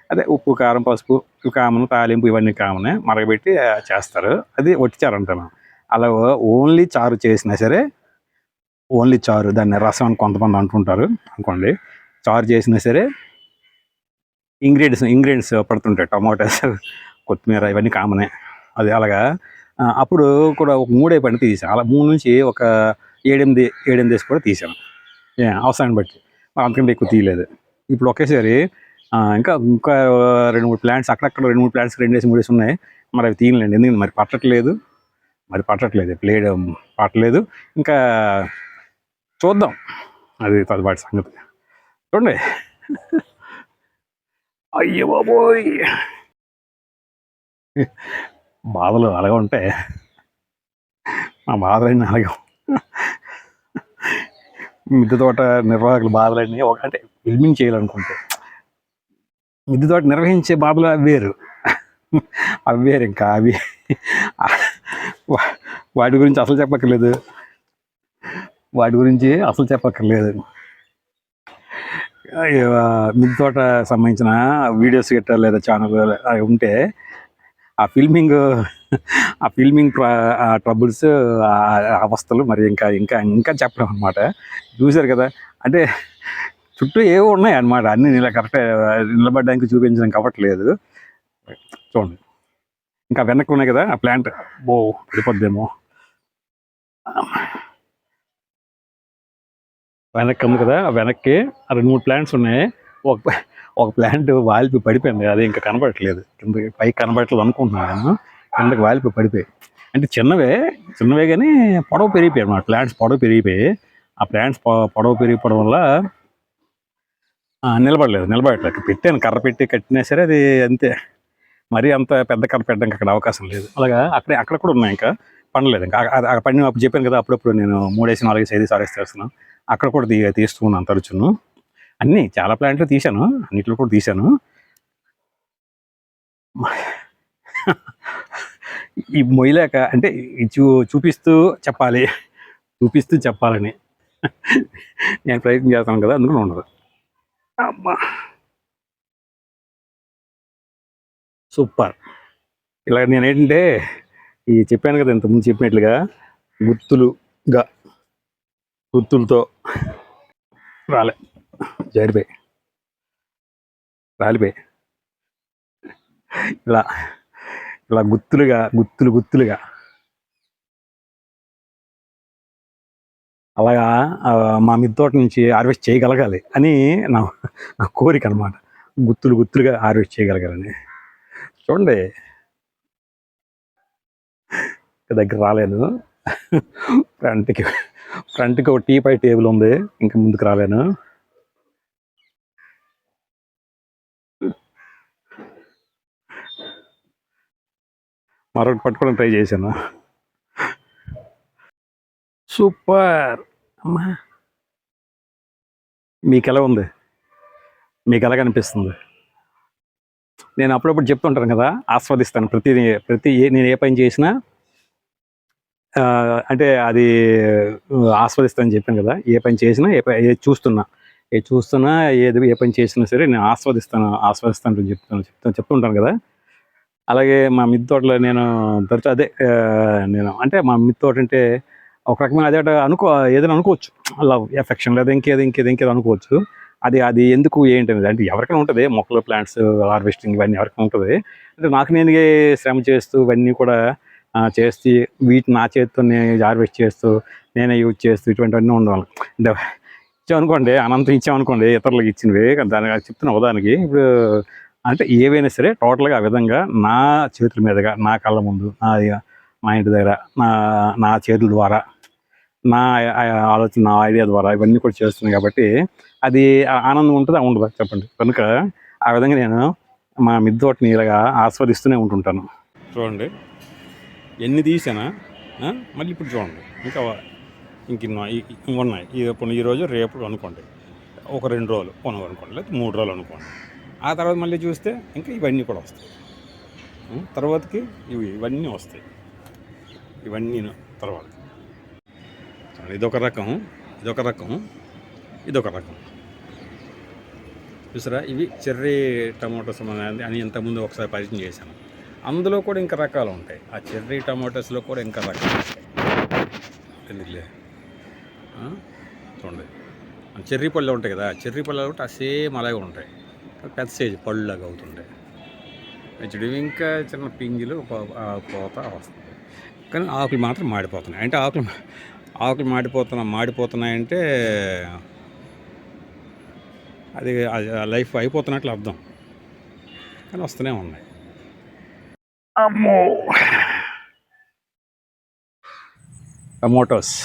అదే ఉప్పు, కారం, పసుపు కామన్, తాలింపు ఇవన్నీ కామనే మరగబెట్టి చేస్తారు. అది వట్టిచారు అంటాను. అలా ఓన్లీ చారు చేసినా సరే, ఓన్లీ చారు, దాన్ని రసం అని కొంతమంది అంటుంటారు అనుకోండి. చారు చేసినా సరే ఇంగ్రీడియంట్స్ పడుతుంటాయి. టమాటాస్, కొత్తిమీర ఇవన్నీ కామనే. అది అలాగా అప్పుడు కూడా ఒక 3 పండి తీసాను. అలా 3 నుంచి ఒక 7, 8 వేసి కూడా తీసాను అవసరాన్ని బట్టి. అంతకంటే ఎక్కువ తీయలేదు. ఇప్పుడు ఒకేసారి ఇంకా 2, 3 ప్లాంట్స్ అక్కడక్కడ 2, 3 ప్లాంట్స్ 2 వేసి 3 వేసి ఉన్నాయి. మరి అవి తీయలేండి, ఎందుకంటే మరి పట్టట్లేదు. పట్టలేదు. ఇంకా చూద్దాం అది తదుపాటి సంగతి. చూడండి, అయ్యో బాబోయ్, బాధలు అలాగే ఉంటాయి. మా బాధలన్నీ అలాగే. మిద్దె తోట నిర్వాహకుల బాధలన్నీ అంటే ఫిల్మింగ్ చేయాలనుకుంటే మిద్దె తోట నిర్వహించే బాధలు వేరు. ఇంకా అవి వాటి గురించి అసలు చెప్పక్కర్లేదు. మిద్దె తోట సంబంధించిన వీడియోస్ గట్రా లేదా ఛానల్ అవి ఉంటే ఆ ఫిల్మింగ్ ట్రబుల్స్, అవస్థలు మరి ఇంకా చెప్పడం అనమాట. చూశారు కదా, అంటే చుట్టూ ఏవో ఉన్నాయి అన్నమాట. అన్నీ ఇలా కరెక్ట్ నిలబడడానికి చూపించడానికి అవ్వట్లేదు. చూడండి, ఇంకా వెనక్కి ఉన్నాయి కదా ఆ ప్లాంట్, పడిపోద్దేమో. వెనక్కి ఉంది కదా, ఆ వెనక్కి 2, 3 ప్లాంట్స్ ఉన్నాయి. ఒక ప్లాంట్ వాలిపి పడిపోయింది. అది ఇంకా కనబడట్లేదు. కిందకి పైకి కనబడట్లేదు అనుకుంటున్నాను నేను. కిందకి వాలిపి పడిపోయి, అంటే చిన్నవే కానీ పొడవు పెరిగిపోయాయి అన్నమాట. ప్లాంట్స్ పొడవు పెరిగిపోయి, ఆ ప్లాంట్స్ పొడవు పెరిగిపోవడం వల్ల నిలబడట్లేదు. పెట్టాను, కర్ర పెట్టి కట్టినా సరే అది అంతే. మరీ అంత పెద్ద కర్ర పెట్టడానికి అక్కడ అవకాశం లేదు. అలాగా అక్కడ కూడా ఉన్నాయి, ఇంకా పండలేదు. ఇంకా పండిన అప్పుడు చెప్పాను కదా, అప్పుడప్పుడు నేను 3 వేసి 4 వేసి 5 సారేసి చేస్తున్నాను. అక్కడ కూడా తీస్తూ ఉన్నాను తరచును. అన్నీ చాలా ప్లాంట్లు తీశాను, అన్నిట్లో కూడా తీశాను. ఈ మొయ్యలేక అంటే చూపిస్తూ చెప్పాలని నేను ప్రయత్నం చేస్తాను కదా, అందుకని ఉండదు. అమ్మా, సూపర్. ఇలా నేనేంటంటే చెప్పాను కదా ఇంతకుముందు చెప్పినట్లుగా గుత్తులతో రాలిపోయి ఇలా గుత్తులుగా అలాగా మా మిద్దె తోట నుంచి హార్వెస్ట్ చేయగలగాలి అని నా కోరిక అనమాట. గుత్తులుగా హార్వెస్ట్ చేయగలగాలని. చూడండి, దగ్గర రాలేను. ఫ్రంట్కి ఒక టీపై టేబుల్ ఉంది, ఇంకా ముందుకు రాలేను. మరొకటి పట్టుకోవడం ట్రై చేశాను. సూపర్ అమ్మా. మీకు ఎలా ఉంది? మీకు ఎలా కనిపిస్తుంది? నేను అప్పుడప్పుడు చెప్తుంటాను కదా, ఆస్వాదిస్తాను నేను ఏ పని చేసినా అంటే అది ఆస్వాదిస్తానని చెప్పాను కదా. ఏ పని చేసినా ఏది చూస్తున్నా ఏ పని చేసినా సరే నేను ఆస్వాదిస్తాను చెప్తుంటాను కదా. అలాగే మా మిద్దె తోటలో నేను తరచు నేను అంటే మా మిద్దె తోట అంటే ఒక రకమైన అదే ఏదైనా అనుకోవచ్చు, లవ్, ఎఫెక్షన్ లేదా ఇంకేదో అనుకోవచ్చు. అది ఎందుకు ఏంటి అనేది అంటే ఎవరికైనా ఉంటుంది. మొక్కలు, ప్లాంట్స్ హార్వెస్టింగ్ ఇవన్నీ ఎవరికైనా ఉంటుంది. అంటే నాకు నేనే శ్రమ చేస్తూ ఇవన్నీ కూడా చేస్తూ వీటిని నా చేతితో హార్వెస్ట్ చేస్తూ నేనే యూజ్ చేస్తూ ఇటువంటివన్నీ ఉండాలి. అంటే ఇచ్చామనుకోండి, అనంతం ఇచ్చామనుకోండి, ఇతరులకు ఇచ్చినవి దానికి చెప్తున్న ఉదాహరణకి. ఇప్పుడు అంటే ఏవైనా సరే టోటల్గా ఆ విధంగా నా చేతుల మీదుగా, నా కళ్ళ ముందు, మా ఇంటి దగ్గర నా చేతుల ద్వారా నా ఆలోచన నా ఐడియా ద్వారా ఇవన్నీ కూడా చేస్తున్నాను కాబట్టి అది ఆనందం ఉంటుందా ఉండదా చెప్పండి. కనుక ఆ విధంగా నేను మా మిద్దె తోటని ఇలాగా ఆస్వాదిస్తూనే ఉంటుంటాను. చూడండి ఎన్ని తీసానా మళ్ళీ ఇప్పుడు చూడండి ఇంకా ఉన్నాయి. ఇప్పుడు ఈరోజు రేపు అనుకోండి, ఒక 2 రోజులు అనుకోండి, లేదా 3 రోజులు అనుకోండి. ఆ తర్వాత మళ్ళీ చూస్తే ఇంకా ఇవన్నీ కూడా వస్తాయి. తర్వాతకి ఇవన్నీ వస్తాయి. ఇవన్నీ తర్వాత ఇదొక రకం, ఇదొక రకం, ఇదొక రకం. చూసారా, ఇవి చెర్రీ టమాటోస్ అని ఇంతకుముందు ఒకసారి పరిచయం చేశాను. అందులో కూడా ఇంకా రకాలు ఉంటాయి. ఆ చెర్రీ టమాటోస్లో కూడా ఇంకా రకాలు ఉంటాయి. ఎందుకులే చూడండి, చెర్రీ పళ్ళు ఉంటాయి కదా, చెర్రీ పళ్ళు కూడా సేమ్ అలాగే ఉంటాయి, పెద్ద సైజు పళ్ళులాగా అవుతుంటాయి. హెచ్డి ఇంకా చిన్న పింగిలు పోత వస్తుంది. కానీ ఆకులు మాత్రం మాడిపోతున్నాయి. అంటే ఆకులు మాడిపోతున్నాయంటే అది లైఫ్ అయిపోతున్నట్లు అర్థం. కానీ వస్తూనే ఉన్నాయి. అమ్మో టమోటోస్